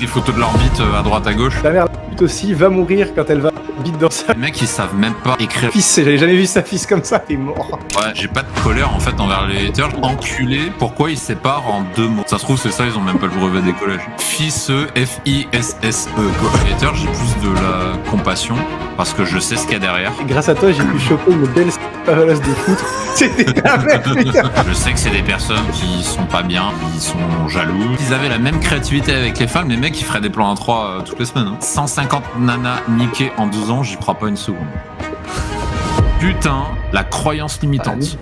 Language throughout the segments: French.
Des photos de leur bite à droite à gauche. Ta mère, la pute aussi, va mourir quand elle va bite dans sa Les mecs ils savent même pas écrire. fils. J'avais jamais vu sa fils comme ça, t'es mort. Ouais, j'ai pas de colère en fait envers les haters. Enculé, pourquoi ils séparent en 2 mots? Ça se trouve c'est ça, ils ont même pas le brevet des collèges. Fisseux, F-I-S-S-E quoi. Les haters, j'ai plus de la compassion parce que je sais ce qu'il y a derrière. Et grâce à toi, j'ai pu choper une belle favelasse de foot. C'était ta mère, putain. Je sais que c'est des personnes qui sont pas bien, ils sont jaloux. Ils avaient la même créativité avec les femmes, les mecs ils feraient des plans à 3 toutes les semaines. Hein. 150 nanas niquées en 12 ans, j'y crois pas une seconde. Putain, la croyance limitante.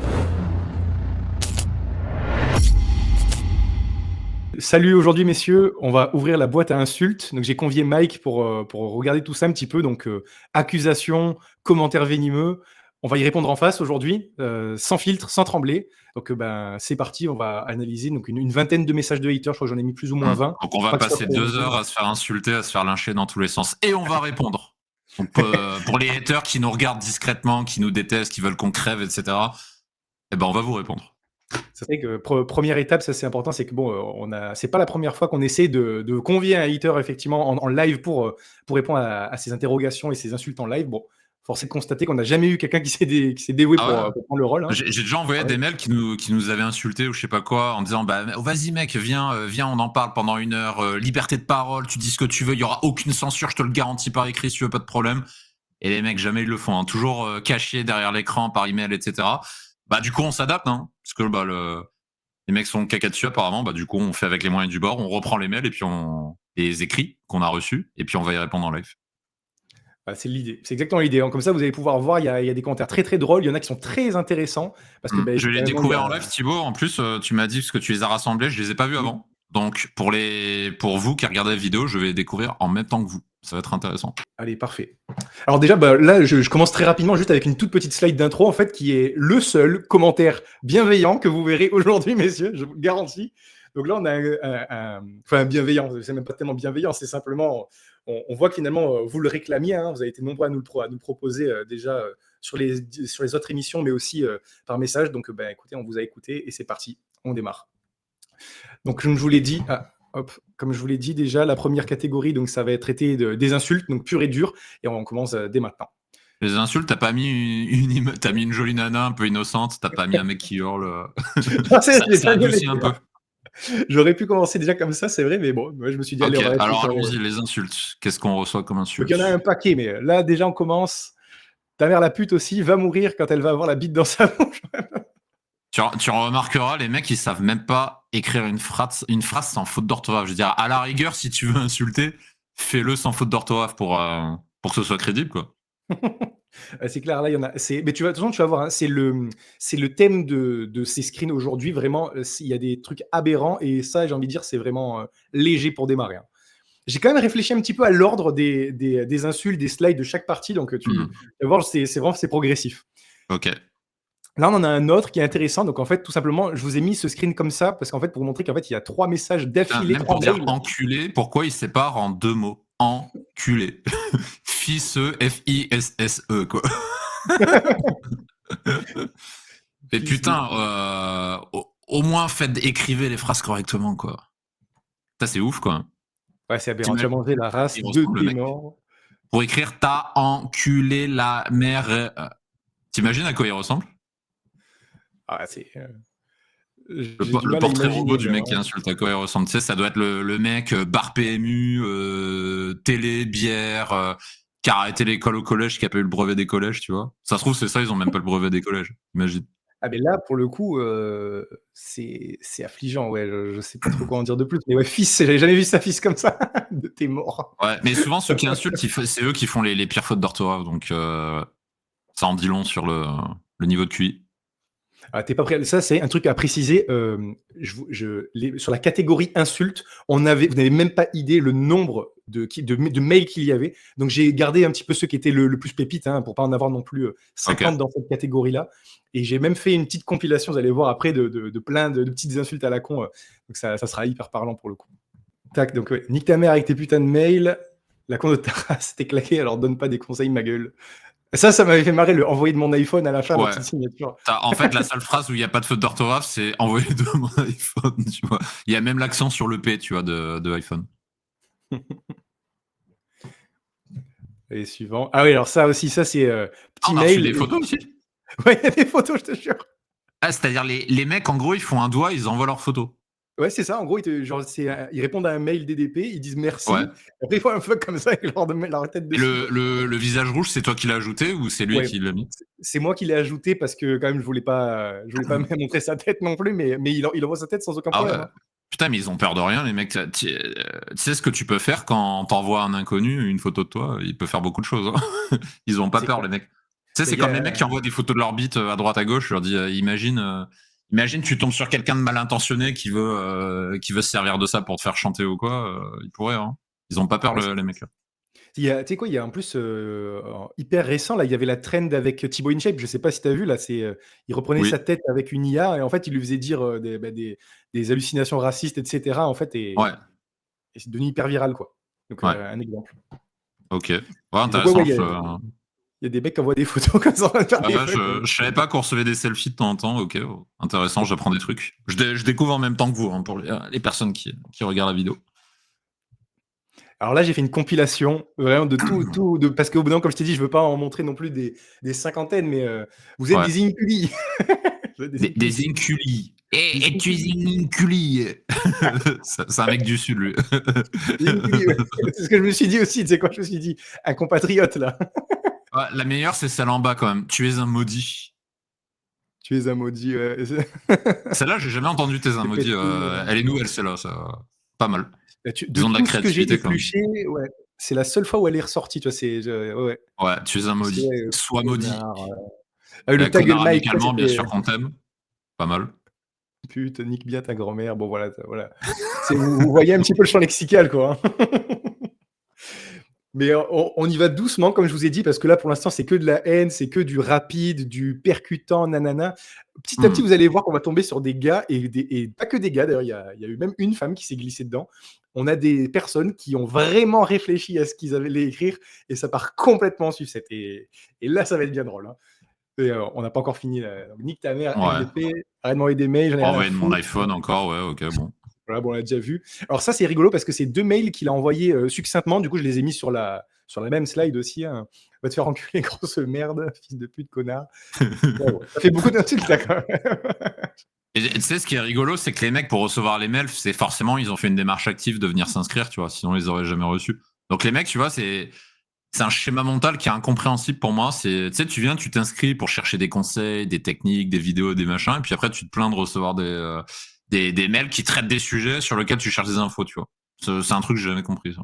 Salut, aujourd'hui messieurs, on va ouvrir la boîte à insultes. Donc j'ai convié Mike pour regarder tout ça un petit peu. Donc accusations, commentaires venimeux. On va y répondre en face aujourd'hui, sans filtre, sans trembler. Donc c'est parti, on va analyser donc une vingtaine de messages de haters. Je crois que j'en ai mis plus ou moins 20. Donc on va passer 2 heures à se faire insulter, à se faire lyncher dans tous les sens. Et on va répondre. Donc pour les haters qui nous regardent discrètement, qui nous détestent, qui veulent qu'on crève, etc., eh ben on va vous répondre. C'est vrai que première étape, ça c'est important, c'est que c'est pas la première fois qu'on essaie de convier un hater effectivement en live pour répondre à ces interrogations et ces insultes en live. Bon, force est de constater qu'on n'a jamais eu quelqu'un qui s'est dévoué pour prendre le rôle. Hein. J'ai déjà envoyé des mails qui nous avaient insultés ou je sais pas quoi en disant vas-y mec viens on en parle pendant 1 heure, liberté de parole, tu dis ce que tu veux, il y aura aucune censure, je te le garantis par écrit si tu veux, pas de problème. Et les mecs jamais ils le font, hein. Toujours cachés derrière l'écran par email, etc. Du coup on s'adapte, hein, parce que les mecs sont caca dessus apparemment, du coup on fait avec les moyens du bord, on reprend les mails et puis les écrits qu'on a reçus et puis on va y répondre en live. C'est l'idée, c'est exactement l'idée. Comme ça, vous allez pouvoir voir, il y a des commentaires très très drôles, il y en a qui sont très intéressants. Parce que, je vais les découvrir en live, Thibaut. En plus, tu m'as dit parce que tu les as rassemblés, je les ai pas vus avant. Donc pour vous qui regardez la vidéo, je vais les découvrir en même temps que vous. Ça va être intéressant. Allez, parfait. Alors déjà, là, je commence très rapidement juste avec une toute petite slide d'intro, en fait, qui est le seul commentaire bienveillant que vous verrez aujourd'hui, messieurs, je vous le garantis. Donc là, on a un bienveillant, c'est même pas tellement bienveillant, c'est simplement, on voit que finalement, vous le réclamiez, hein, vous avez été nombreux à nous le proposer déjà sur les autres émissions, mais aussi par message. Donc, écoutez, on vous a écouté et c'est parti, on démarre. Donc, comme je vous l'ai dit, comme je vous l'ai dit déjà, la première catégorie, donc ça va être traité des insultes, donc pure et dure, et on commence dès maintenant. Les insultes, t'as pas mis t'as mis une jolie nana un peu innocente, t'as pas mis un mec qui hurle. Ça adoucit un peu. J'aurais pu commencer déjà comme ça, c'est vrai, mais bon, moi je me suis dit, allez, alors allons-y, les insultes. Qu'est-ce qu'on reçoit comme insultes? Il y en a un paquet, mais là déjà on commence. Ta mère la pute aussi va mourir quand elle va avoir la bite dans sa bouche. Tu remarqueras, les mecs, ils savent même pas écrire une phrase sans faute d'orthographe. Je veux dire, à la rigueur, si tu veux insulter, fais-le sans faute d'orthographe pour que ce soit crédible, quoi. C'est clair, là, il y en a. Mais tu vas, de toute façon, tu vas voir, hein, c'est le thème de ces screens aujourd'hui. Vraiment, il y a des trucs aberrants et ça, j'ai envie de dire, c'est vraiment léger pour démarrer. Hein. J'ai quand même réfléchi un petit peu à l'ordre des insultes, des slides de chaque partie, donc tu vas voir, c'est progressif. Ok. Là, on en a un autre qui est intéressant. Donc, en fait, tout simplement, je vous ai mis ce screen comme ça parce qu'en fait, pour vous montrer qu'en fait, il y a 3 messages d'affilée. Même pour dire enculé, pourquoi il sépare en 2 mots? Enculé. Fisseux, F-I-S-S-E, quoi. Et putain, au moins, écrivez les phrases correctement, quoi. Ça, c'est ouf, quoi. Ouais, c'est aberrant. Tu as mangé la race de tes morts. Pour écrire t'as enculé la mère. T'imagines à quoi il ressemble? C'est. Le portrait robot du mec qui insulte, à quoi il ressemble? Tu sais, ça doit être le mec bar PMU, télé, bière, qui a arrêté l'école au collège, qui a pas eu le brevet des collèges, tu vois. Ça se trouve, c'est ça, ils ont même pas le brevet des collèges. Imagine. Ah, mais là, pour le coup, c'est affligeant. Ouais, je sais pas trop quoi en dire de plus. Mais ouais, fils, j'avais jamais vu sa fils comme ça. De tes morts. Ouais, mais souvent, ceux qui insultent, c'est eux qui font les pires fautes d'orthographe. Donc, ça en dit long sur le niveau de QI. Ah, t'es pas prêt. Ça, c'est un truc à préciser. Sur la catégorie insulte, vous n'avez même pas idée le nombre de mails qu'il y avait. Donc, j'ai gardé un petit peu ceux qui étaient le plus pépite, hein, pour pas en avoir non plus 50 dans cette catégorie-là. Et j'ai même fait une petite compilation, vous allez voir après, de plein de petites insultes à la con. Donc, ça sera hyper parlant pour le coup. Tac, donc, ouais. Nique ta mère avec tes putains de mails. La con de ta race, t'es claqué, alors donne pas des conseils, ma gueule. Ça m'avait fait marrer, le envoyer de mon iPhone à la fin, la petite signature. En fait, la seule phrase où il n'y a pas de faute d'orthographe, c'est envoyer de mon iPhone, tu vois. Il y a même l'accent sur le P, tu vois, de iPhone. Et suivant. Ah oui, alors ça aussi, ça c'est Ah, petit on a reçu mail. des photos aussi? Ouais, il y a des photos, je te jure. Ah, c'est-à-dire les mecs, en gros, ils font un doigt, ils envoient leurs photos. Ouais, c'est ça. En gros, genre, ils répondent à un mail DDP, ils disent Ouais. merci. Après, ils font un fuck comme ça avec leur tête Et dessus, quoi. le visage rouge, c'est toi qui l'as ajouté ou c'est lui Ouais, qui l'a mis? c'est moi qui l'ai ajouté parce que quand même, je voulais pas montrer sa tête non plus, mais il envoie sa tête sans aucun Ah problème, ouais. hein. Putain, mais ils ont peur de rien, les mecs. Tu sais ce que tu peux faire quand t'envoies à un inconnu une photo de toi? Il peut faire beaucoup de choses, hein. Ils ont pas C'est peur, clair. les mecs. Tu sais, Bah, c'est il y comme les mecs qui a envoient des photos de leur bite à droite à gauche. Je leur dis, imagine, tu tombes sur quelqu'un de mal intentionné qui veut se servir de ça pour te faire chanter ou quoi. Il pourrait, hein. Ils ont pas peur, ouais, les mecs. tu sais quoi? Il y a en plus, hyper récent, là, il y avait la trend avec Thibaut InShape, je sais pas si tu as vu, là, il reprenait Oui, sa tête avec une IA et en fait, il lui faisait dire, des hallucinations racistes et cetera, en fait ouais, et c'est devenu hyper viral, quoi. Donc ouais. un exemple. Ok. Ouais, Et donc ouais, intéressant. il y a des mecs qui envoient des photos comme ça en train de faire Ah des ouais, fucks, je savais pas qu'on recevait des selfies de temps en temps. Ok, intéressant, j'apprends des trucs. Je découvre en même temps que vous, hein, pour les personnes qui regardent la vidéo. Alors là, j'ai fait une compilation vraiment de tout de parce qu'au bout d'un moment, comme je t'ai dit, je veux pas en montrer non plus des cinquantaines, mais vous êtes Ouais. des inculis. Vous êtes des inculis. Des inculis. Des Et tu es inculis. un inculi. C'est un mec du sud, lui. Des inculis, ouais. C'est ce que je me suis dit aussi, tu sais quoi? Je me suis dit: «Un compatriote là, Ouais, la meilleure, c'est celle en bas quand même. Tu es un maudit. tu es un maudit», ouais. Celle-là, j'ai jamais entendu t'es un C'est maudit. pété, Elle est nouvelle, celle-là. Ça. Pas mal. bah, de Ils ont de la tout ce que j'ai créativité quand même. épluché, ouais, c'est la seule fois où elle est ressortie, tu vois? Ouais, ouais. Ouais, tu es un Parce que maudit. ouais, Sois maudit. connard, le ta gueule Connard Mike, ça amicalement, bien c'était sûr qu'on t'aime. Pas mal. pute, nique bien ta grand-mère. Bon voilà, voilà. Vous voyez un petit peu le champ lexical, quoi, hein. Mais on y va doucement, comme je vous ai dit, parce que là, pour l'instant, c'est que de la haine, c'est que du rapide, du percutant, nanana. Petit à petit, Hmm. vous allez voir qu'on va tomber sur des gars et pas que des gars, d'ailleurs, il y a eu même une femme qui s'est glissée dedans. On a des personnes qui ont vraiment réfléchi à ce qu'ils allaient écrire et ça part complètement en sucette. Et là, ça va être bien drôle, hein. Et on n'a pas encore fini. Donc, nique ta mère, Ouais. RDP, arrête de m'envoyer des mails, j'en ai rien à Envoyer de mon foutre. iPhone encore, ouais, ok, bon. Voilà, bon, on l'a déjà vu. Alors ça, c'est rigolo parce que c'est 2 mails qu'il a envoyés, succinctement. Du coup, je les ai mis sur la même slide aussi, hein. Va te faire enculer, grosse merde, fils de pute, connard. Ouais, ouais. Ça fait beaucoup d'insultes là, quand même. Et tu sais, ce qui est rigolo, c'est que les mecs, pour recevoir les mails, c'est forcément, ils ont fait une démarche active de venir s'inscrire, tu vois, sinon ils auraient jamais reçu. Donc les mecs, tu vois, c'est un schéma mental qui est incompréhensible pour moi. Tu sais, tu viens, tu t'inscris pour chercher des conseils, des techniques, des vidéos, des machins, et puis après, tu te plains de recevoir des mails qui traitent des sujets sur lesquels tu cherches des infos, tu vois. C'est un truc que j'ai jamais compris, ça.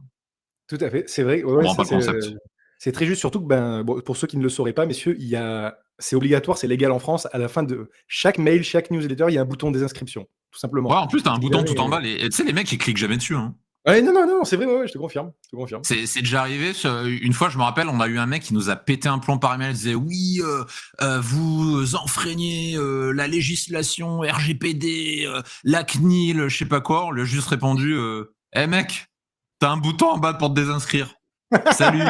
Tout à fait, c'est vrai. Ouais, Je ouais, comprends pas ça le concept. c'est très juste, surtout que, ben, bon, pour ceux qui ne le sauraient pas, messieurs, c'est obligatoire, c'est légal en France. À la fin de chaque mail, chaque newsletter, il y a un bouton désinscription, tout Ouais, simplement. en plus, t'as un Si bouton tout en jamais bas, et tu sais, les mecs, ils cliquent jamais dessus, hein. ouais, non, non, non, c'est vrai, ouais, ouais, je te confirme, je te confirme. C'est déjà arrivé. Une fois, je me rappelle, on a eu un mec qui nous a pété un plomb par email. Il disait oui, vous enfreignez la législation RGPD, la CNIL, je sais pas quoi. On lui a juste répondu Eh mec, t'as un bouton en bas pour te désinscrire. Salut.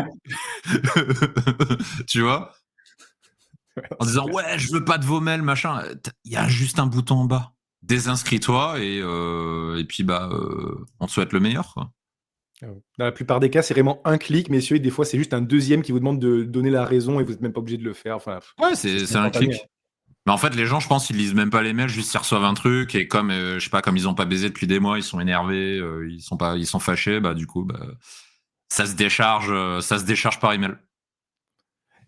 Tu vois, en C'est disant clair. ouais, je veux pas de vos mails, machin. Il y a juste un bouton en bas. Désinscris-toi et puis bah on te souhaite le meilleur, quoi. Ah ouais. Dans la plupart des cas, c'est vraiment un clic, messieurs, et des fois, c'est juste un deuxième qui vous demande de donner la raison et vous êtes même pas obligé de le faire. Enfin, Ouais, c'est c'est un instantané, hein. clic. Mais en fait, les gens, je pense, ils lisent même pas les mails, juste ils reçoivent un truc et comme je sais pas, comme ils ont pas baisé depuis des mois, ils sont énervés, ils sont fâchés, bah du coup, bah ça se décharge par email.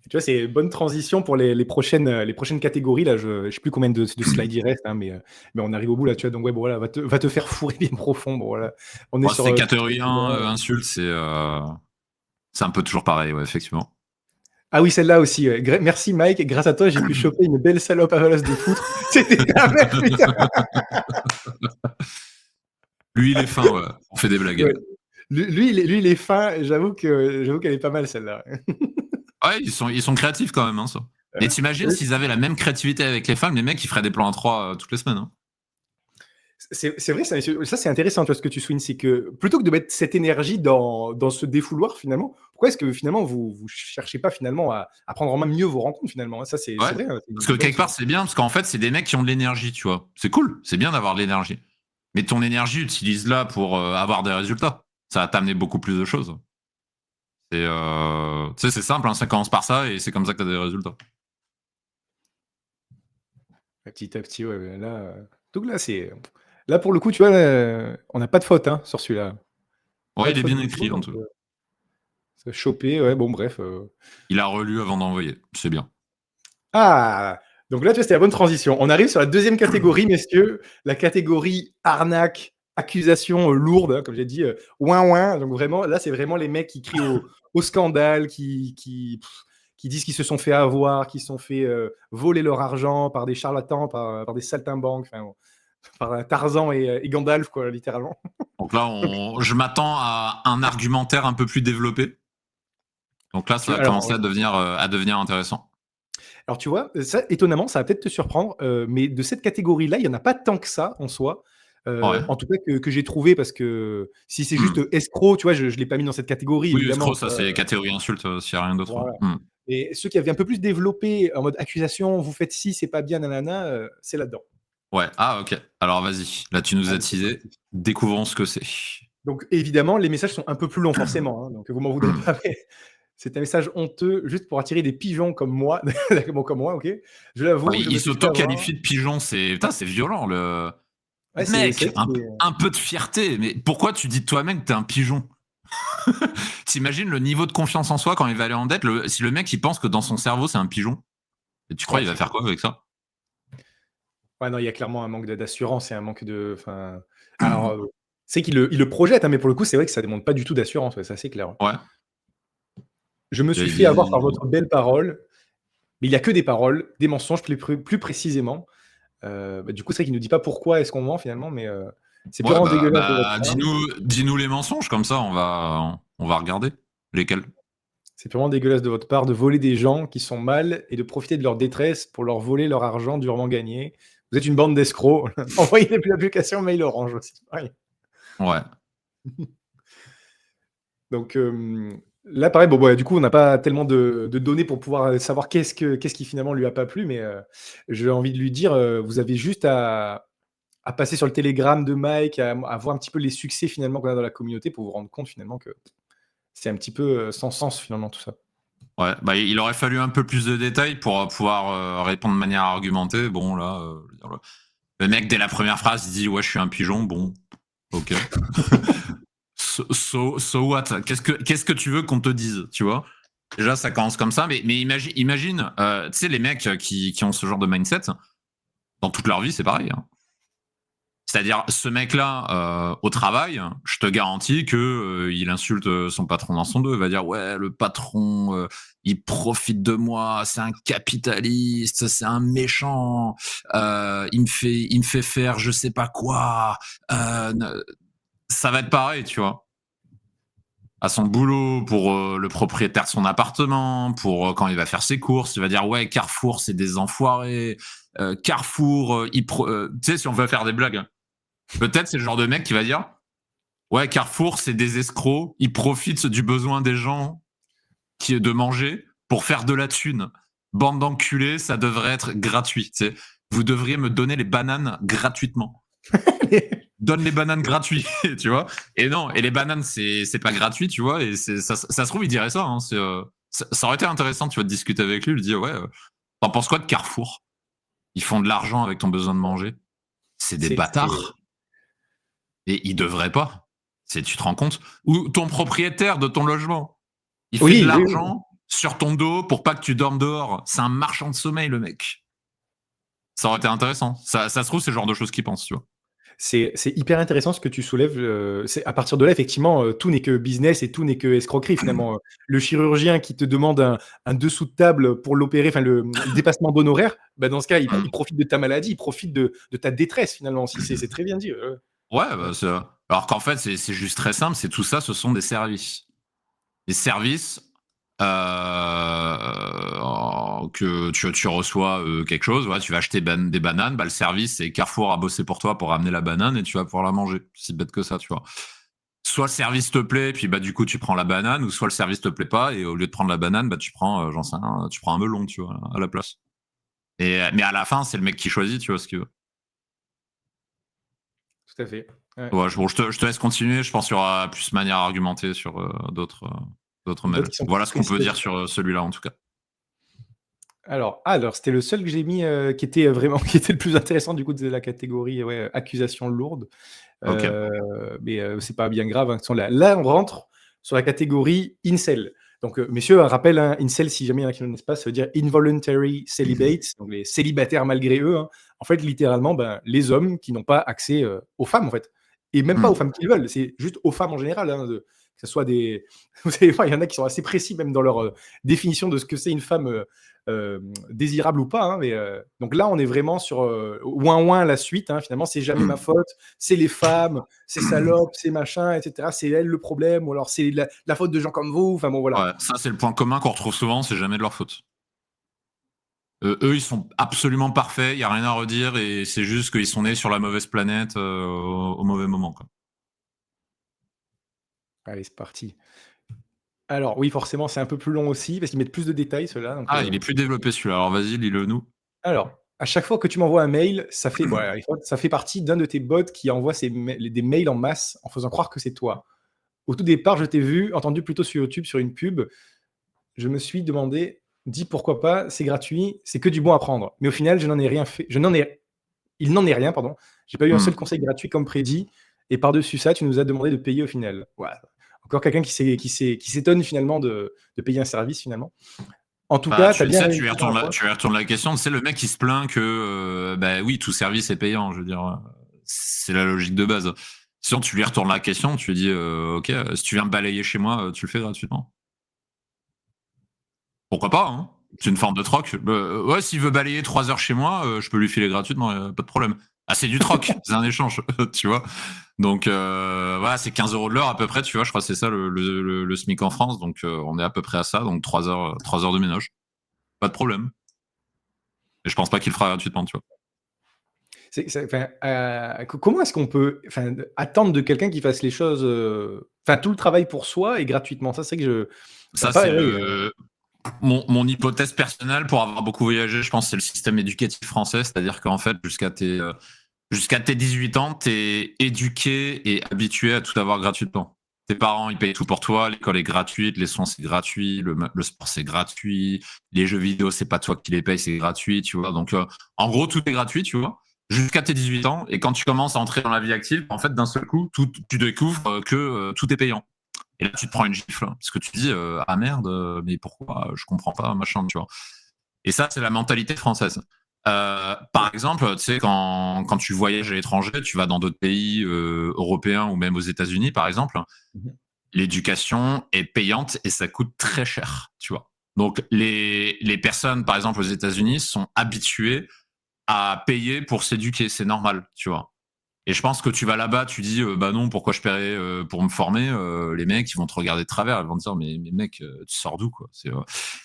Tu vois, c'est une bonne transition pour les prochaines catégories. Là, je sais plus combien de slides il reste, hein, mais on arrive au bout là, tu vois. Donc ouais, bon, voilà, va te faire fourrer bien profond. Bon, voilà. On est Bon, sur c'est catégorie 1, insulte, c'est un peu toujours pareil, ouais, effectivement. ah oui, celle-là aussi. Ouais. Merci Mike. Grâce à toi, j'ai pu choper une belle salope à valasse de foutre. C'était ta mère, putain. Lui, il est fin, ouais. On fait des blagues. Ouais. Il est fin. J'avoue qu'elle est pas mal celle-là. Ouais, ils sont créatifs quand même, hein, ça. Et t'imagines s'ils avaient la même créativité avec les femmes, les mecs, ils feraient des plans à 3 toutes les semaines, hein. C'est vrai, ça c'est intéressant, tu vois, ce que tu soulignes, c'est que plutôt que de mettre cette énergie dans ce défouloir finalement, pourquoi est-ce que finalement vous cherchez pas finalement à prendre en main mieux vos rencontres finalement? Ça Ouais. c'est vrai, hein, c'est Parce une que bonne quelque part, c'est bien, parce qu'en fait, c'est des mecs qui ont de l'énergie, tu vois. C'est cool, c'est bien d'avoir de l'énergie. Mais ton énergie, utilise-la pour avoir des résultats. Ça va t'amener beaucoup plus de choses. Tu sais, c'est simple, hein, ça commence par ça et c'est comme ça que tu as des résultats. Petit à petit, ouais, ouais, là, donc là, pour le coup, tu vois, on n'a pas de faute, hein, sur celui-là. Pas Ouais, de il est faute bien du tout, écrit en donc tout. c'est chopé, ouais, bon bref, Il a relu avant d'envoyer, c'est bien. Ah! Donc là, tu vois, c'était la bonne transition. On arrive sur la deuxième catégorie, messieurs, la catégorie arnaque, accusation, lourde, hein, comme j'ai dit, ouin ouin. Donc vraiment, là, c'est vraiment les mecs qui crient au scandale, qui disent qu'ils se sont fait avoir, qu'ils se sont fait, voler leur argent par des charlatans, par des saltimbanques, enfin, par Tarzan et Gandalf, quoi, littéralement. Donc là, je m'attends à un argumentaire un peu plus développé. Donc là, ça va Alors, commencer à devenir intéressant. Alors tu vois, ça, étonnamment, ça va peut-être te surprendre, mais de cette catégorie-là, il y en a pas tant que ça en soi, Ouais. en tout cas que j'ai trouvé parce que si c'est juste, Mmh. escroc, tu vois, je l'ai pas mis dans cette catégorie Oui, évidemment, escroc, tu ça vois? c'est catégorie insulte, s'il y a rien d'autre. Voilà, Mmh. et ceux qui avaient un peu plus développé en mode accusation: «Vous faites ci, c'est pas bien, nanana», c'est là-dedans. Ouais. Ah OK. Alors vas-y, là tu nous as Allez, c'est teasé. parti. Découvrons ce que c'est. Donc évidemment, les messages sont un peu plus longs forcément, hein, donc vous m'en voudrez Mmh. pas, mais c'est un message honteux juste pour attirer des pigeons comme moi, bon comme moi, OK? Je Ouais, l'avoue, je il me suis fait avoir. s'auto-qualifie de pigeon, c'est putain, c'est violent le Ouais, c'est mec, vrai que c'est un peu de fierté, mais pourquoi tu dis de toi-même que t'es un pigeon? T'imagines le niveau de confiance en soi quand il va aller en dette, si le mec il pense que dans son cerveau c'est un pigeon, et tu crois ouais, il va c'est faire quoi avec ça? Ouais, non, il y a clairement un manque d'assurance et un manque de enfin, alors, c'est qu'il le projette, hein, mais pour le coup, c'est vrai que ça démontre pas du tout d'assurance, ouais, ça, c'est clair. Ouais. Je me suis fait avoir par Il votre belle parole, mais il y a que des paroles, des mensonges plus précisément. Bah, du coup, c'est vrai qu'il nous dit pas pourquoi est-ce qu'on ment finalement, mais, c'est Ouais, purement dégueulasse de votre part. dis-nous les mensonges, comme ça on va regarder. Lesquels? C'est purement dégueulasse de votre part de voler des gens qui sont mal et de profiter de leur détresse pour leur voler leur argent durement gagné. Vous êtes une bande d'escrocs. Envoyez l'application Mail Orange aussi, pareil. Ouais. Donc, là, pareil, bon, bah, du coup, on n'a pas tellement de données pour pouvoir, savoir qu'est-ce qui finalement lui a pas plu, mais, j'ai envie de lui dire, vous avez juste à passer sur le Telegram de Mike, à voir un petit peu les succès finalement qu'on a dans la communauté pour vous rendre compte finalement que c'est un petit peu, sans sens finalement tout ça. Ouais, bah, il aurait fallu un peu plus de détails pour, pouvoir, répondre de manière argumentée. Bon là, je veux dire le mec dès la première phrase, il dit: «Ouais, je suis un pigeon». Bon, OK. So what? Qu'est-ce que tu veux qu'on te dise, tu vois? Déjà, ça commence comme ça, mais imagine, tu sais les mecs, qui ont ce genre de mindset, dans toute leur vie, c'est pareil, hein. C'est-à-dire, ce mec-là, au travail, je te garantis que, il insulte, son patron dans son dos. Il va dire: «Ouais, le patron, il profite de moi, c'est un capitaliste, c'est un méchant, il me fait faire je sais pas quoi». Ne Ça va être pareil, tu vois? À son boulot, pour, le propriétaire de son appartement, pour, quand il va faire ses courses, il va dire: «Ouais, Carrefour, c'est des enfoirés, Carrefour, tu sais, si on veut faire des blagues, hein. Peut-être c'est le genre de mec qui va dire: «Ouais, Carrefour, c'est des escrocs, ils profitent du besoin des gens qui est de manger pour faire de la thune. Bande d'enculés, ça devrait être gratuit, tu sais. Vous devriez me donner les bananes gratuitement. Donne les bananes gratuits», tu vois? Et non, et les bananes, c'est pas gratuit, tu vois? Et ça se trouve, il dirait ça, hein, ça aurait été intéressant, tu vois, de discuter avec lui, lui dire: «Ouais, tu penses quoi de Carrefour? Ils font de l'argent avec ton besoin de manger. C'est des C'est bâtards». Et il devrait pas. Tu te rends compte? Ou ton propriétaire de ton logement, il fait de Oui, oui, oui. l'argent sur ton dos pour pas que tu dormes dehors. C'est un marchand de sommeil, le mec. Ça aurait été intéressant. Ça se trouve, c'est le genre de choses qu'il pense, tu vois? C'est hyper intéressant ce que tu soulèves, c'est à partir de là, effectivement, tout n'est que business et tout n'est que escroquerie finalement, le chirurgien qui te demande un dessous de table pour l'opérer, enfin le dépassement d'honoraires, bah, dans ce cas, il Mmh. profite de ta maladie, il profite de ta détresse finalement aussi, c'est très bien dit, ouais, ouais. Ouais, Ouais. bah, alors qu'en fait, c'est juste très simple, c'est tout ça, ce sont des services. Des services, que tu reçois, quelque chose, voilà, tu vas acheter des bananes, bah, le service, c'est Carrefour a bossé pour toi pour ramener la banane et tu vas pouvoir la manger. C'est bête que ça, tu vois? Soit le service te plaît, puis bah, du coup, tu prends la banane, ou soit le service te plaît pas et au lieu de prendre la banane, bah, tu prends, j'en sais rien, tu prends un melon, tu vois, à la place. Mais à la fin, c'est le mec qui choisit, tu vois, ce qu'il veut. Tout à fait. Ouais. Ouais, bon, je te laisse continuer. Je pense qu'il y aura plus manière à argumenter sur d'autres mails. D'autres qui sont plus Voilà ce qu'on peut précises. dire sur celui-là, en tout cas. Alors c'était le seul que j'ai mis, qui était vraiment qui était le plus intéressant du coup de la catégorie, ouais, accusations lourdes. Ok. Mais c'est pas bien grave, hein. Là, on rentre sur la catégorie incel. Donc, messieurs, un rappel, hein, incel, si jamais il y en a qui ne connaissent pas, ça veut dire involuntary celibate, donc les célibataires malgré eux, hein. En fait, littéralement, ben, les hommes qui n'ont pas accès aux femmes, en fait. Et même pas aux femmes qu'ils veulent, c'est juste aux femmes en général, hein, que ce soit des. Vous savez, il y en a qui sont assez précis même dans leur définition de ce que c'est une femme désirable ou pas. Hein, mais, donc là, on est vraiment sur ouin ouin la suite. Hein, finalement, c'est jamais ma faute, c'est les femmes, c'est salope, c'est machin, etc. C'est elle le problème, ou alors c'est la faute de gens comme vous. Enfin bon, voilà. Ouais, ça, c'est le point commun qu'on retrouve souvent, c'est jamais de leur faute. Eux, ils sont absolument parfaits, il n'y a rien à redire, et c'est juste qu'ils sont nés sur la mauvaise planète au mauvais moment, quoi. Allez, c'est parti. Alors oui, forcément, c'est un peu plus long aussi, parce qu'ils mettent plus de détails, ceux-là. Donc, Ah, il est plus développé celui-là. Alors vas-y, lis-le nous. alors, à chaque fois que tu m'envoies un mail, ça fait, bon, ça fait partie d'un de tes bots qui envoie des mails en masse en faisant croire que c'est toi. Au tout départ, je t'ai vu, entendu plutôt sur YouTube, sur une pub. Je me suis demandé, dit pourquoi pas, c'est gratuit, c'est que du bon à prendre. Mais au final, je n'en ai rien fait. Il n'en est rien, pardon. J'ai pas eu un seul conseil gratuit comme prédit. Et par-dessus ça, tu nous as demandé de payer au final. Voilà. Encore quelqu'un qui s'étonne finalement de payer un service finalement. En tout Bah, cas, tu as tu bien sais, réussi ton approche. tu lui retournes la question. C'est le mec qui se plaint que, bah oui, tout service est payant. Je veux dire, c'est la logique de base. Sinon, tu lui retournes la question, tu lui dis, ok, si tu viens me balayer chez moi, tu le fais gratuitement. Pourquoi pas, hein? C'est une forme de troc. Ouais, s'il veut balayer 3 heures chez moi, je peux lui filer gratuitement, pas de problème. Ah, c'est du troc, c'est un échange, tu vois. Donc voilà, c'est 15 € de l'heure à peu près, tu vois. Je crois que c'est ça le SMIC en France, donc on est à peu près à ça, donc 3 heures de ménage, pas de problème. Et je pense pas qu'il le fera gratuitement, tu vois. Comment est-ce qu'on peut attendre de quelqu'un qui fasse les choses, tout le travail pour soi et gratuitement? Ça, c'est que je. Ça Ça, me c'est paraît, oui, mon hypothèse personnelle pour avoir beaucoup voyagé. Je pense que c'est le système éducatif français, c'est-à-dire qu'en fait, jusqu'à tes 18 ans, tu es éduqué et habitué à tout avoir gratuitement. Tes parents, ils payent tout pour toi, l'école est gratuite, les soins, c'est gratuit, le sport, c'est gratuit, les jeux vidéo, c'est pas toi qui les payes, c'est gratuit, tu vois. Donc, en gros, tout est gratuit, tu vois, jusqu'à tes 18 ans. Et quand tu commences à entrer dans la vie active, en fait, d'un seul coup, tu découvres que tout est payant. Et là, tu te prends une gifle, hein, parce que tu te dis, ah merde, mais pourquoi je comprends pas, machin, tu vois. Et ça, c'est la mentalité française. Par exemple, tu sais, quand tu voyages à l'étranger, tu vas dans d'autres pays européens ou même aux États-Unis, par exemple, Mhm. l'éducation est payante et ça coûte très cher, tu vois. Donc, les personnes, par exemple, aux États-Unis, sont habituées à payer pour s'éduquer, c'est normal, tu vois. Et je pense que tu vas là-bas, tu dis, bah non, pourquoi je paierais pour me former les mecs, ils vont te regarder de travers, ils vont te dire, mais mec, tu sors d'où, quoi.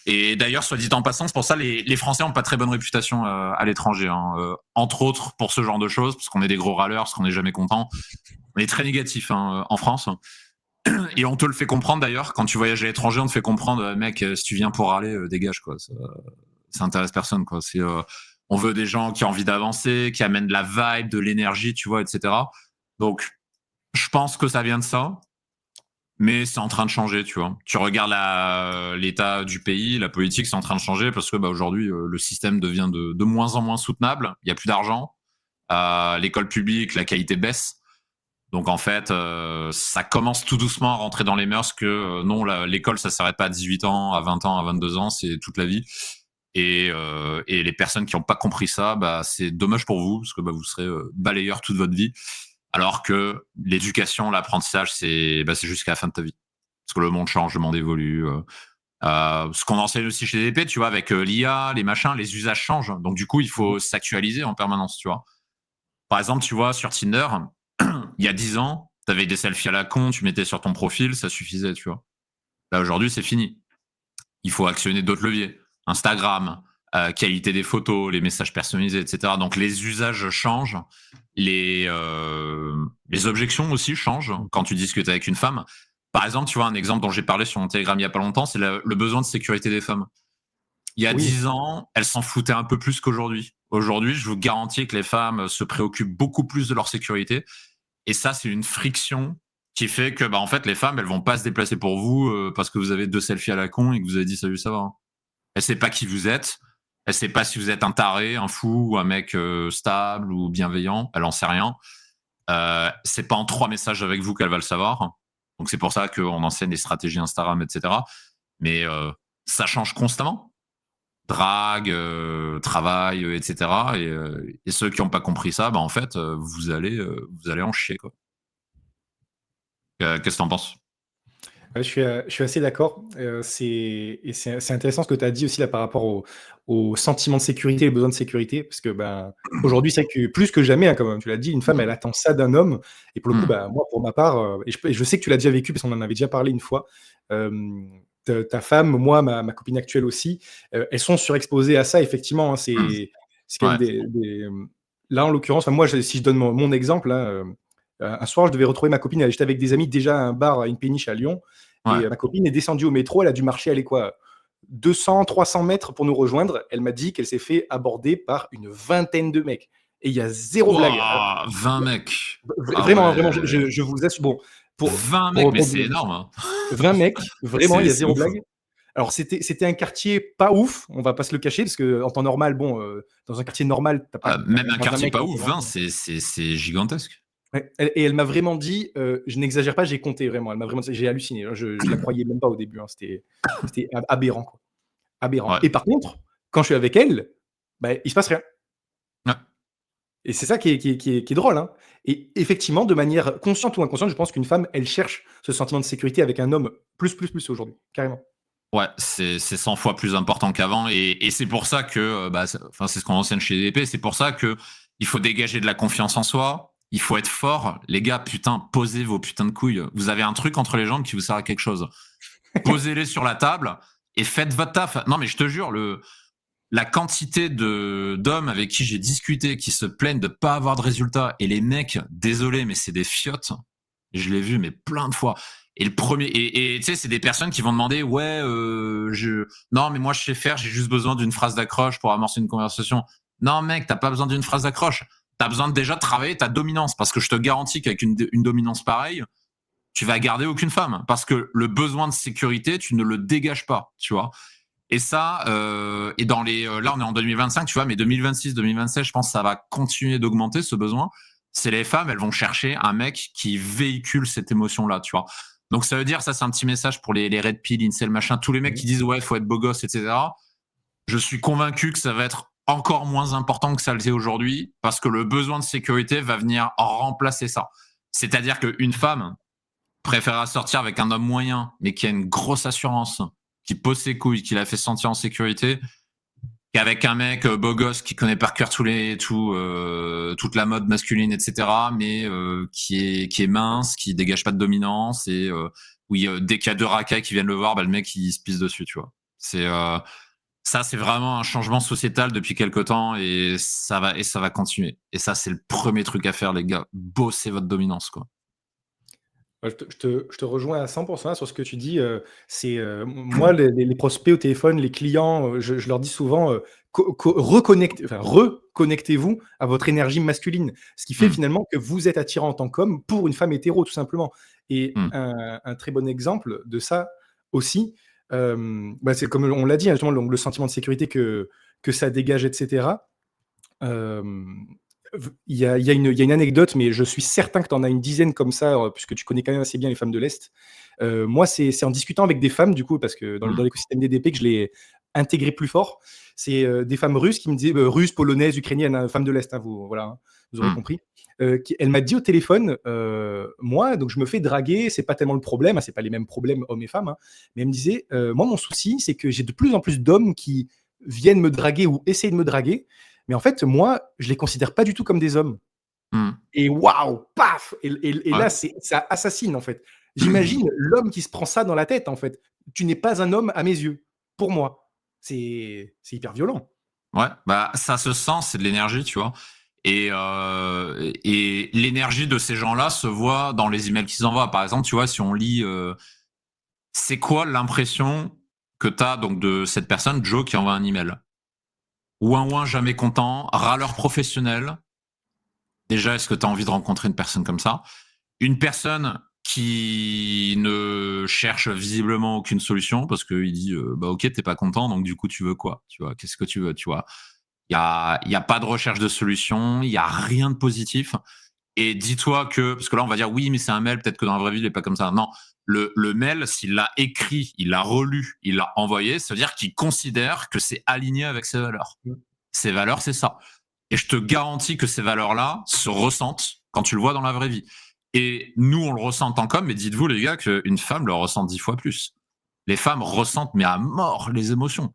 Et d'ailleurs, soit dit en passant, c'est pour ça les Français ont pas très bonne réputation à l'étranger, hein. Entre autres pour ce genre de choses, parce qu'on est des gros râleurs, parce qu'on n'est jamais content. On est très négatif, hein, en France. Et on te le fait comprendre d'ailleurs, quand tu voyages à l'étranger, on te fait comprendre, mec, si tu viens pour râler, dégage, quoi. Ça intéresse personne, quoi. On veut des gens qui ont envie d'avancer, qui amènent de la vibe, de l'énergie, tu vois, etc. Donc, je pense que ça vient de ça, mais c'est en train de changer, tu vois. Tu regardes l'état du pays, la politique, c'est en train de changer parce que bah, aujourd'hui, le système devient de moins en moins soutenable. Il n'y a plus d'argent. L'école publique, la qualité baisse. Donc en fait, ça commence tout doucement à rentrer dans les mœurs que non, l'école, ça s'arrête pas à 18 ans, à 20 ans, à 22 ans, c'est toute la vie. Et les personnes qui n'ont pas compris ça, bah, c'est dommage pour vous, parce que bah, vous serez balayeur toute votre vie. Alors que l'éducation, l'apprentissage, c'est jusqu'à la fin de ta vie. Parce que le monde change, le monde évolue. Ce qu'on enseigne aussi chez DP, tu vois, avec l'IA, les machins, les usages changent. Donc du coup, il faut s'actualiser en permanence, tu vois. Par exemple, tu vois, sur Tinder, il y a 10 ans, tu avais des selfies à la con, tu mettais sur ton profil, ça suffisait, tu vois. Là, aujourd'hui, c'est fini. Il faut actionner d'autres leviers. Instagram, qualité des photos, les messages personnalisés, etc. Donc les usages changent, les objections aussi changent quand tu discutes avec une femme. Par exemple, tu vois, un exemple dont j'ai parlé sur mon Telegram il y a pas longtemps, c'est le besoin de sécurité des femmes. Il y a Oui. 10 ans, elles s'en foutaient un peu plus qu'aujourd'hui. Aujourd'hui, je vous garantis que les femmes se préoccupent beaucoup plus de leur sécurité Et ça, c'est une friction qui fait que, en fait, les femmes, elles vont pas se déplacer pour vous parce que vous avez 2 selfies à la con et que vous avez dit salut, ça va. Hein. Elle sait pas qui vous êtes. Elle sait pas si vous êtes un taré, un fou ou un mec stable ou bienveillant. Elle en sait rien. C'est pas en 3 messages avec vous qu'elle va le savoir. Donc c'est pour ça qu'on enseigne les stratégies Instagram, etc. Mais ça change constamment. Drague, travail, etc. Et ceux qui n'ont pas compris ça, en fait, vous allez en chier, quoi. Qu'est-ce que t'en penses? Ouais, je suis assez d'accord. C'est intéressant ce que tu as dit aussi là par rapport au sentiment de sécurité, les besoins de sécurité, parce que aujourd'hui, c'est que plus que jamais, hein, comme tu l'as dit, une femme, elle attend ça d'un homme. Et pour le coup, moi, pour ma part, et je sais que tu l'as déjà vécu parce qu'on en avait déjà parlé une fois. Ta femme, moi, ma copine actuelle aussi, elles sont surexposées à ça, effectivement. Hein, c'est quand même là, en l'occurrence, moi, si je donne mon exemple, là, un soir, je devais retrouver ma copine. J'étais avec des amis déjà à un bar à une péniche à Lyon. Ouais. Et ma copine est descendue au métro. Elle a dû marcher, elle est quoi, 200, 300 mètres pour nous rejoindre. Elle m'a dit qu'elle s'est fait aborder par une vingtaine de mecs. Et il y a zéro blague. 20 mecs. Vraiment, vraiment, je vous assure. Bon, 20 mecs, mais c'est énorme. Hein. 20 mecs, vraiment, il y a zéro blague. Alors, c'était un quartier pas ouf, on va pas se le cacher, parce qu'en temps normal, dans un quartier normal, t'as pas. Même un quartier pas ouf, 20, c'est gigantesque. Ouais, et elle m'a vraiment dit, je n'exagère pas, j'ai compté vraiment. Elle m'a vraiment dit, j'ai halluciné. Je la croyais même pas au début. Hein, c'était aberrant, quoi. Aberrant. Ouais. Et par contre, quand je suis avec elle, il se passe rien. Ouais. Et c'est ça qui est drôle. Hein. Et effectivement, de manière consciente ou inconsciente, je pense qu'une femme, elle cherche ce sentiment de sécurité avec un homme plus aujourd'hui, carrément. Ouais, c'est 100 fois plus important qu'avant. Et c'est pour ça que, c'est ce qu'on enseigne chez DDP, c'est pour ça que il faut dégager de la confiance en soi. Il faut être fort. Les gars, putain, posez vos putains de couilles. Vous avez un truc entre les jambes qui vous sert à quelque chose. Posez-les sur la table et faites votre taf. Non, mais je te jure, la quantité d'hommes avec qui j'ai discuté qui se plaignent de pas avoir de résultats et les mecs, désolé, mais c'est des fiottes. Je l'ai vu, mais plein de fois. Et le premier, et tu sais, c'est des personnes qui vont demander, non, mais moi je sais faire, j'ai juste besoin d'une phrase d'accroche pour amorcer une conversation. Non, mec, t'as pas besoin d'une phrase d'accroche. T'as besoin de déjà travailler ta dominance, parce que je te garantis qu'avec une dominance pareille, tu vas garder aucune femme, parce que le besoin de sécurité, tu ne le dégages pas, tu vois. Et ça, et dans là on est en 2025, tu vois, mais 2026, 2027, je pense que ça va continuer d'augmenter ce besoin. C'est les femmes, elles vont chercher un mec qui véhicule cette émotion-là, tu vois. Donc ça veut dire, ça c'est un petit message pour les red pill, incel, machin, tous les mecs qui disent ouais, faut être beau gosse, etc. Je suis convaincu que ça va être encore moins important que ça l'est aujourd'hui, parce que le besoin de sécurité va venir remplacer ça. C'est-à-dire qu'une femme préférera sortir avec un homme moyen, mais qui a une grosse assurance, qui pose ses couilles, qui la fait sentir en sécurité, qu'avec un mec beau gosse qui connaît par cœur toute la mode masculine, etc., mais qui est mince, qui dégage pas de dominance, et oui, dès qu'il y a 2 racailles qui viennent le voir, le mec il se pisse dessus, tu vois. Ça, c'est vraiment un changement sociétal depuis quelque temps, et ça va continuer. Et ça, c'est le premier truc à faire, les gars. Bossez votre dominance, quoi. Je te rejoins à 100% sur ce que tu dis. Moi, les prospects au téléphone, les clients, je leur dis souvent, reconnectez-vous à votre énergie masculine. Ce qui fait finalement que vous êtes attirant en tant qu'homme pour une femme hétéro, tout simplement. Et un très bon exemple de ça aussi, c'est comme on l'a dit, justement, le sentiment de sécurité que ça dégage, etc. Il y a une anecdote, mais je suis certain que tu en as une dizaine comme ça, puisque tu connais quand même assez bien les femmes de l'Est. Moi, c'est en discutant avec des femmes, du coup, parce que dans l'écosystème DDP, que je l'ai intégré plus fort. C'est des femmes russes qui me disaient, russes, polonaises, ukrainiennes, femmes de l'Est, hein, vous aurez compris. Elle m'a dit au téléphone, moi, donc je me fais draguer, c'est pas tellement le problème, hein, c'est pas les mêmes problèmes hommes et femmes, hein, mais elle me disait, moi, mon souci, c'est que j'ai de plus en plus d'hommes qui viennent me draguer ou essayer de me draguer. Mais en fait, moi, je les considère pas du tout comme des hommes. Et waouh, paf. Et là, ça assassine, en fait. J'imagine l'homme qui se prend ça dans la tête, en fait. Tu n'es pas un homme à mes yeux, pour moi. C'est hyper violent. Ouais, ça se sent, c'est de l'énergie, tu vois. Et l'énergie de ces gens-là se voit dans les emails qu'ils envoient. Par exemple, tu vois, si on lit, c'est quoi l'impression que tu as donc de cette personne, Joe, qui envoie un email? Ouin ouin jamais content, râleur professionnel, Déjà, est-ce que tu as envie de rencontrer une personne comme ça? Une personne qui ne cherche visiblement aucune solution parce qu'il dit bah ok, t'es pas content, donc du coup, tu veux quoi? Tu vois, qu'est-ce que tu veux? Tu vois, il y a pas de recherche de solution, il y a rien de positif. Et dis-toi que, parce que là, on va dire oui, mais c'est un mail, peut-être que dans la vraie vie, il est pas comme ça. Non, le mail, s'il l'a écrit, il l'a relu, il l'a envoyé, ça veut dire qu'il considère que c'est aligné avec ses valeurs. Ses valeurs, c'est ça. Et je te garantis que ces valeurs-là se ressentent quand tu le vois dans la vraie vie. Et nous, on le ressent en tant qu'homme, mais dites-vous, les gars, qu'une femme le ressent 10 fois plus. Les femmes ressentent, mais à mort, les émotions.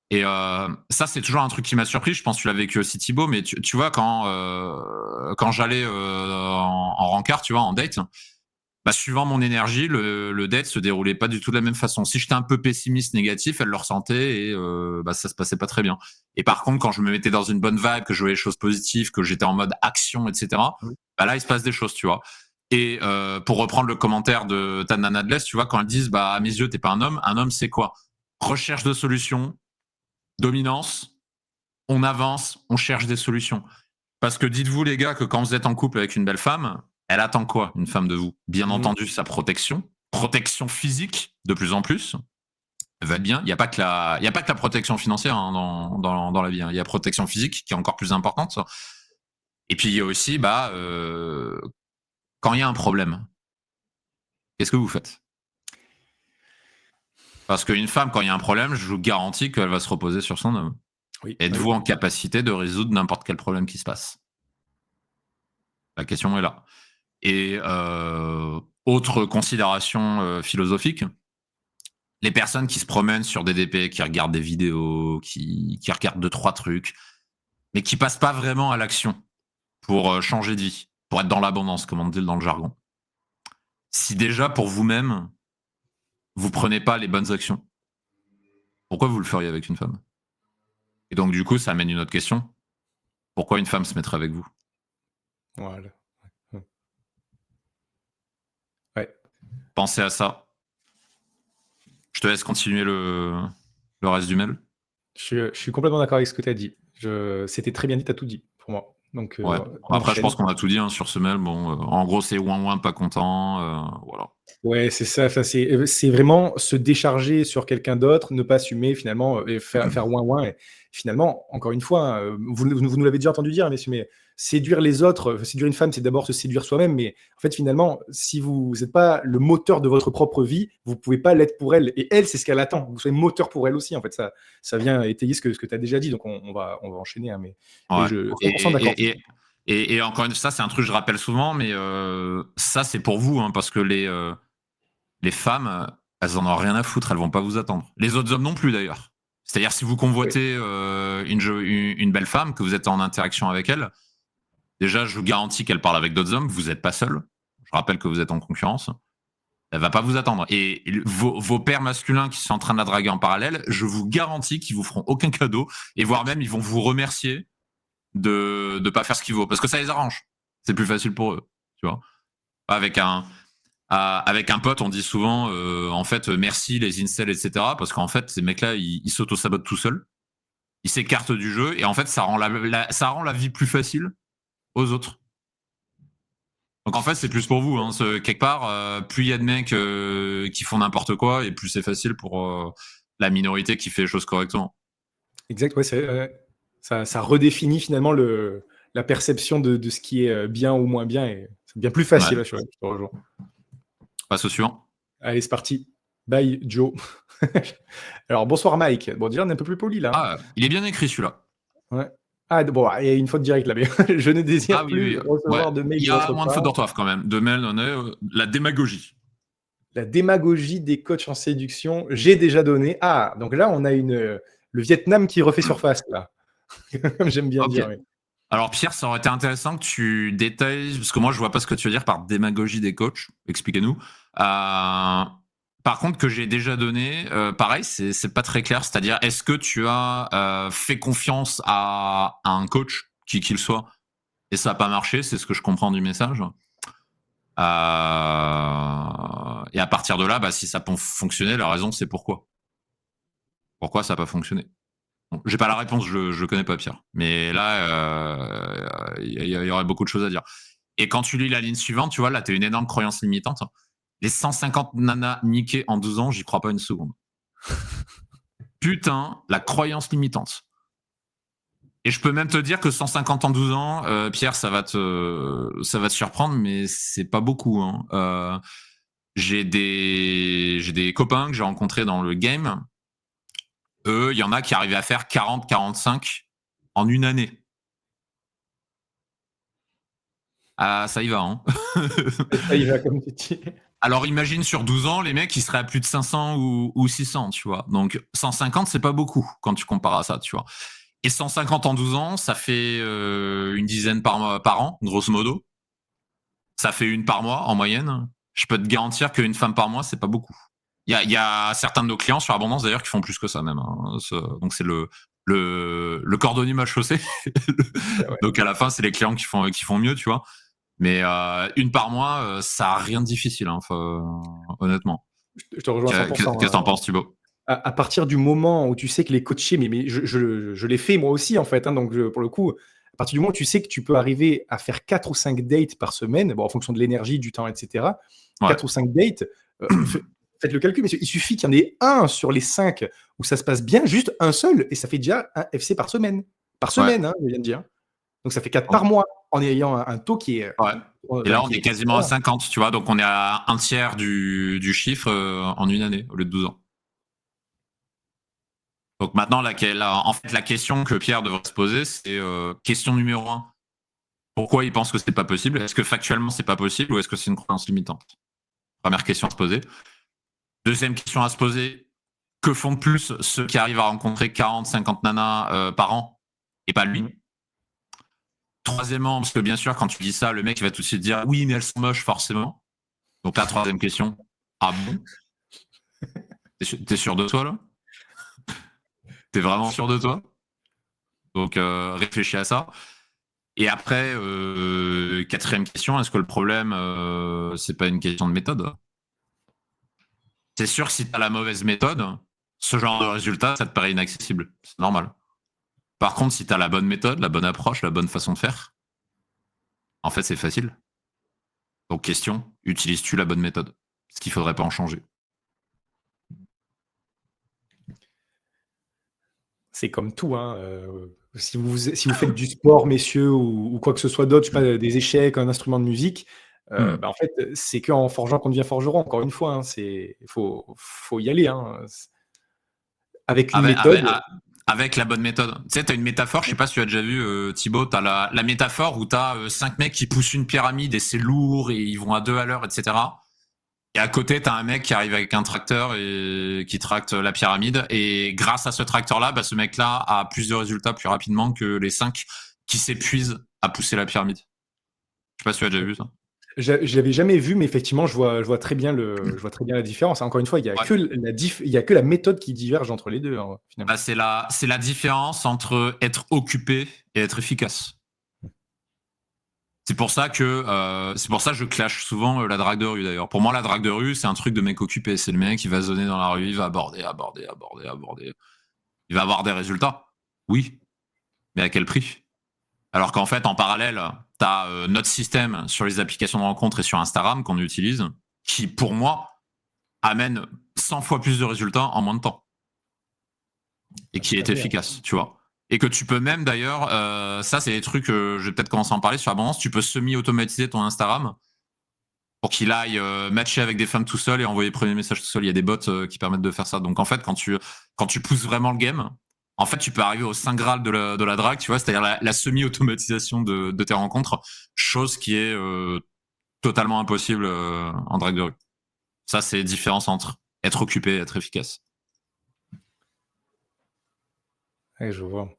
Et ça, c'est toujours un truc qui m'a surpris. Je pense que tu l'as vécu aussi, Thibaut, mais tu vois, quand j'allais en rencard, tu vois, en date, bah, suivant mon énergie, le date se déroulait pas du tout de la même façon. Si j'étais un peu pessimiste, négatif, elle le ressentait et bah, ça se passait pas très bien. Et par contre, quand je me mettais dans une bonne vibe, que je voyais les choses positives, que j'étais en mode action, etc., bah là, il se passe des choses, tu vois. Et pour reprendre le commentaire de Tana Nadles, tu vois, quand elles disent, bah, à mes yeux, t'es pas un homme, c'est quoi? Recherche de solutions, dominance, on avance, on cherche des solutions. Parce que dites-vous, les gars, que quand vous êtes en couple avec une belle femme, elle attend quoi, une femme de vous? Bien entendu, sa protection physique, de plus en plus. Elle va être bien. Il n'y a pas que la protection financière hein, dans la vie. Hein. Il y a la protection physique qui est encore plus importante. Et puis il y a aussi, quand il y a un problème, qu'est-ce que vous faites? Parce qu'une femme, quand il y a un problème, je vous garantis qu'elle va se reposer sur son homme. Oui. Êtes-vous en capacité de résoudre n'importe quel problème qui se passe? La question est là. Et autre considération philosophique, les personnes qui se promènent sur DDP, qui regardent des vidéos, qui regardent 2-3 trucs, mais qui passent pas vraiment à l'action pour changer de vie, pour être dans l'abondance, comme on dit dans le jargon. Si déjà pour vous-même, vous prenez pas les bonnes actions, pourquoi vous le feriez avec une femme? Et donc du coup, ça amène une autre question. Pourquoi une femme se mettrait avec vous? Voilà. Ouais. Pensez à ça. Je te laisse continuer le reste du mail. Je suis complètement d'accord avec ce que tu as dit. C'était très bien dit, tu as tout dit pour moi. Donc, Ouais. Après, je pense qu'on a tout dit hein, sur ce mail. Bon, en gros, c'est ouin pas content. Voilà. Ouais, c'est ça. Enfin, c'est vraiment se décharger sur quelqu'un d'autre, ne pas assumer finalement et faire ouin. Et finalement, encore une fois, vous nous l'avez déjà entendu dire, messieurs, mais séduire les autres, séduire une femme, c'est d'abord se séduire soi-même. Mais en fait, finalement, si vous n'êtes pas le moteur de votre propre vie, vous ne pouvez pas l'être pour elle. Et elle, c'est ce qu'elle attend. Vous soyez moteur pour elle aussi. En fait, ça vient étayer ce que tu as déjà dit. Donc, on va enchaîner. Hein, mais Ouais. je 100% d'accord. Et encore une fois, ça, c'est un truc que je rappelle souvent, mais ça, c'est pour vous, hein, parce que les femmes, elles en ont rien à foutre, elles vont pas vous attendre. Les autres hommes non plus, d'ailleurs. C'est-à-dire, si vous convoitez une belle femme, que vous êtes en interaction avec elle, déjà, je vous garantis qu'elle parle avec d'autres hommes, vous n'êtes pas seul. Je rappelle que vous êtes en concurrence. Elle va pas vous attendre. Et vos pères masculins qui sont en train de la draguer en parallèle, je vous garantis qu'ils vous feront aucun cadeau, et voire même, ils vont vous remercier de ne pas faire ce qu'il vaut, parce que ça les arrange. C'est plus facile pour eux, tu vois. Avec un pote, on dit souvent, en fait, merci les incels, etc. Parce qu'en fait, ces mecs-là, ils s'auto-sabotent tout seuls. Ils s'écartent du jeu et en fait, ça rend la vie plus facile aux autres. Donc en fait, c'est plus pour vous. Hein, quelque part, plus il y a de mecs qui font n'importe quoi et plus c'est facile pour la minorité qui fait les choses correctement. Exact, ouais, ça redéfinit finalement la perception de ce qui est bien ou moins bien et c'est bien plus facile. Ouais. Je te rejoins. Passe au suivant. Allez, c'est parti. Bye, Joe. Alors, bonsoir, Mike. Bon, déjà, on est un peu plus poli là. Ah, il est bien écrit celui-là. Ouais. Ah, bon, il y a une faute directe là, mais je ne désire plus recevoir de mail. Il y a moins de fautes d'orthographe quand même. De mail, on est la démagogie. La démagogie des coachs en séduction, j'ai déjà donné. Ah, donc là, on a le Vietnam qui refait surface là. Comme j'aime bien dire. Oui. Alors Pierre, ça aurait été intéressant que tu détailles, parce que moi je vois pas ce que tu veux dire par démagogie des coachs. Expliquez-nous. Par contre, que j'ai déjà donné, pareil, c'est pas très clair. C'est-à-dire, est-ce que tu as fait confiance à un coach, qui qu'il soit, et ça n'a pas marché, c'est ce que je comprends du message. Et à partir de là, si ça peut fonctionner, la raison c'est pourquoi. Pourquoi ça n'a pas fonctionné. Bon, j'ai pas la réponse, je connais pas Pierre. Mais là, il y aurait beaucoup de choses à dire. Et quand tu lis la ligne suivante, tu vois, là, tu as une énorme croyance limitante. Les 150 nanas niquées en 12 ans, j'y crois pas une seconde. Putain, la croyance limitante. Et je peux même te dire que 150 en 12 ans, Pierre, ça va te surprendre, mais c'est pas beaucoup. Hein. J'ai des copains que j'ai rencontrés dans le game. Eux, il y en a qui arrivaient à faire 40, 45 en une année. Ah, ça y va, hein. Ça y va, comme tu dis. Alors imagine sur 12 ans, les mecs, ils seraient à plus de 500 ou 600, tu vois. Donc 150, c'est pas beaucoup quand tu compares à ça, tu vois. Et 150 en 12 ans, ça fait une dizaine par an, grosso modo. Ça fait une par mois en moyenne. Je peux te garantir qu'une femme par mois, c'est pas beaucoup. Il y a certains de nos clients sur Abondance d'ailleurs qui font plus que ça même. Hein. Donc c'est le cordonnier mal chaussé. Ouais. Donc à la fin, c'est les clients qui font mieux, tu vois. Mais une par mois, ça a rien de difficile, hein, honnêtement. Je te rejoins à 100%. Qu'est-ce que t'en penses, Thibaut? À partir du moment où tu sais que les coachés, mais je l'ai fait moi aussi en fait, hein, donc pour le coup, à partir du moment où tu sais que tu peux arriver à faire 4 ou 5 dates par semaine, bon, en fonction de l'énergie, du temps, etc., Ouais. 4 ou 5 dates, faites le calcul, mais il suffit qu'il y en ait un sur les 5 où ça se passe bien, juste un seul, et ça fait déjà un FC par semaine. Par semaine, hein, je viens de dire. Donc ça fait 4 par mois, en ayant un taux qui est... Ouais. Et là, on qui est quasiment à 50, tu vois, donc on est à un tiers du chiffre en une année, au lieu de 12 ans. Donc maintenant, en fait, la question que Pierre devrait se poser, c'est question numéro 1. Pourquoi il pense que c'est pas possible? Est-ce que factuellement c'est pas possible ou est-ce que c'est une croyance limitante? Première question à se poser. Deuxième question à se poser, que font de plus ceux qui arrivent à rencontrer 40, 50 nanas par an et pas lui? Troisièmement, parce que bien sûr, quand tu dis ça, le mec il va tout de suite dire oui, mais elles sont moches forcément. Donc la troisième question, ah bon? T'es sûr de toi là? T'es vraiment sûr de toi? Donc réfléchis à ça. Et après, quatrième question, est-ce que le problème, c'est pas une question de méthode? C'est sûr que si tu as la mauvaise méthode, ce genre de résultat, ça te paraît inaccessible. C'est normal. Par contre, si tu as la bonne méthode, la bonne approche, la bonne façon de faire, en fait, c'est facile. Donc, question, utilises-tu la bonne méthode? Ce qu'il ne faudrait pas en changer. C'est comme tout, hein. Si vous faites du sport, messieurs, ou quoi que ce soit d'autre, je sais pas, des échecs, un instrument de musique, bah, en fait, c'est qu'en forgeant qu'on devient forgeron, encore une fois, hein. Faut y aller, hein. Avec une méthode. Avec la bonne méthode. Tu sais, tu as une métaphore, je sais pas si tu as déjà vu, Thibaut, tu as la métaphore où tu as 5 mecs qui poussent une pyramide et c'est lourd et ils vont à 2 à l'heure, etc. Et à côté, tu as un mec qui arrive avec un tracteur et qui tracte la pyramide. Et grâce à ce tracteur-là, bah, ce mec-là a plus de résultats plus rapidement que les 5 qui s'épuisent à pousser la pyramide. Je sais pas si tu as déjà vu ça. Je l'avais jamais vu, mais effectivement, je vois très bien la différence. Encore une fois, il y a que la méthode qui diverge entre les deux, hein, finalement. Bah, c'est la différence entre être occupé et être efficace. C'est pour ça que je clash souvent la drague de rue d'ailleurs. Pour moi, la drague de rue, c'est un truc de mec occupé. C'est le mec qui va zoner dans la rue, il va aborder. Il va avoir des résultats. Oui, mais à quel prix? Alors qu'en fait, en parallèle, tu as notre système sur les applications de rencontres et sur Instagram qu'on utilise, qui, pour moi, amène 100 fois plus de résultats en moins de temps. Et qui est efficace, tu vois. Et que tu peux même d'ailleurs, ça c'est des trucs, je vais peut-être commencer à en parler sur Abondance, tu peux semi-automatiser ton Instagram pour qu'il aille matcher avec des femmes tout seul et envoyer les premiers messages tout seul. Il y a des bots qui permettent de faire ça. Donc en fait, quand tu pousses vraiment le game, en fait, tu peux arriver au saint graal de la drague, tu vois, c'est-à-dire la semi-automatisation de tes rencontres, chose qui est totalement impossible en drague de rue. Ça, c'est la différence entre être occupé et être efficace. Ouais, je vois.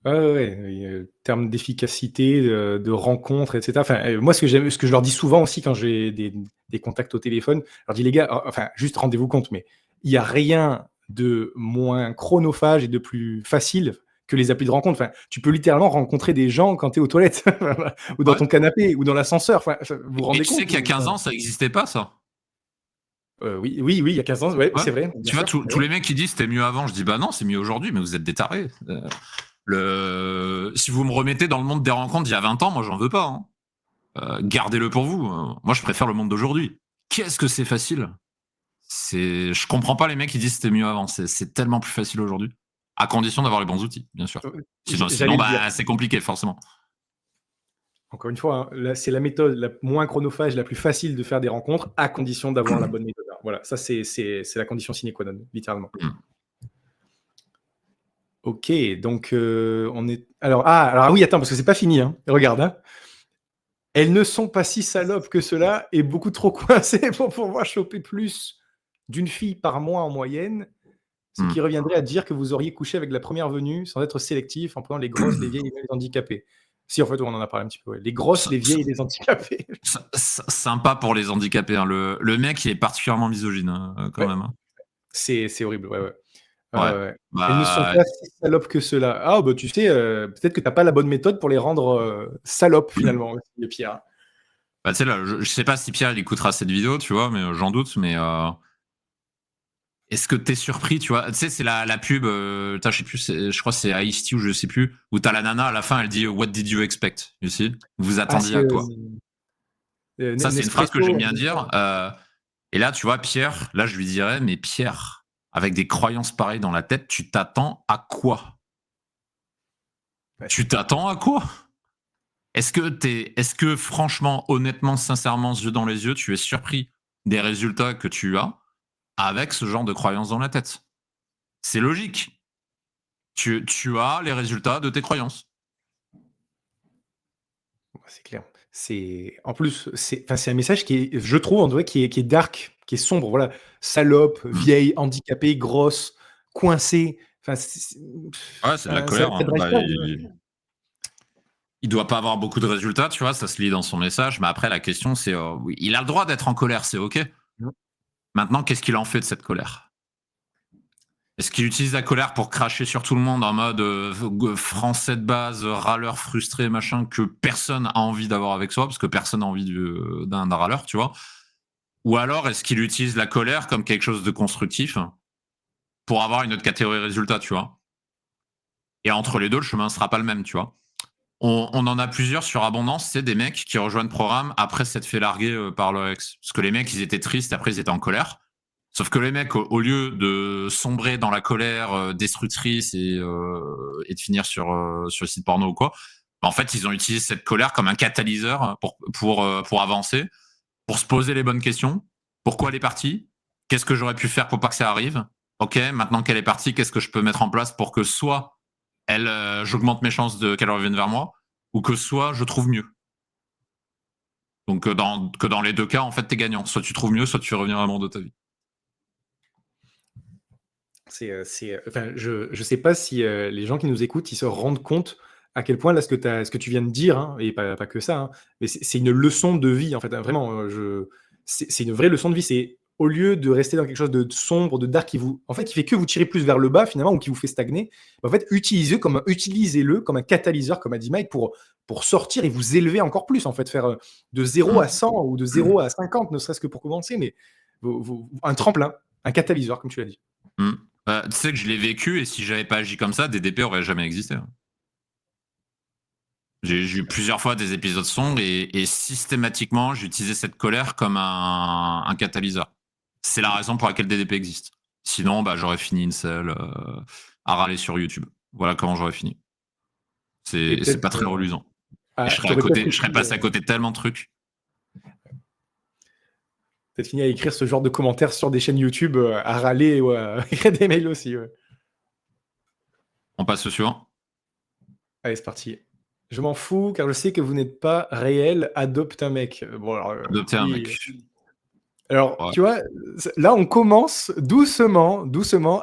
Ouais. Termes d'efficacité, de rencontres, etc. Enfin, moi, ce que je leur dis souvent aussi quand j'ai des contacts au téléphone, je leur dis, les gars, enfin, juste rendez-vous compte, mais il n'y a rien de moins chronophage et de plus facile que les applis de rencontre. Enfin, tu peux littéralement rencontrer des gens quand tu es aux toilettes, ou dans ton canapé, ou dans l'ascenseur. Enfin, vous vous rendez compte? Tu sais qu'il y a 15 ans, ça n'existait pas, ça. Oui, oui, oui, il y a 15 ans, ouais, Ouais. c'est vrai, bien Tu vois, sûr. tous les mecs qui disent c'était mieux avant, je dis bah non, c'est mieux aujourd'hui, mais vous êtes des tarés. Si vous me remettez dans le monde des rencontres d'il y a 20 ans, moi j'en veux pas. Hein. Gardez-le pour vous. Moi je préfère le monde d'aujourd'hui. Qu'est-ce que c'est facile. Je comprends pas les mecs qui disent c'était mieux avant. C'est tellement plus facile aujourd'hui. À condition d'avoir les bons outils, bien sûr. Sinon J'allais le dire. bah, c'est compliqué, forcément. Encore une fois, hein, c'est la méthode la moins chronophage, la plus facile de faire des rencontres, à condition d'avoir la bonne méthode. Voilà, ça c'est la condition sine qua non, littéralement. Mm. Ok, donc on est. Alors oui, attends, parce que c'est pas fini. Hein. Regarde. Hein. Elles ne sont pas si salopes que cela et beaucoup trop coincées pour pouvoir choper plus d'une fille par mois en moyenne, ce qui reviendrait à dire que vous auriez couché avec la première venue sans être sélectif en prenant les grosses, les vieilles et les handicapées. Si, en fait, on en a parlé un petit peu. Ouais. Les grosses, les vieilles et les handicapées. Sympa pour les handicapés. Hein. Le mec, il est particulièrement misogyne, quand Ouais. même. Hein. C'est horrible, ouais, ouais. Ouais. Elles ne sont Bah, pas si salopes que cela. Ah, bah tu sais, peut-être que tu n'as pas la bonne méthode pour les rendre salopes, finalement, aussi, Pierre. bah tu sais, là, je sais pas si Pierre il écoutera cette vidéo, tu vois, mais j'en doute, mais est-ce que t'es surpris, tu vois? Tu sais, c'est la pub, je sais plus, je crois que c'est Ice-T ou je sais plus, où t'as la nana à la fin, elle dit What did you expect? You see? Vous Ah, attendiez c'est à quoi? Ça, c'est une phrase que Nespresso. j'aime bien dire. Et là, tu vois, Pierre, là, je lui dirais, mais Pierre, avec des croyances pareilles dans la tête, tu t'attends à quoi? Ouais, Tu t'attends à quoi? Est-ce que franchement, honnêtement, sincèrement, yeux dans les yeux, tu es surpris des résultats que tu as avec ce genre de croyances dans la tête? C'est logique. Tu as les résultats de tes croyances. c'est clair. En plus, c'est un message qui est, je trouve, en vrai, qui est dark, qui est sombre. Voilà, salope, Mmh. vieille, handicapée, grosse, coincée. Enfin, Ouais, c'est de la ça colère. Hein. drive Bah, pas. il doit pas avoir beaucoup de résultats, tu vois, ça se lit dans son message. Mais après, la question, c'est, oui, il a le droit d'être en colère, c'est OK. Maintenant, qu'est-ce qu'il en fait de cette colère? Est-ce qu'il utilise la colère pour cracher sur tout le monde en mode français de base, râleur frustré, machin, que personne a envie d'avoir avec soi, parce que personne n'a envie d'un râleur, tu vois? Ou alors est-ce qu'il utilise la colère comme quelque chose de constructif pour avoir une autre catégorie de résultat, tu vois? Et entre les deux, le chemin ne sera pas le même, tu vois? On en a plusieurs sur Abondance, c'est des mecs qui rejoignent le programme après s'être fait larguer par leur ex. Parce que les mecs, ils étaient tristes, après ils étaient en colère. Sauf que les mecs, au lieu de sombrer dans la colère destructrice et de finir sur le site porno ou quoi, bah, en fait, ils ont utilisé cette colère comme un catalyseur pour avancer, pour se poser les bonnes questions. Pourquoi elle est partie? Qu'est-ce que j'aurais pu faire pour pas que ça arrive? Ok, maintenant qu'elle est partie, qu'est-ce que je peux mettre en place pour que soit j'augmente mes chances qu'elle revienne vers moi, ou que soit je trouve mieux. Donc dans les deux cas, en fait, t'es gagnant. Soit tu trouves mieux, soit tu fais revenir l'amour de ta vie. Enfin, je sais pas si les gens qui nous écoutent, ils se rendent compte à quel point là, ce que tu viens de dire, hein, et pas que ça, hein, mais c'est une leçon de vie en fait. Hein, vraiment, c'est une vraie leçon de vie. C'est au lieu de rester dans quelque chose de sombre, de dark, qui fait que vous tirer plus vers le bas finalement ou qui vous fait stagner. En fait, utilisez-le comme un catalyseur, comme a dit Mike, pour sortir et vous élever encore plus. En fait, faire de 0 à 100 ou de 0 à 50, ne serait-ce que pour commencer, mais un tremplin, un catalyseur, comme tu l'as dit. Tu sais que je l'ai vécu et si j'avais pas agi comme ça, DDP aurait jamais existé. Hein. J'ai eu plusieurs fois des épisodes sombres et systématiquement, j'ai utilisé cette colère comme un catalyseur. C'est la raison pour laquelle DDP existe. Sinon, bah, j'aurais fini une selle à râler sur YouTube. Voilà comment j'aurais fini. C'est pas très reluisant. Et je serais passé à côté de tellement de trucs. Peut-être fini à écrire ce genre de commentaires sur des chaînes YouTube, à râler ou à écrire des mails aussi. Ouais. On passe au suivant. Allez, c'est parti. Je m'en fous car je sais que vous n'êtes pas réel. Adopte un mec. Bon, alors, Adopter un mec. Alors, Ouais. tu vois, là, on commence doucement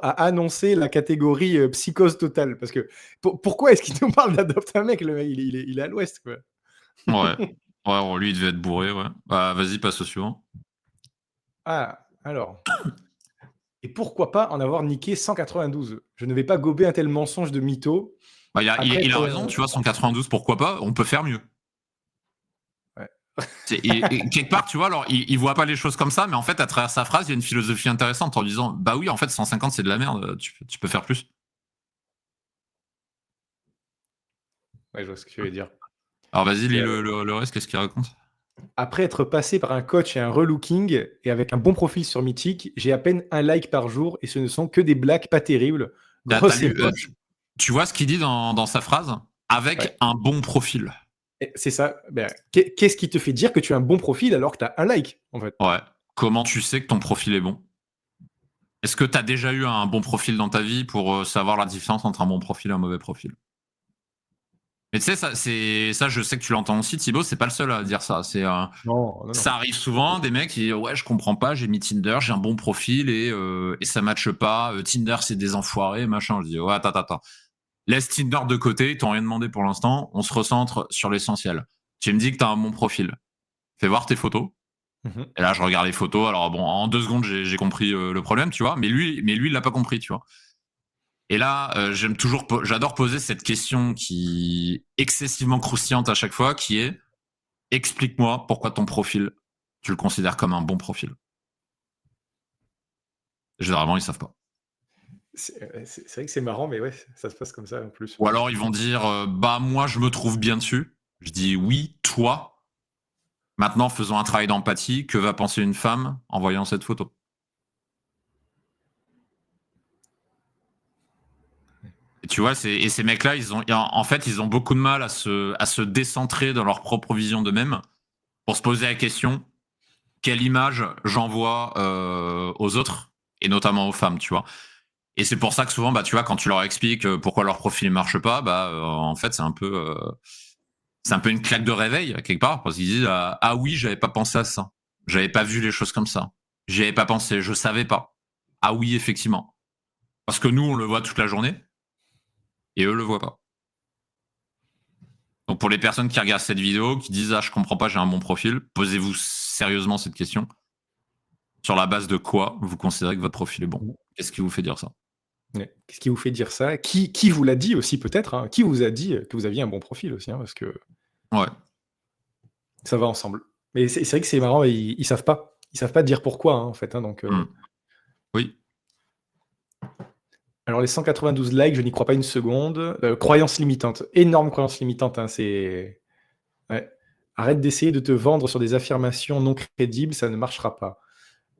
à annoncer la catégorie psychose totale. Parce que pourquoi est-ce qu'il nous parle d'adopter un mec? Le mec, il est à l'ouest, quoi. Ouais. Ouais, lui, il devait être bourré, ouais. Bah, vas-y, passe au suivant. Ah, alors. Et pourquoi pas en avoir niqué 192? Je ne vais pas gober un tel mensonge de mytho. Bah, il a raison, tu vois, 192, pourquoi pas? On peut faire mieux. Ouais. Et quelque part, tu vois, alors il voit pas les choses comme ça, mais en fait, à travers sa phrase, il y a une philosophie intéressante en disant, bah oui, en fait, 150 c'est de la merde, tu peux faire plus. Ouais, je vois ce que tu veux dire. Alors vas-y, lis Et, le reste, qu'est-ce qu'il raconte? après être passé par un coach et un relooking, et avec un bon profil sur Mythique, j'ai à peine un like par jour, et ce ne sont que des blagues pas terribles, T'as grosses et lu, moches. tu vois ce qu'il dit dans sa phrase? Avec Ouais. un bon profil. Et c'est ça. Ben, qu'est-ce qui te fait dire que tu as un bon profil alors que tu as un like, en fait? Ouais. Comment tu sais que ton profil est bon? Est-ce que tu as déjà eu un bon profil dans ta vie pour savoir la différence entre un bon profil et un mauvais profil? Mais tu sais, ça, je sais que tu l'entends aussi, Thibaut, c'est pas le seul à dire ça. Non, non, non. Ça arrive souvent, des mecs qui disent ouais, je comprends pas, j'ai mis Tinder, j'ai un bon profil et ça matche pas. Tinder, c'est des enfoirés, machin. Je dis ouais, attends. Laisse Tinder de côté, ils t'ont rien demandé pour l'instant. On se recentre sur l'essentiel. Tu me dis que tu as un bon profil. Fais voir tes photos. Mmh. Et là, je regarde les photos. Alors bon, en 2 secondes, j'ai compris le problème, tu vois. Mais lui, il l'a pas compris, tu vois. Et là, j'adore poser cette question qui est excessivement croustillante à chaque fois, qui est explique-moi pourquoi ton profil, tu le considères comme un bon profil. Généralement, ils savent pas. C'est vrai que c'est marrant, mais ouais, ça se passe comme ça en plus. Ou alors ils vont dire bah moi je me trouve bien dessus. Je dis oui, toi. Maintenant, faisons un travail d'empathie. Que va penser une femme en voyant cette photo? Et tu vois, et ces mecs-là, en fait, ils ont beaucoup de mal à se décentrer dans leur propre vision d'eux-mêmes pour se poser la question quelle image j'envoie aux autres et notamment aux femmes, tu vois. Et c'est pour ça que souvent, bah, tu vois, quand tu leur expliques pourquoi leur profil ne marche pas, bah, en fait, c'est un peu une claque de réveil quelque part parce qu'ils disent ah oui, j'avais pas pensé à ça, j'avais pas vu les choses comme ça, j'y avais pas pensé, je savais pas. Ah oui, effectivement, parce que nous on le voit toute la journée et eux le voient pas. Donc pour les personnes qui regardent cette vidéo, qui disent ah je comprends pas, j'ai un bon profil, posez-vous sérieusement cette question. Sur la base de quoi vous considérez que votre profil est bon? Mmh. Qu'est-ce qui vous fait dire ça? Ouais. Qu'est-ce qui vous fait dire ça? Qui vous l'a dit aussi peut-être, hein? Qui vous a dit, que vous aviez un bon profil aussi, hein? Parce que Ouais. ça va ensemble. Mais c'est vrai que c'est marrant, ils savent pas. Ils savent pas dire pourquoi, hein, en fait, hein, donc Mm. Oui. alors les 192 likes, je n'y crois pas une seconde. Croyance limitante, énorme croyance limitante, hein, c'est ouais. Arrête d'essayer de te vendre sur des affirmations non crédibles, ça ne marchera pas.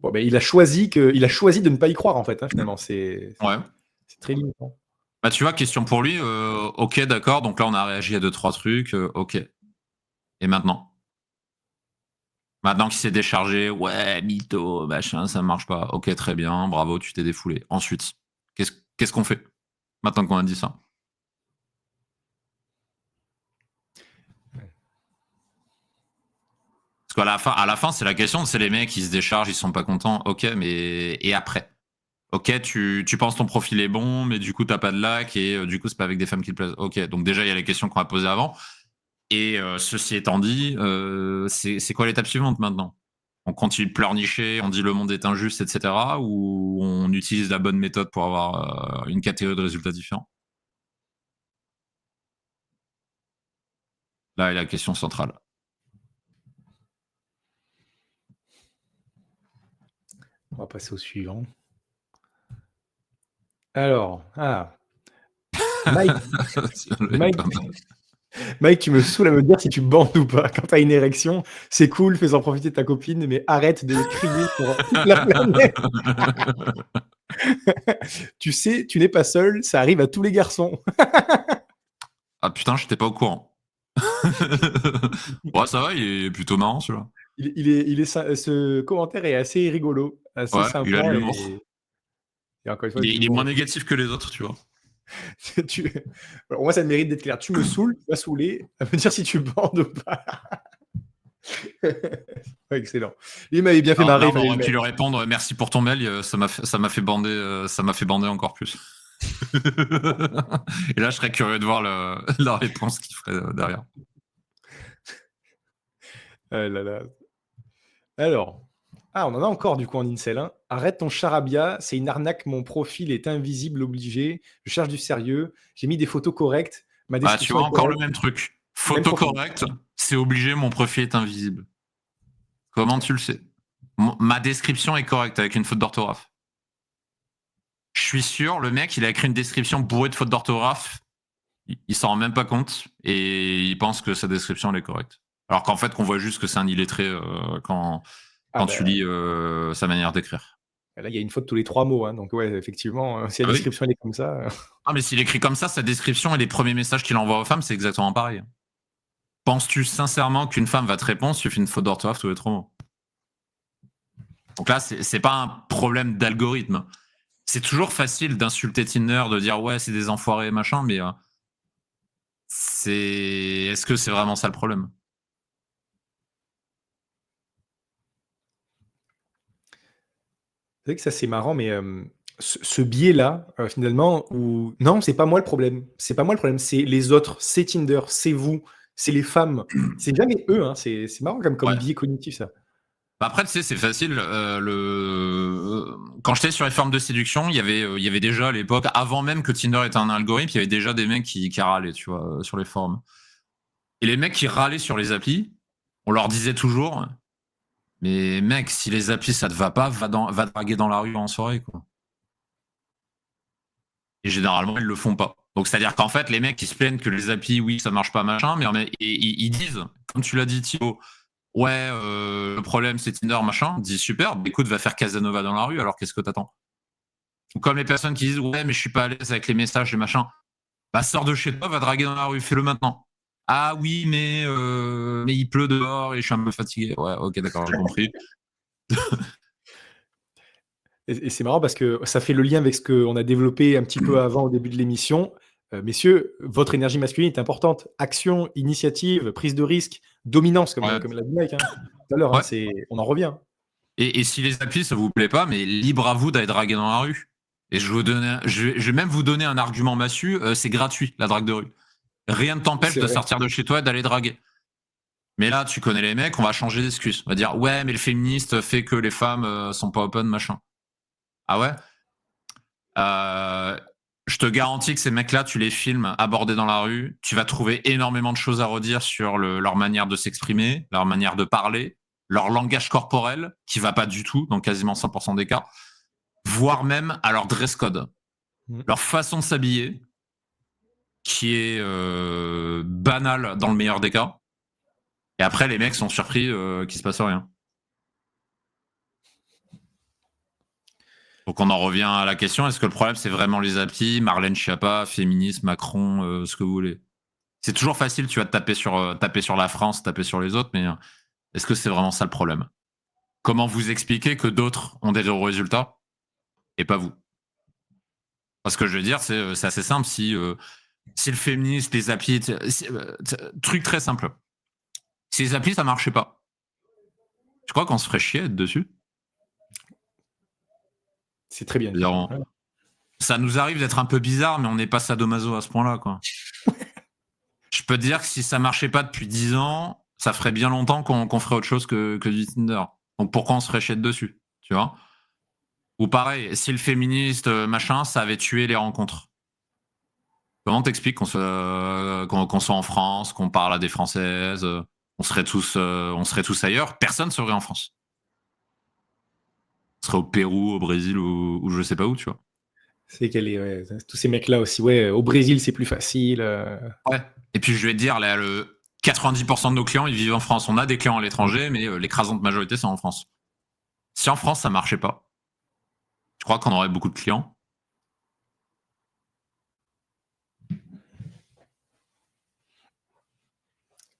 Bon, ben, il a choisi de ne pas y croire, en fait, hein, finalement, Ouais. c'est très limitant. Bah tu vois, question pour lui. Ok, d'accord. Donc là, on a réagi à deux trois trucs. Ok. Et maintenant? Maintenant qu'il s'est déchargé, ouais, mytho, machin, ça marche pas. Ok, très bien, bravo, tu t'es défoulé. Ensuite, qu'est-ce qu'on fait maintenant qu'on a dit ça? Parce à la fin, c'est la question, c'est les mecs qui se déchargent, ils sont pas contents. Ok, mais et après? Ok, tu penses ton profil est bon, mais du coup, t'as pas de lac et du coup, c'est pas avec des femmes qui te plaisent. Ok, donc déjà, il y a les questions qu'on a posées avant. Et ceci étant dit, c'est quoi l'étape suivante maintenant? On continue de pleurnicher, on dit le monde est injuste, etc. Ou on utilise la bonne méthode pour avoir une catégorie de résultats différents? Là est la question centrale. On va passer au suivant. Alors, Mike, Mike, Mike, tu me saoules à me dire si tu bandes ou pas. Quand t'as une érection, c'est cool, fais-en profiter ta copine, mais arrête de crier sur toute la planète. Tu sais, tu n'es pas seul, ça arrive à tous les garçons. Ah putain, j'étais pas au courant. Ouais, ça va, il est plutôt marrant celui-là. Ce commentaire est assez rigolo, assez Ouais, il a de sympa l'humour. et encore une fois, Il de est, il est l'humour moins aussi. négatif que les autres, tu vois. Tu... Alors, moi, ça me mérite d'être clair. Tu me saoules, tu m'as saoulé, à me dire si tu bandes ou pas. Excellent. Il m'avait bien fait Alors, marrer, là, il on fallait le aurait pu mettre. lui répondre merci pour ton mail, ça m'a fait bander encore plus. Et là, je serais curieux de voir la réponse qu'il ferait derrière. Ah là là. Alors, on en a encore du coup en incel, hein. Arrête ton charabia, c'est une arnaque, mon profil est invisible obligé, je cherche du sérieux, j'ai mis des photos correctes, ma Ah, tu description vois, est encore le correcte, même truc. même Photo profil. correcte, c'est obligé, mon profil est invisible. Comment tu le sais? Ma description est correcte avec une faute d'orthographe. Je suis sûr, le mec, il a écrit une description bourrée de fautes d'orthographe, il s'en rend même pas compte et il pense que sa description elle est correcte. Alors qu'en fait, qu'on voit juste que c'est un illettré quand tu lis sa manière d'écrire. Là, il y a une faute tous les 3 mots, hein, donc ouais, effectivement, si la Ah oui. description elle est comme ça. Ah, mais s'il écrit comme ça, sa description et les premiers messages qu'il envoie aux femmes, c'est exactement pareil. Penses-tu sincèrement qu'une femme va te répondre si tu fais une faute d'orthographe tous les 3 mots? Donc là, c'est pas un problème d'algorithme. C'est toujours facile d'insulter Tinder, de dire ouais, c'est des enfoirés, machin, mais est-ce que c'est vraiment ça le problème? C'est vrai que ça, c'est marrant, mais ce biais-là, finalement, où non, c'est pas moi le problème. C'est pas moi le problème, c'est les autres, c'est Tinder, c'est vous, c'est les femmes. C'est jamais eux, hein. C'est marrant comme Ouais. biais cognitif, ça. Après, tu sais, c'est facile. Quand j'étais sur les formes de séduction, il y avait déjà à l'époque, avant même que Tinder ait un algorithme, il y avait déjà des mecs qui râlaient, tu vois, sur les forums. Et les mecs qui râlaient sur les applis, on leur disait toujours, mais mec, si les applis ça te va pas, va draguer dans la rue en soirée, quoi. Et généralement, ils le font pas. Donc, c'est-à-dire qu'en fait, les mecs, ils se plaignent que les applis, oui, ça marche pas, machin, mais ils disent, comme tu l'as dit, Thibaut, ouais, le problème, c'est Tinder, machin. Ils disent, super, bah, écoute, va faire Casanova dans la rue, alors qu'est-ce que t'attends? Ou comme les personnes qui disent, ouais, mais je suis pas à l'aise avec les messages, les machins. Bah, sors de chez toi, va draguer dans la rue, fais-le maintenant. Ah oui, mais il pleut dehors et je suis un peu fatigué. Ouais, ok, d'accord, j'ai compris. Et c'est marrant parce que ça fait le lien avec ce qu'on a développé un petit peu avant au début de l'émission. Messieurs, votre énergie masculine est importante. Action, initiative, prise de risque, dominance, comme Ouais. l'a dit Mike, hein, tout à l'heure. Ouais. Hein, on en revient. Et si les applis, ça vous plaît pas, mais libre à vous d'aller draguer dans la rue. Et je vais même vous donner un argument massu, c'est gratuit, la drague de rue. Rien ne t'empêche C'est de vrai. sortir de chez toi et d'aller draguer. Mais là, tu connais les mecs, on va changer d'excuse. On va dire, ouais, mais le féministe fait que les femmes sont pas open, machin. Ah ouais? Je te garantis que ces mecs-là, tu les filmes abordés dans la rue, tu vas trouver énormément de choses à redire sur leur manière de s'exprimer, leur manière de parler, leur langage corporel, qui va pas du tout, dans quasiment 100% des cas, voire même à leur dress code, leur façon de s'habiller, qui est banale dans le meilleur des cas. Et après, les mecs sont surpris qu'il se passe rien. Donc on en revient à la question, est-ce que le problème c'est vraiment les applis, Marlène Schiappa, féminisme, Macron, ce que vous voulez? C'est toujours facile, tu vas te taper sur la France, taper sur les autres, mais est-ce que c'est vraiment ça le problème? Comment vous expliquer que d'autres ont des résultats et pas vous? Parce que je veux dire, c'est assez simple, si le féminisme, les applis, truc très simple. Si les applis ça marchait pas, tu crois qu'on se ferait chier à être dessus? C'est très bien dit. Ça nous arrive d'être un peu bizarre, mais on n'est pas sadomaso à ce point-là, quoi. Je peux te dire que si ça marchait pas depuis 10 ans, ça ferait bien longtemps qu'on ferait autre chose que du Tinder. Donc pourquoi on se ferait chier dessus, tu vois? Ou pareil, si le féministe, machin, ça avait tué les rencontres. Comment t'expliques qu'on soit en France, qu'on parle à des Françaises, on serait tous ailleurs, personne serait en France. On serait au Pérou, au Brésil ou je sais pas où, tu vois? C'est tous ces mecs-là aussi. Ouais, au Brésil, c'est plus facile. Ouais. Et puis je vais te dire, là, 90% de nos clients, ils vivent en France. On a des clients à l'étranger, mais l'écrasante majorité, c'est en France. Si en France, ça marchait pas, tu crois qu'on aurait beaucoup de clients?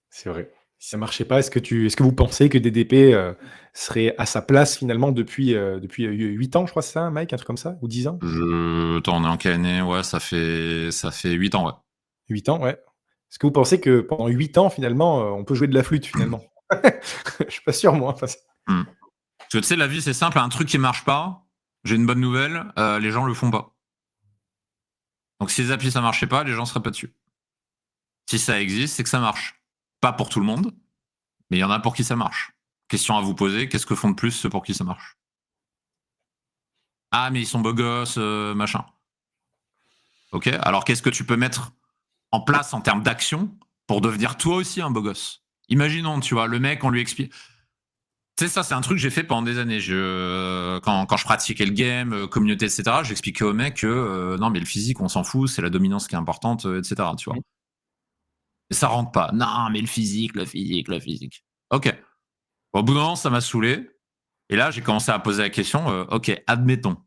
C'est vrai. Si ça marchait pas, est-ce que vous pensez que DDP serait à sa place finalement depuis 8 ans, je crois, c'est ça, Mike, un truc comme ça, ou 10 ans? Attends, on est en quelle année? Ouais, ça fait 8 ans, ouais. 8 ans, ouais. Est-ce que vous pensez que pendant 8 ans, finalement, on peut jouer de la flûte, finalement? Je suis pas sûr, moi. Enfin, Parce que tu sais, la vie, c'est simple. Un truc qui marche pas, j'ai une bonne nouvelle, les gens le font pas. Donc si les applis, ça marchait pas, les gens seraient pas dessus. Si ça existe, c'est que ça marche. Pas pour tout le monde, mais il y en a pour qui ça marche. Question à vous poser, qu'est-ce que font de plus ceux pour qui ça marche? Ah, mais ils sont beaux gosses, machin. Ok, alors qu'est-ce que tu peux mettre en place en termes d'action pour devenir toi aussi un beau gosse? Imaginons, tu vois, le mec, on lui explique. Tu sais, ça, c'est un truc que j'ai fait pendant des années. Quand je pratiquais le game, communauté, etc., j'expliquais au mec que non, mais le physique, on s'en fout, c'est la dominance qui est importante, etc., tu vois. Et ça rentre pas. Non, mais le physique, le physique, le physique. Ok. Au bout d'un moment, ça m'a saoulé. Et là, j'ai commencé à poser la question, ok, admettons.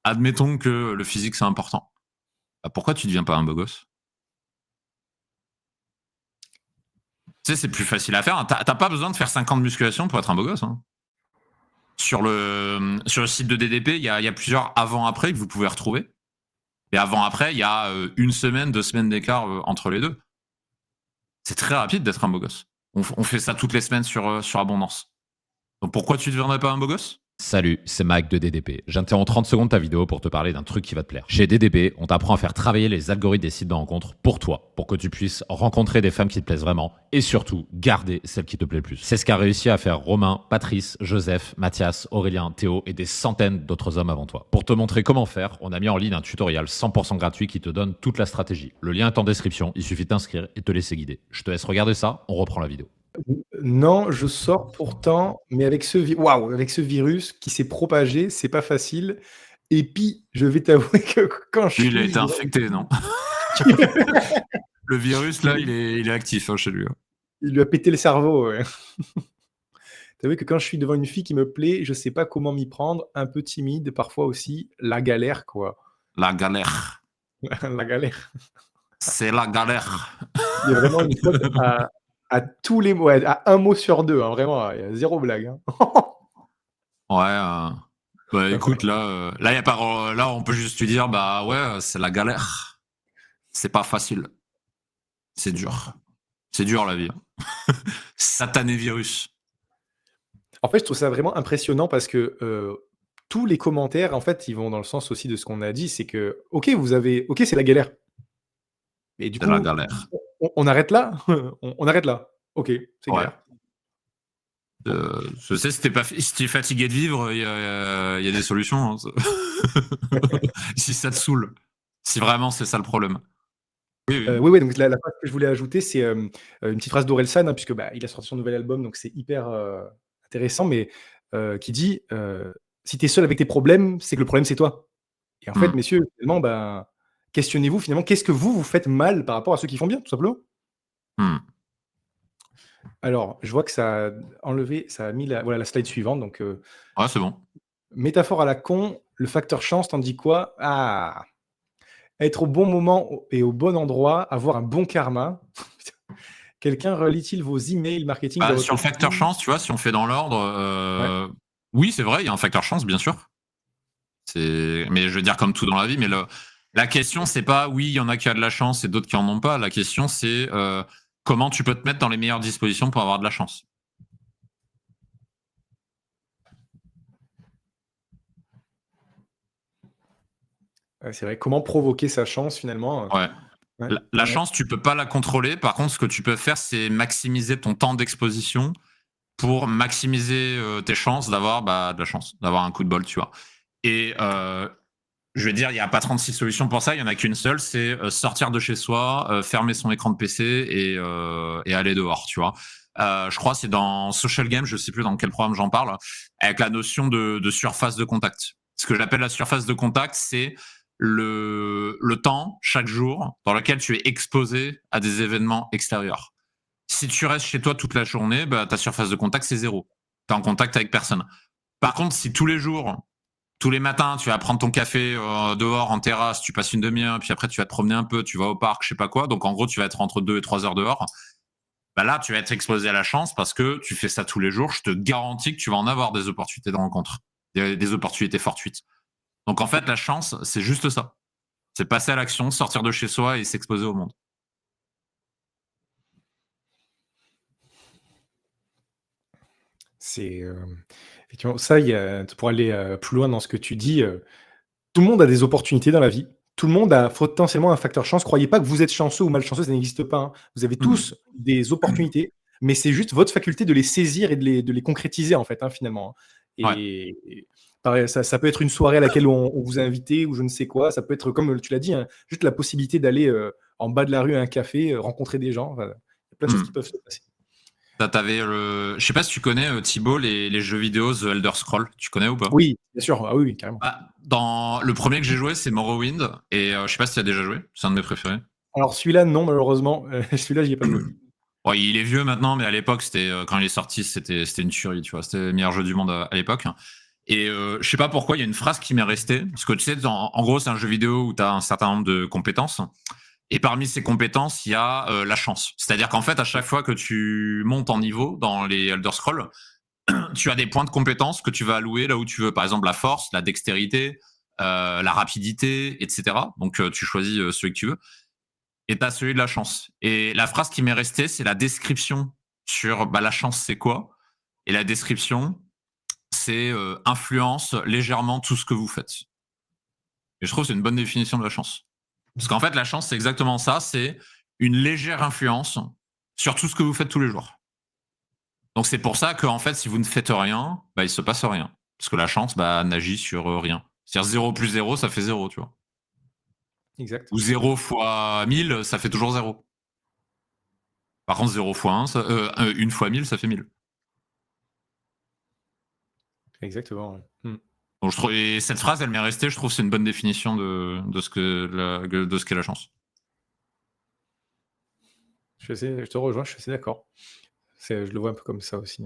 Admettons que le physique, c'est important. Bah, pourquoi tu deviens pas un beau gosse? Tu sais, c'est plus facile à faire. T'as pas besoin de faire 5 ans de musculation pour être un beau gosse. Hein. Sur le site de DDP, il y a plusieurs avant-après que vous pouvez retrouver. Et avant-après, il y a 1 semaine, 2 semaines d'écart entre les deux. C'est très rapide d'être un beau gosse. On fait ça toutes les semaines sur Abondance. Donc pourquoi tu ne deviendrais pas un beau gosse? Salut, c'est Mike de DDP. J'interromps 30 secondes ta vidéo pour te parler d'un truc qui va te plaire. Chez DDP, on t'apprend à faire travailler les algorithmes des sites de rencontres pour toi, pour que tu puisses rencontrer des femmes qui te plaisent vraiment et surtout garder celle qui te plaît le plus. C'est ce qu'a réussi à faire Romain, Patrice, Joseph, Mathias, Aurélien, Théo et des centaines d'autres hommes avant toi. Pour te montrer comment faire, on a mis en ligne un tutoriel 100% gratuit qui te donne toute la stratégie. Le lien est en description, il suffit de t'inscrire et te laisser guider. Je te laisse regarder ça, on reprend la vidéo. Non, je sors pourtant, mais avec avec ce virus qui s'est propagé, c'est pas facile. Et puis, je vais t'avouer que quand je Il a suis été infecté, non? Le virus, là, il est actif chez lui. il lui a pété le cerveau, ouais. T'avouer que quand je suis devant une fille qui me plaît, je sais pas comment m'y prendre, un peu timide, parfois aussi, la galère, quoi. La galère. La galère. C'est la galère. Il y a vraiment une faute à tous les mots, ouais, à un mot sur deux, hein, vraiment, il y a 0 blague, hein. Ouais, bah écoute, là, y a pas, là, on peut juste lui dire, bah ouais, c'est la galère. C'est pas facile. C'est dur. C'est dur la vie. Satané virus. En fait, je trouve ça vraiment impressionnant parce que, tous les commentaires, en fait, ils vont dans le sens aussi de ce qu'on a dit, c'est que, OK, c'est la galère. Et du C'est la coup, galère. on arrête là? On arrête là? OK, c'est Ouais. galère. Je sais, si t'es fatigué de vivre, il y a des solutions. Hein. Si ça te saoule. Si vraiment c'est ça le problème. Oui, oui. Oui, donc la phrase que je voulais ajouter, c'est, une petite phrase d'Orelsan, hein, puisque, bah, il a sorti son nouvel album, donc c'est hyper, intéressant, mais, qui dit, «Si tu es seul avec tes problèmes, c'est que le problème, c'est toi». Et en fait, Mm. messieurs, finalement, ben, questionnez-vous, finalement, qu'est-ce que vous faites mal par rapport à ceux qui font bien, tout simplement? Mm. Alors, je vois que ça a mis la slide suivante, donc, Ouais, c'est bon. métaphore à la con, le facteur chance, t'en dis quoi? Ah! Être au bon moment et au bon endroit, avoir un bon karma. Quelqu'un relie-t-il vos emails marketing de Bah, votre sur le facteur team? chance, tu vois, si on fait dans l'ordre, Ouais. oui, c'est vrai, il y a un facteur chance, bien sûr. Mais je veux dire, comme tout dans la vie, mais la question, c'est pas oui, il y en a qui a de la chance et d'autres qui en ont pas. La question, c'est comment tu peux te mettre dans les meilleures dispositions pour avoir de la chance. Ouais, c'est vrai. Comment provoquer sa chance finalement? Ouais. Ouais. La Ouais. chance, tu peux pas la contrôler. Par contre, ce que tu peux faire, c'est maximiser ton temps d'exposition pour maximiser tes chances d'avoir de la chance, d'avoir un coup de bol, tu vois. Et je veux dire, il n'y a pas 36 solutions pour ça, il n'y en a qu'une seule, c'est sortir de chez soi, fermer son écran de PC et aller dehors, tu vois. Je crois que c'est dans Social Game, je sais plus dans quel programme j'en parle, avec la notion de surface de contact. Ce que j'appelle la surface de contact, c'est le temps, chaque jour, dans lequel tu es exposé à des événements extérieurs. Si tu restes chez toi toute la journée, bah, ta surface de contact, c'est 0. Tu es en contact avec personne. Par contre, si tous les jours, tous les matins, tu vas prendre ton café dehors en terrasse, tu passes une demi-heure, puis après tu vas te promener un peu, tu vas au parc, je sais pas quoi. Donc en gros, tu vas être entre 2 et 3 heures dehors. Bah là, tu vas être exposé à la chance parce que tu fais ça tous les jours. Je te garantis que tu vas en avoir des opportunités de rencontre, des opportunités fortuites. Donc en fait, la chance, c'est juste ça. C'est passer à l'action, sortir de chez soi et s'exposer au monde. C'est, effectivement ça, pour aller, plus loin dans ce que tu dis, tout le monde a des opportunités dans la vie. Tout le monde a potentiellement un facteur chance. Croyez pas que vous êtes chanceux ou malchanceux, ça n'existe pas, hein. Vous avez Mmh. tous des opportunités, mais c'est juste votre faculté de les saisir et de les concrétiser, en fait, hein, finalement, hein. Ouais. Et pareil, ça peut être une soirée à laquelle on vous a invité ou je ne sais quoi. Ça peut être, comme tu l'as dit, hein, juste la possibilité d'aller, en bas de la rue à un café, rencontrer des gens. Enfin, il y a plein de choses qui Mmh. peuvent se passer. T'avais je sais pas si tu connais Thibaut les jeux vidéo The Elder Scrolls, tu connais ou pas? Oui, bien sûr. Ah oui, carrément. Bah, dans le premier que j'ai joué, c'est Morrowind, et je sais pas si tu as déjà joué, c'est un de mes préférés. Alors celui-là, non, malheureusement. Celui-là, j'y ai pas joué. Bon, il est vieux maintenant, mais à l'époque, c'était quand il est sorti, c'était une tuerie, tu vois. C'était le meilleur jeu du monde à l'époque. Et je sais pas pourquoi, il y a une phrase qui m'est restée. Parce que tu sais, en gros, c'est un jeu vidéo où tu as un certain nombre de compétences. Et parmi ces compétences, il y a la chance. C'est-à-dire qu'en fait, à chaque fois que tu montes en niveau dans les Elder Scrolls, tu as des points de compétences que tu vas allouer là où tu veux. Par exemple, la force, la dextérité, la rapidité, etc. Donc, tu choisis celui que tu veux. Et tu as celui de la chance. Et la phrase qui m'est restée, c'est la description sur la chance, c'est quoi? Et la description, c'est influence légèrement tout ce que vous faites. Et je trouve que c'est une bonne définition de la chance. Parce qu'en fait, la chance, c'est exactement ça, c'est une légère influence sur tout ce que vous faites tous les jours. Donc c'est pour ça qu'en fait, si vous ne faites rien, il se passe rien. Parce que la chance n'agit sur rien. C'est-à-dire 0 plus 0, ça fait 0, tu vois. Exact. Ou 0 fois 1000, ça fait toujours 0. Par contre, 0 fois 1, 1 fois 1000, ça fait 1000. Exactement. Ouais. Donc, et cette phrase, elle m'est restée, je trouve que c'est une bonne définition de ce qu'est la chance. Je te rejoins, je suis assez d'accord. Je le vois un peu comme ça aussi.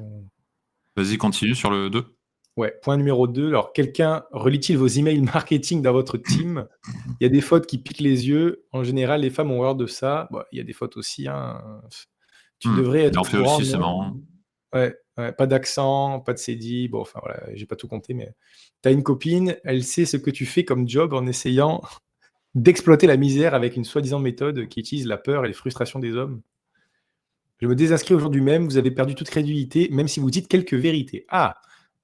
Vas-y, continue sur le 2. Ouais, point numéro 2. Alors, quelqu'un relie-t-il vos emails marketing dans votre team? Il y a des fautes qui piquent les yeux. En général, les femmes ont horreur de ça. Bon, il y a des fautes aussi. Hein. Tu devrais être Il en au fait courant. aussi, c'est marrant. Ouais, pas d'accent, pas de cédille. Bon, enfin voilà, j'ai pas tout compté, mais t'as une copine, elle sait ce que tu fais comme job en essayant d'exploiter la misère avec une soi-disant méthode qui utilise la peur et les frustrations des hommes. Je me désinscris aujourd'hui même, vous avez perdu toute crédulité, même si vous dites quelques vérités. Ah,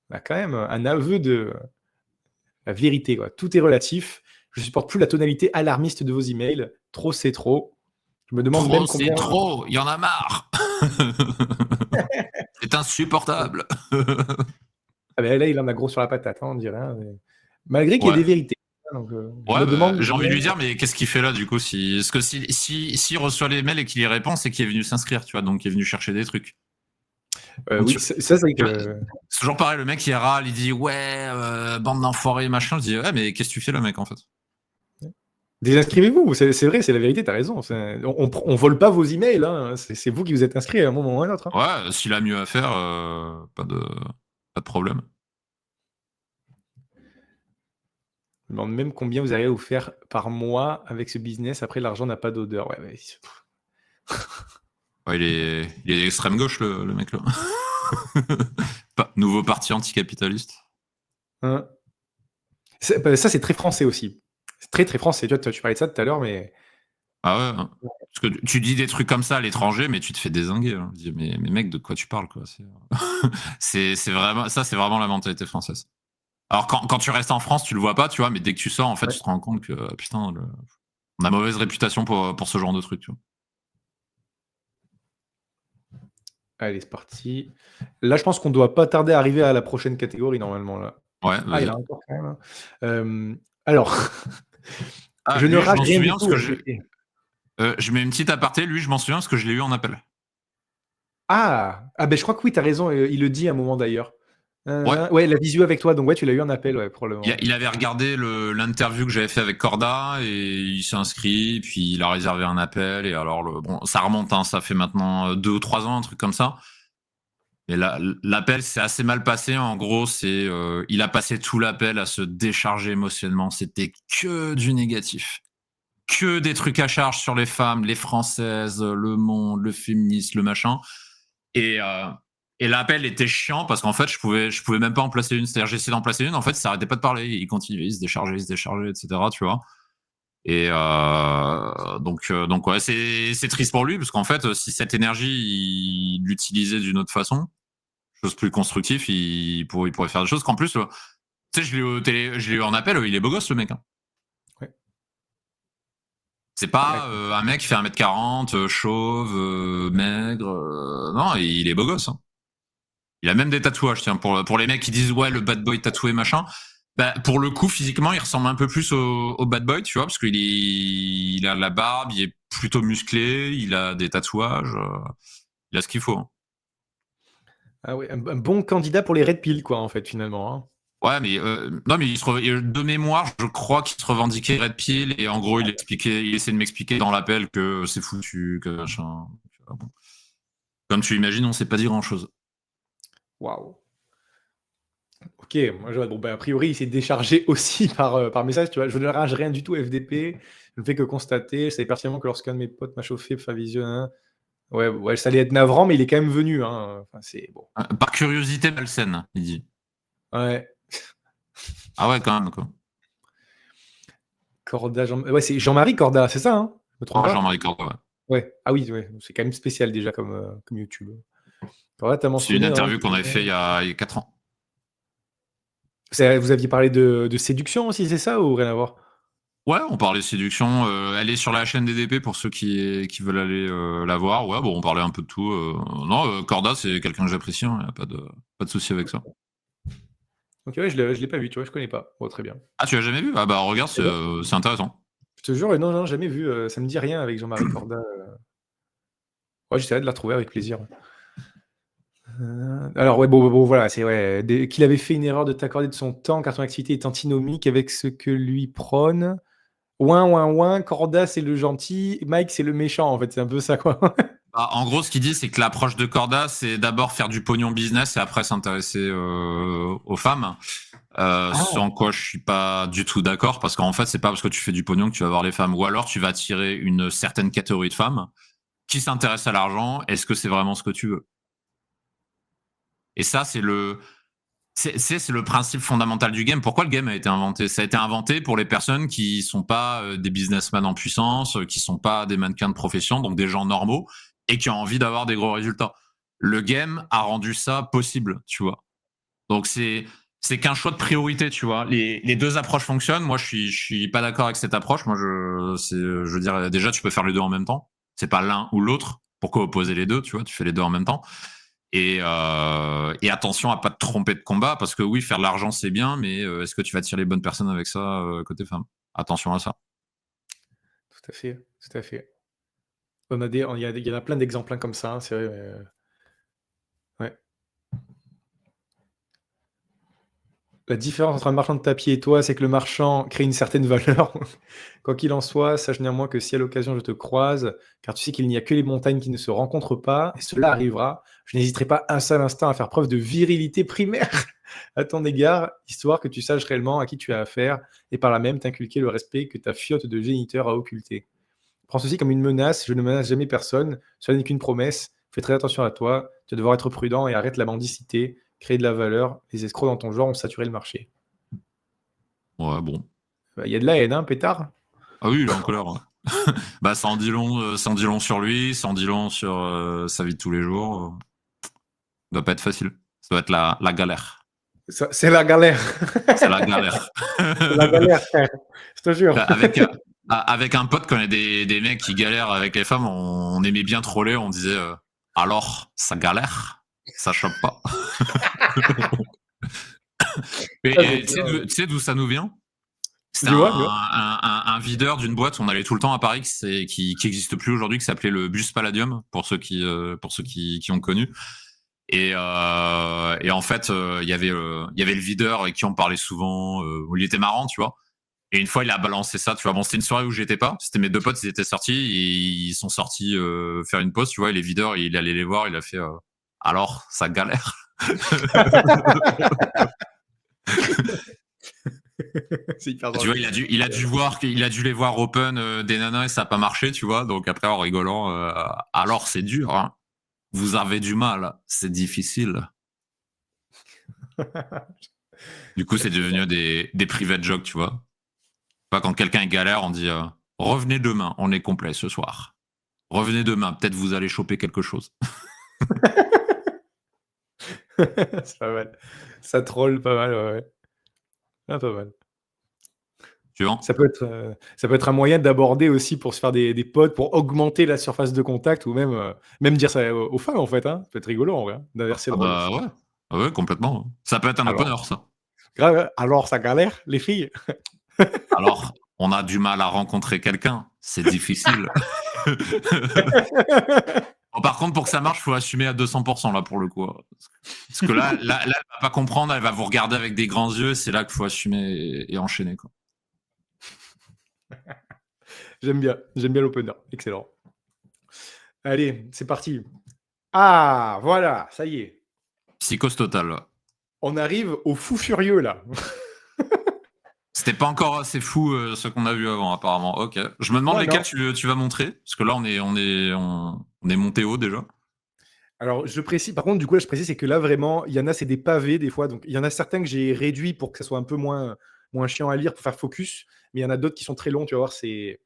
on a quand même un aveu de la vérité, quoi. Tout est relatif. Je supporte plus la tonalité alarmiste de vos emails. Trop, c'est trop. Je me demande même combien. C'est trop, il y en a marre. C'est insupportable. Ah ben là, il en a gros sur la patate, hein, on dirait. Hein, mais... Malgré qu'il y ait des vérités. Donc, je me demande. J'ai envie de lui dire, mais qu'est-ce qu'il fait là du coup? Parce que s'il reçoit les mails et qu'il y répond, c'est qu'il est venu s'inscrire, tu vois, donc il est venu chercher des trucs. Oui, ça c'est que. C'est toujours pareil, le mec il râle, il dit ouais, bande d'enfoirés, machin. Je dis ouais, mais qu'est-ce que tu fais là, mec, en fait? Désinscrivez-vous, c'est vrai, c'est la vérité, t'as raison. On vole pas vos emails, hein. C'est vous qui vous êtes inscrit à un moment ou à un autre. Hein. Ouais, s'il a mieux à faire, pas de problème. Je me demande même combien vous arrivez à vous faire par mois avec ce business. Après, l'argent n'a pas d'odeur. Ouais. Ouais, il est extrême gauche, le mec là. Nouveau parti anticapitaliste. Hein. Ça, c'est très français aussi. C'est très, très français. Tu vois, tu parlais de ça tout à l'heure, mais. Ah ouais. Hein. Parce que tu dis des trucs comme ça à l'étranger, mais tu te fais dézinguer. Hein. Je dis, mais mec, de quoi tu parles, quoi? C'est vraiment, ça, c'est vraiment la mentalité française. Alors, quand tu restes en France, tu le vois pas, tu vois, mais dès que tu sors, en fait, tu te rends compte que, putain, on a mauvaise réputation pour ce genre de truc, tu vois. Allez, c'est parti. Là, je pense qu'on doit pas tarder à arriver à la prochaine catégorie, normalement. Là. Ouais, il y en a encore quand même. Hein. Alors, je ne rage rien du tout. Je mets une petite aparté, lui, je m'en souviens parce que je l'ai eu en appel. Ben je crois que oui, tu as raison, il le dit à un moment d'ailleurs. Ouais, la visio avec toi, donc ouais, tu l'as eu en appel, ouais, probablement. Il avait regardé l'interview que j'avais fait avec Corda et il s'est inscrit, puis il a réservé un appel. Et alors, ça remonte, hein, ça fait maintenant 2 ou 3 ans, un truc comme ça. Mais l'appel s'est assez mal passé. En gros, il a passé tout l'appel à se décharger émotionnellement. C'était que du négatif. Que des trucs à charge sur les femmes, les françaises, le monde, le féminisme, le machin. Et l'appel était chiant parce qu'en fait, je pouvais même pas en placer une. C'est-à-dire, j'essayais d'en placer une. En fait, il s'arrêtait pas de parler. Il continuait, il se déchargeait, etc. Tu vois. Et donc ouais, c'est triste pour lui parce qu'en fait, si cette énergie, il l'utilisait d'une autre façon, chose plus constructive, il pourrait faire des choses qu'en plus, tu sais, je l'ai eu en appel, il est beau gosse, le mec. Hein. Ouais. C'est pas un mec qui fait 1m40, chauve, maigre. Non, il est beau gosse. Hein. Il a même des tatouages, tiens, pour les mecs qui disent ouais, le bad boy tatoué, machin. Pour le coup, physiquement, il ressemble un peu plus au bad boy, tu vois, parce qu'il a la barbe, il est plutôt musclé, il a des tatouages, il a ce qu'il faut. Hein. Ah ouais, un bon candidat pour les Red Pill, quoi, en fait, finalement. Hein. Ouais, mais non, mais de mémoire, je crois qu'il se revendiquait Red Pill et en gros, il essayait de m'expliquer dans l'appel que c'est foutu, que machin. Bon. Comme tu imagines, on s'est pas dit grand-chose. Waouh. Ok, moi, bon, bah, a priori, il s'est déchargé aussi par message, tu vois. Je ne rage rien du tout, FDP. Je ne fais que constater. Je savais pertinemment que lorsqu'un de mes potes m'a chauffé pour faire vision, hein. Ouais, ça allait être navrant, mais il est quand même venu. Hein. Enfin, c'est bon. Par curiosité malsaine, il dit. Ouais. Ah ouais, quand même, quoi. Corda, ouais, c'est Jean-Marie Corda, c'est ça, hein? Je me trompe Ah, pas? Jean-Marie Corda, ouais. Ouais. Ah oui, ouais. C'est quand même spécial déjà comme YouTube. Corda, t'as C'est une mentionné. interview qu'on avait fait il y a 4 ans. Vous aviez parlé de séduction aussi, c'est ça, ou rien à voir? Ouais, on parlait séduction. Elle est sur la chaîne DDP pour ceux qui veulent aller la voir. Ouais, bon, on parlait un peu de tout. Non, Corda, c'est quelqu'un que j'apprécie. Il n'y a pas de souci avec ça. Ok, ouais, je l'ai pas vu, tu vois, je connais pas. Bon, très bien. Ah, tu l'as jamais vu? Ah bah regarde, c'est intéressant. Je te jure, non, jamais vu. Ça me dit rien avec Jean-Marie Corda. Ouais, j'essaierai de la retrouver avec plaisir. Alors ouais, bon, voilà, c'est ouais, qu'il avait fait une erreur de t'accorder de son temps car ton activité est antinomique avec ce que lui prône. Ouin, Corda c'est le gentil, Mike c'est le méchant en fait, c'est un peu ça quoi. Bah, en gros, ce qu'il dit, c'est que l'approche de Corda, c'est d'abord faire du pognon business et après s'intéresser aux femmes. Sans quoi je suis pas du tout d'accord, parce qu'en fait, c'est pas parce que tu fais du pognon que tu vas voir les femmes, ou alors tu vas attirer une certaine catégorie de femmes qui s'intéressent à l'argent. Est-ce que c'est vraiment ce que tu veux? Et ça, c'est le principe fondamental du game. Pourquoi le game a été inventé? Ça a été inventé pour les personnes qui sont pas des businessmen en puissance, qui sont pas des mannequins de profession, donc des gens normaux, et qui ont envie d'avoir des gros résultats. Le game a rendu ça possible, tu vois. Donc c'est qu'un choix de priorité, tu vois. Les deux approches fonctionnent. Moi, je suis pas d'accord avec cette approche. Moi, je veux dire, déjà, tu peux faire les deux en même temps. C'est pas l'un ou l'autre. Pourquoi opposer les deux, tu vois? Tu fais les deux en même temps. Et attention à pas te tromper de combat, parce que oui, faire de l'argent, c'est bien, mais est-ce que tu vas tirer les bonnes personnes avec ça côté femme? Attention à ça. Tout à fait, tout à fait. Il y en a plein d'exemples hein, comme ça, hein, c'est vrai. Ouais. La différence entre un marchand de tapis et toi, c'est que le marchand crée une certaine valeur. Quoi qu'il en soit, sache néanmoins que si à l'occasion je te croise, car tu sais qu'il n'y a que les montagnes qui ne se rencontrent pas, et cela arrivera, je n'hésiterai pas un seul instant à faire preuve de virilité primaire à ton égard, histoire que tu saches réellement à qui tu as affaire, et par là même t'inculquer le respect que ta fiotte de géniteur a occulté. Prends ceci comme une menace, je ne menace jamais personne, cela n'est qu'une promesse, fais très attention à toi, tu vas devoir être prudent et arrête la mendicité, créer de la valeur, les escrocs dans ton genre ont saturé le marché. Ouais, bon. Il y a de la haine, hein, pétard? Ah oui, il est en colère. Ouais. Bah, ça en dit long sur lui, ça en dit long sur sa vie de tous les jours. Ça doit pas être facile. Ça doit être la galère. C'est la galère. C'est la galère. C'est la galère, frère. Je te jure. Avec un pote, quand il y a des mecs qui galèrent avec les femmes, on aimait bien troller, on disait alors, ça galère? Ça chope pas? Et tu sais d'où ça nous vient? C'était un videur d'une boîte, on allait tout le temps à Paris, qui n'existe plus aujourd'hui, qui s'appelait le Bus Palladium, pour ceux qui ont connu. Et en fait, il y avait le videur avec qui on parlait souvent, où il était marrant, tu vois. Et une fois, il a balancé ça, tu vois. Bon, c'était une soirée où j'étais pas. C'était mes deux potes, ils étaient sortis et ils sont sortis faire une pause, tu vois. Et les videurs, il allait les voir, il a fait alors, ça galère. C'est hyper Tu drôle. vois, il a dû les voir open des nanas et ça n'a pas marché, tu vois. Donc après, en rigolant, alors c'est dur, hein. Vous avez du mal, c'est difficile. Du coup, c'est devenu des private jokes, tu vois. Pas quand quelqu'un est galère, on dit revenez demain, on est complet ce soir. Revenez demain, peut-être vous allez choper quelque chose. C'est pas mal. Ça troll pas mal, ouais. Ah, pas mal. Suivant. Ça peut être un moyen d'aborder aussi pour se faire des potes, pour augmenter la surface de contact ou même dire ça aux femmes en fait. Hein. Ça peut être rigolo en vrai, hein, d'inverser le rôle. Bah ouais. Ouais, complètement. Ça peut être un opener, ça. Grave, hein. Alors ça galère, les filles? Alors, on a du mal à rencontrer quelqu'un. C'est difficile. Bon, par contre, pour que ça marche, il faut assumer à 200% là pour le coup. Parce que là, elle va pas comprendre, elle va vous regarder avec des grands yeux. C'est là qu'il faut assumer et enchaîner, quoi. J'aime bien l'opener. Excellent. Allez, c'est parti. Ah, voilà, ça y est. Psychose totale. Là. On arrive au fou furieux, là. C'était pas encore assez fou ce qu'on a vu avant, apparemment. Ok. Je me demande lesquels tu vas montrer. Parce que là, on est monté haut déjà. Alors, je précise, par contre, du coup, là, je précise, c'est que là, vraiment, il y en a, c'est des pavés, des fois. Donc, il y en a certains que j'ai réduits pour que ça soit un peu moins chiant à lire, pour faire focus. Mais il y en a d'autres qui sont très longs, tu vas voir, c'est...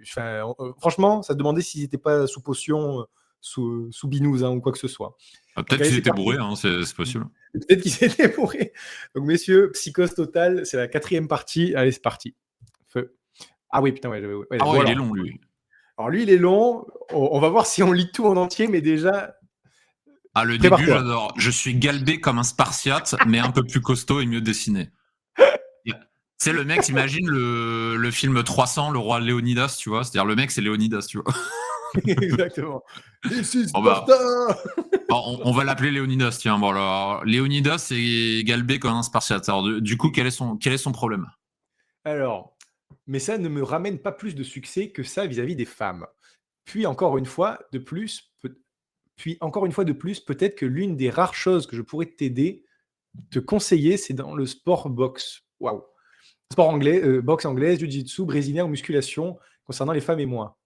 Enfin, franchement, ça se demandait s'ils n'étaient pas sous potion, sous binouze, hein, ou quoi que ce soit. Peut-être qu'ils étaient bourrés, hein, c'est possible. Peut-être qu'ils étaient bourrés. Donc, messieurs, psychose totale, c'est la 4e partie. Allez, c'est parti. Feu. Ah oui, putain, ouais. Ah ouais, voilà. il est long, lui. Alors, lui, il est long. On va voir si on lit tout en entier, mais déjà... Ah, le début, j'adore. Je suis galbé comme un Spartiate, mais un peu plus costaud et mieux dessiné. Tu sais, le mec, imagine le film 300, le roi Léonidas, tu vois. C'est-à-dire, le mec, c'est Léonidas, tu vois. Exactement. Ici, Sparta. On va l'appeler Léonidas, tiens. Bon, alors, Léonidas est galbé comme un Spartiate. Alors, du coup, quel est son problème? Alors, mais ça ne me ramène pas plus de succès que ça vis-à-vis des femmes. Puis encore une fois de plus, peut-être que l'une des rares choses que je pourrais t'aider, te conseiller, c'est dans le sport boxe. Waouh. Sport anglais, boxe anglaise, jiu-jitsu, brésilien ou musculation, concernant les femmes et moi.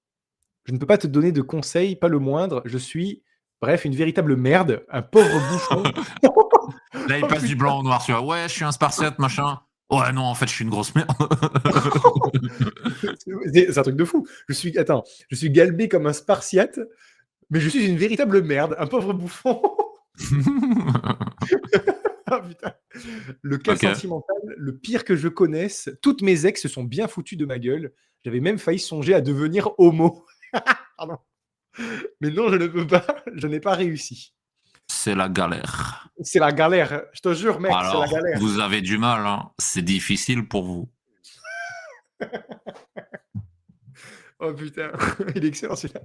Je ne peux pas te donner de conseils, pas le moindre. Je suis, bref, une véritable merde, un pauvre bouffon. Là, il passe du blanc au noir, tu vois. Ouais, je suis un Spartiate, machin. Ouais, non, en fait, je suis une grosse merde. C'est un truc de fou. Je suis galbé comme un Spartiate, mais je suis une véritable merde, un pauvre bouffon. Ah putain. Le cas sentimental, le pire que je connaisse. Toutes mes ex se sont bien foutues de ma gueule. J'avais même failli songer à devenir homo. Pardon. Mais non, je ne peux pas. Je n'ai pas réussi. C'est la galère. C'est la galère. Je te jure, mec, alors, c'est la galère. Vous avez du mal. Hein. C'est difficile pour vous. Oh putain, il est excellent celui-là.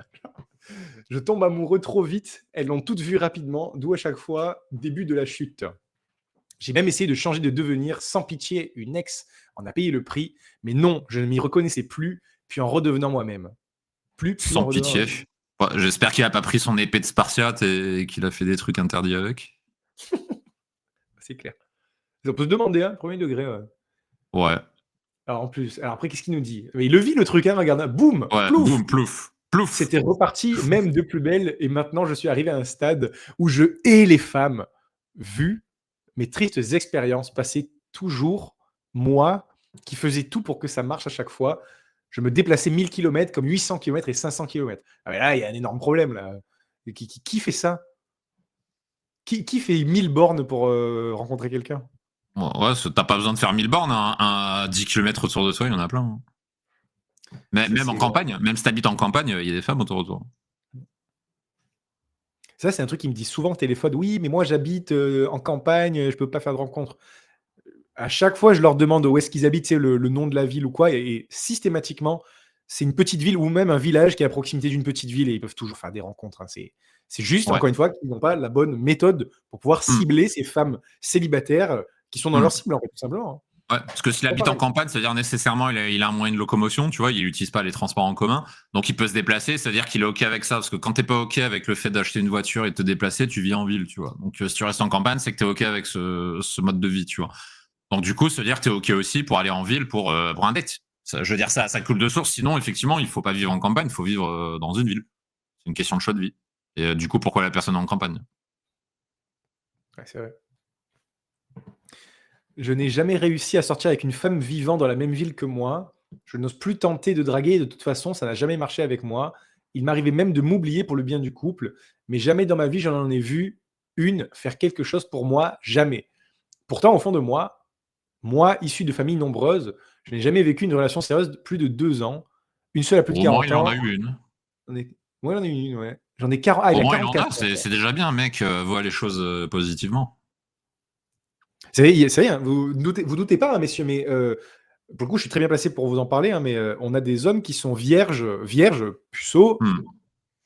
Je tombe amoureux trop vite. Elles l'ont toutes vu rapidement, d'où à chaque fois, début de la chute. J'ai même essayé de changer de devenir sans pitié. Une ex en a payé le prix, mais non, je ne m'y reconnaissais plus, puis en redevenant moi-même. Sans pitié. Ouais, j'espère qu'il n'a pas pris son épée de Spartiate et qu'il a fait des trucs interdits avec. C'est clair. On peut se demander, hein, premier degré. Ouais. Alors en plus, après, qu'est-ce qu'il nous dit? Il le vit le truc, hein, regarde. Boum, ouais, plouf. Boum, plouf. Plouf. C'était reparti, même de plus belle, et maintenant je suis arrivé à un stade où je hais les femmes, vu mes tristes expériences passées toujours, moi, qui faisais tout pour que ça marche à chaque fois. Je me déplaçais 1000 km comme 800 km et 500 km. Ah mais là, il y a un énorme problème. Là. Qui fait ça? Qui fait 1000 bornes pour rencontrer quelqu'un? Ouais, t'as pas besoin de faire 1000 bornes. À 10 km autour de toi, il y en a plein. Hein. Mais même en campagne, même si t'habites en campagne, il y a des femmes autour de toi. Ça, c'est un truc qui me dit souvent au téléphone. Oui, mais moi, j'habite en campagne, je peux pas faire de rencontres. À chaque fois, je leur demande où est-ce qu'ils habitent, le nom de la ville ou quoi, et systématiquement, c'est une petite ville ou même un village qui est à proximité d'une petite ville et ils peuvent toujours faire des rencontres. Hein. C'est juste, encore une fois, qu'ils n'ont pas la bonne méthode pour pouvoir cibler ces femmes célibataires qui sont dans leur cible, en fait, tout simplement. Hein. Ouais, parce que s'il habite en campagne, c'est-à-dire nécessairement il a un moyen de locomotion, tu vois, il n'utilise pas les transports en commun, donc il peut se déplacer, c'est-à-dire qu'il est OK avec ça, parce que quand t'es pas OK avec le fait d'acheter une voiture et de te déplacer, tu vis en ville, tu vois. Donc si tu restes en campagne, c'est que t'es OK avec ce mode de vie, tu vois. Donc du coup, se dire que t'es OK aussi pour aller en ville pour un date. Ça, je veux dire, ça coule de source, sinon effectivement, il faut pas vivre en campagne, il faut vivre dans une ville. C'est une question de choix de vie. Et du coup, pourquoi la personne est en campagne? Ouais, c'est vrai. Je n'ai jamais réussi à sortir avec une femme vivant dans la même ville que moi. Je n'ose plus tenter de draguer. De toute façon, ça n'a jamais marché avec moi. Il m'arrivait même de m'oublier pour le bien du couple. Mais jamais dans ma vie, j'en ai vu une faire quelque chose pour moi. Jamais. Pourtant, au fond de moi, issu de familles nombreuses, je n'ai jamais vécu une relation sérieuse de plus de 2 ans. Une seule à plus de 40 ans. Il en a eu une. Moi, j'en ai eu une, ouais. J'en ai 40. Ah, il a 44. C'est déjà bien, mec. Voit les choses positivement. C'est rien, vous doutez pas, hein, messieurs, mais pour le coup, je suis très bien placé pour vous en parler, hein, mais on a des hommes qui sont vierges, puceaux,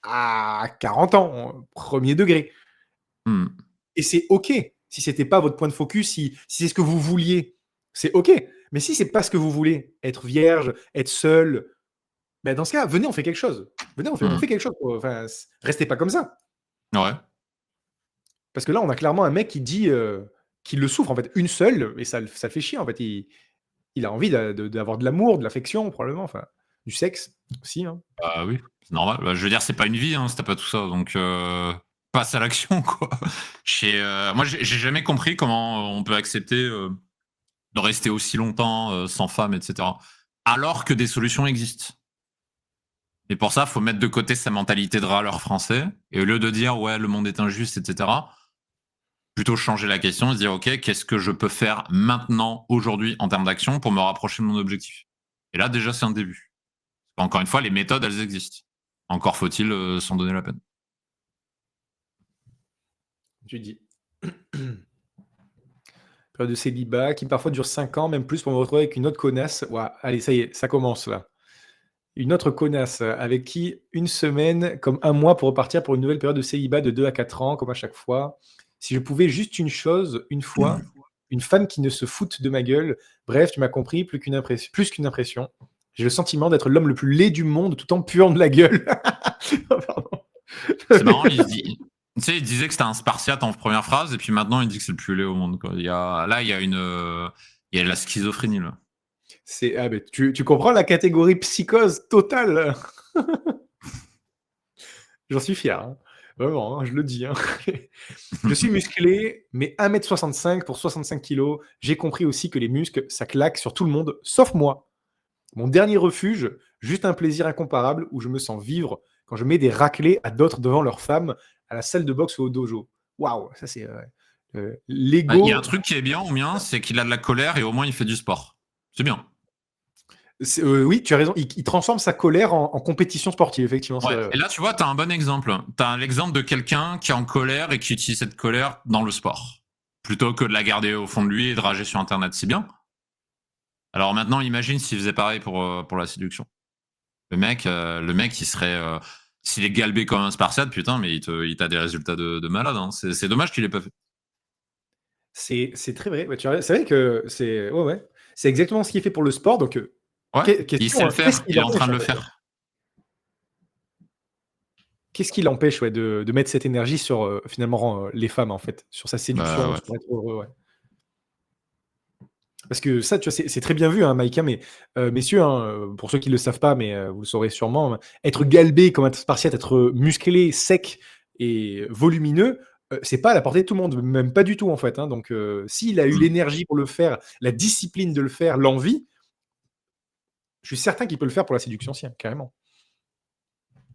à 40 ans, premier degré. Hmm. Et c'est OK. Si c'était pas votre point de focus, si c'est ce que vous vouliez, c'est OK. Mais si c'est pas ce que vous voulez, être vierge, être seul, ben dans ce cas, venez, on fait quelque chose. Venez, on fait quelque chose. Enfin, restez pas comme ça. Ouais. Parce que là, on a clairement un mec qui dit qu'il le souffre, en fait. Une seule, et ça le fait chier, en fait. Il a envie d'avoir de l'amour, de l'affection, probablement. Enfin, du sexe aussi. Hein. Bah oui, c'est normal. Bah, je veux dire, c'est pas une vie, hein, si t'as pas tout ça. Donc, passe à l'action, quoi. Moi, j'ai jamais compris comment on peut accepter de rester aussi longtemps sans femme, etc. Alors que des solutions existent. Et pour ça, il faut mettre de côté sa mentalité de râleur français. Et au lieu de dire, ouais, le monde est injuste, etc., plutôt changer la question et se dire, OK, qu'est-ce que je peux faire maintenant, aujourd'hui, en termes d'action pour me rapprocher de mon objectif. Et là, déjà, c'est un début. Encore une fois, les méthodes, elles existent. Encore faut-il s'en donner la peine. Tu dis. Période de célibat qui parfois dure 5 ans, même plus, pour me retrouver avec une autre connasse. Ouah, allez, ça y est, ça commence là. Une autre connasse avec qui une semaine comme un mois pour repartir pour une nouvelle période de célibat de 2 à 4 ans, comme à chaque fois. Si je pouvais juste une chose, une fois, une femme qui ne se foute de ma gueule. Bref, tu m'as compris, plus qu'une impression. J'ai le sentiment d'être l'homme le plus laid du monde tout en puant de la gueule. Oh, pardon. C'est marrant, tu sais, il disait que c'était un Spartiate en première phrase, et puis maintenant il dit que c'est le plus laid au monde. Quoi. Il y a de la schizophrénie là. Mais tu comprends la catégorie psychose totale. J'en suis fier. Hein. Vraiment, hein, je le dis. Hein. Je suis musclé, mais 1m65 pour 65 kg. J'ai compris aussi que les muscles, ça claque sur tout le monde, sauf moi. Mon dernier refuge, juste un plaisir incomparable où je me sens vivre quand je mets des raclés à d'autres devant leurs femmes à la salle de boxe ou au dojo. Waouh, ça c'est l'ego. Il y a un truc qui est bien au mien, c'est qu'il a de la colère et au moins il fait du sport. C'est bien. Oui, tu as raison. Il transforme sa colère en compétition sportive, effectivement. Ouais. Et là, tu vois, tu as un bon exemple. Tu as l'exemple de quelqu'un qui est en colère et qui utilise cette colère dans le sport. Plutôt que de la garder au fond de lui et de rager sur Internet. C'est bien. Alors maintenant, imagine s'il faisait pareil pour la séduction. Le mec, il serait... s'il est galbé comme un Spartiate, putain, mais il t'a des résultats de malade. Hein. C'est dommage qu'il ait pas fait. C'est très vrai. Ouais, c'est vrai que c'est ouais. C'est exactement ce qu'il fait pour le sport. Donc, Ouais, question, il sait le faire. Il est en train de le faire. Qu'est-ce qui l'empêche de mettre cette énergie sur finalement les femmes, en fait, sur sa séduction, Ouais. sur être heureux, ouais. Parce que ça, tu vois, c'est très bien vu, hein, Maïka, mais messieurs, hein, pour ceux qui ne le savent pas, mais vous le saurez sûrement, être galbé comme un Spartiate, être musclé, sec et volumineux, c'est pas à la portée de tout le monde, même pas du tout en fait. Hein. Donc, s'il a eu l'énergie pour le faire, la discipline de le faire, l'envie, je suis certain qu'il peut le faire pour la séduction aussi, hein, carrément.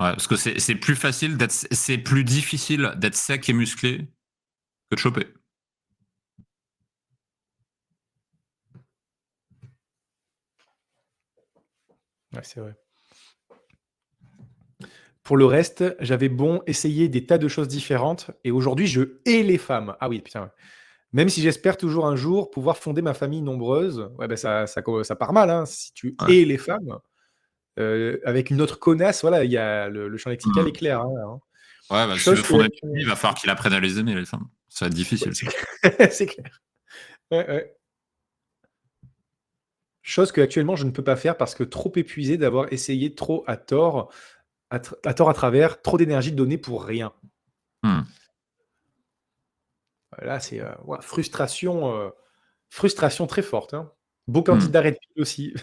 Ouais, parce que c'est plus facile c'est plus difficile d'être sec et musclé que de choper. Ouais, c'est vrai. Pour le reste, j'avais bon essayé des tas de choses différentes et aujourd'hui, je hais les femmes. Ah oui, putain. Même si j'espère toujours un jour pouvoir fonder ma famille nombreuse, ouais, bah, ça part mal, hein, si tu Ouais. hais les femmes. Avec une autre connasse, voilà, il y a le champ lexical est clair. Hein. Ouais, bah, si tu veux fonder une famille, il va falloir qu'il apprenne à les aimer, les femmes. Ça va être difficile. Ouais, c'est clair. Ouais. Chose que actuellement je ne peux pas faire parce que trop épuisé d'avoir essayé trop à tort, à travers, trop d'énergie donnée pour rien. Là, c'est ouais, frustration très forte. Hein. Beau candidat Red Pill aussi.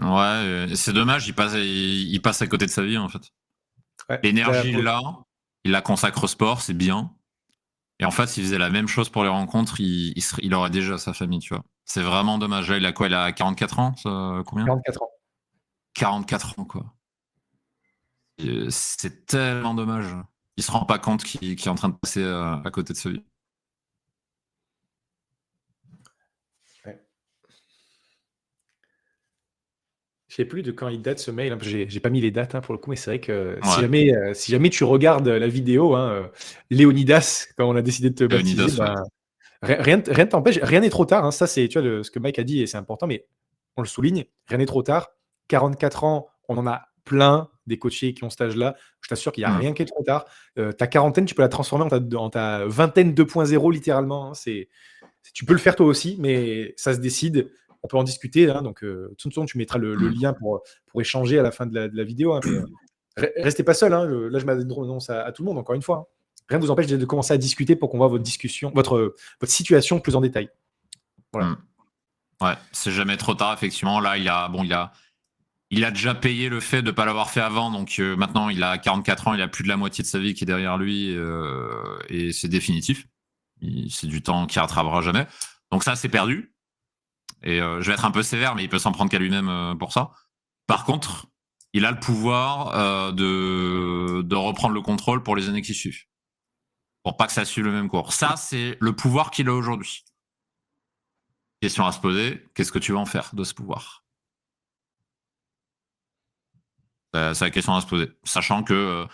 Ouais, c'est dommage, il passe à côté de sa vie, en fait. Ouais, L'énergie, là, il la consacre au sport, c'est bien. Et en fait, s'il faisait la même chose pour les rencontres, il aurait déjà sa famille, tu vois. C'est vraiment dommage. Là, il a quoi? Il a 44 ans, combien? 44 ans. 44 ans, quoi. C'est tellement dommage. Il se rend pas compte qu'il est en train de passer à côté de sa vie. Ouais. Je sais plus de quand il date ce mail. Hein, j'ai pas mis les dates hein, pour le coup, mais c'est vrai que si jamais tu regardes la vidéo, hein, Léonidas, quand on a décidé de te baptiser, rien ne t'empêche, rien n'est trop tard. Hein, ça, c'est tu vois, ce que Mike a dit et c'est important, mais on le souligne, rien n'est trop tard. 44 ans, on en a plein des coachés qui ont cet âge-là. Je t'assure qu'il n'y a Mm. rien qui est trop tard. Ta quarantaine, tu peux la transformer en ta vingtaine 2.0 littéralement. Hein. Tu peux le faire toi aussi, mais ça se décide. On peut en discuter. Hein, donc, de toute façon, tu mettras le lien pour échanger à la fin de la vidéo. Hein, mais restez pas seul. Hein, là, je m'annonce à tout le monde, encore une fois. Hein. Rien ne vous empêche de commencer à discuter pour qu'on voit votre discussion, votre situation plus en détail. Voilà. Mm. Ouais, c'est jamais trop tard, effectivement. Là, il a déjà payé le fait de ne pas l'avoir fait avant, donc maintenant il a 44 ans, il a plus de la moitié de sa vie qui est derrière lui, et c'est définitif. C'est du temps qu'il rattrapera jamais. Donc ça, c'est perdu. Et je vais être un peu sévère, mais il peut s'en prendre qu'à lui-même pour ça. Par contre, il a le pouvoir de reprendre le contrôle pour les années qui suivent. Pour pas que ça suive le même cours. Ça, c'est le pouvoir qu'il a aujourd'hui. Question à se poser, qu'est-ce que tu vas en faire de ce pouvoir? C'est la question à se poser. Sachant que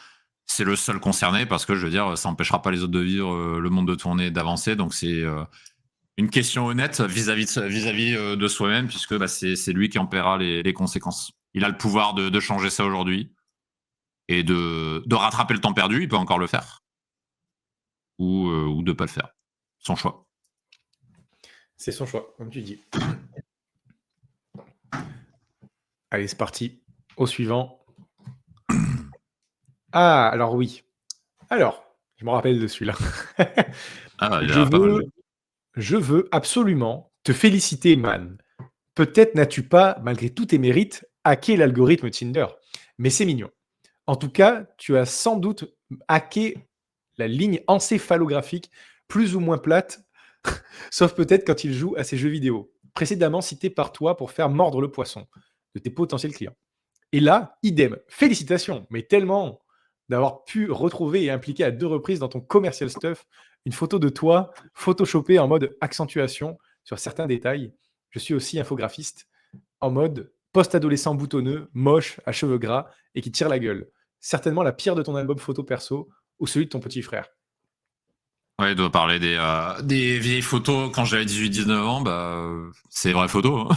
c'est le seul concerné, parce que je veux dire, ça n'empêchera pas les autres de vivre, le monde de tourner, d'avancer. Donc c'est une question honnête vis-à-vis de soi-même, puisque c'est lui qui en paiera les conséquences. Il a le pouvoir de changer ça aujourd'hui et de rattraper le temps perdu, il peut encore le faire. Ou de ne pas le faire. Son choix. C'est son choix, comme tu dis. Allez, c'est parti. Au suivant. Ah, alors oui. Alors, je me rappelle de celui-là. Ah, il y a pas mal. Je veux absolument te féliciter, man. Peut-être n'as-tu pas, malgré tous tes mérites, hacké l'algorithme Tinder. Mais c'est mignon. En tout cas, tu as sans doute hacké la ligne encéphalographique plus ou moins plate, sauf peut-être quand il joue à ces jeux vidéo, précédemment cités par toi pour faire mordre le poisson de tes potentiels clients. Et là, idem. Félicitations, mais tellement d'avoir pu retrouver et impliquer à 2 reprises dans ton commercial stuff une photo de toi photoshopée en mode accentuation sur certains détails. Je suis aussi infographiste en mode post-adolescent boutonneux, moche, à cheveux gras et qui tire la gueule. Certainement la pire de ton album photo perso ou celui de ton petit frère. Ouais, il doit parler des vieilles photos quand j'avais 18-19 ans, c'est des vraies photos. Hein.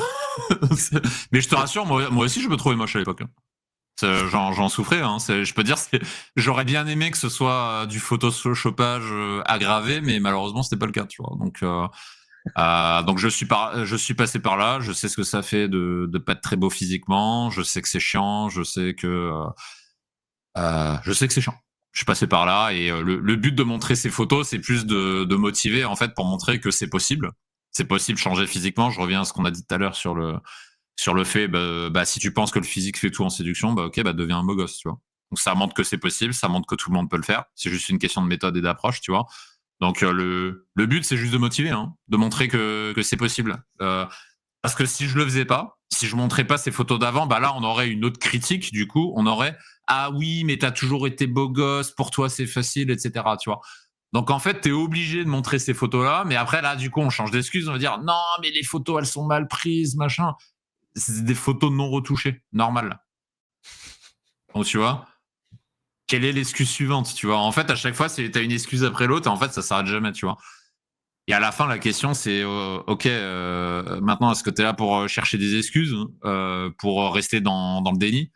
Mais je te rassure, moi aussi je me trouvais moche à l'époque. J'en souffrais. Hein. Je peux dire, j'aurais bien aimé que ce soit du photoshopage aggravé, mais malheureusement c'était pas le cas, tu vois. Donc je suis passé par là. Je sais ce que ça fait de pas être très beau physiquement. Je sais que c'est chiant. Je sais que c'est chiant. Je suis passé par là et le but de montrer ces photos, c'est plus de motiver en fait pour montrer que c'est possible. C'est possible de changer physiquement. Je reviens à ce qu'on a dit tout à l'heure sur le fait, si tu penses que le physique fait tout en séduction, deviens un beau gosse, tu vois. Donc ça montre que c'est possible, ça montre que tout le monde peut le faire. C'est juste une question de méthode et d'approche, tu vois. Donc le but, c'est juste de motiver, hein, de montrer que c'est possible. Parce que si je le faisais pas, si je montrais pas ces photos d'avant, là on aurait une autre critique. Du coup, on aurait ah oui, mais t'as toujours été beau gosse, pour toi c'est facile, etc. Tu vois. Donc en fait, t'es obligé de montrer ces photos-là, mais après là, du coup, on change d'excuse, on va dire non, mais les photos elles sont mal prises, machin. C'est des photos non retouchées, normal. Donc tu vois, quelle est l'excuse suivante, tu vois? En fait, à chaque fois, t'as une excuse après l'autre, et en fait, ça s'arrête jamais, tu vois. Et à la fin, la question, c'est ok, maintenant, est-ce que t'es là pour chercher des excuses, pour rester dans le déni,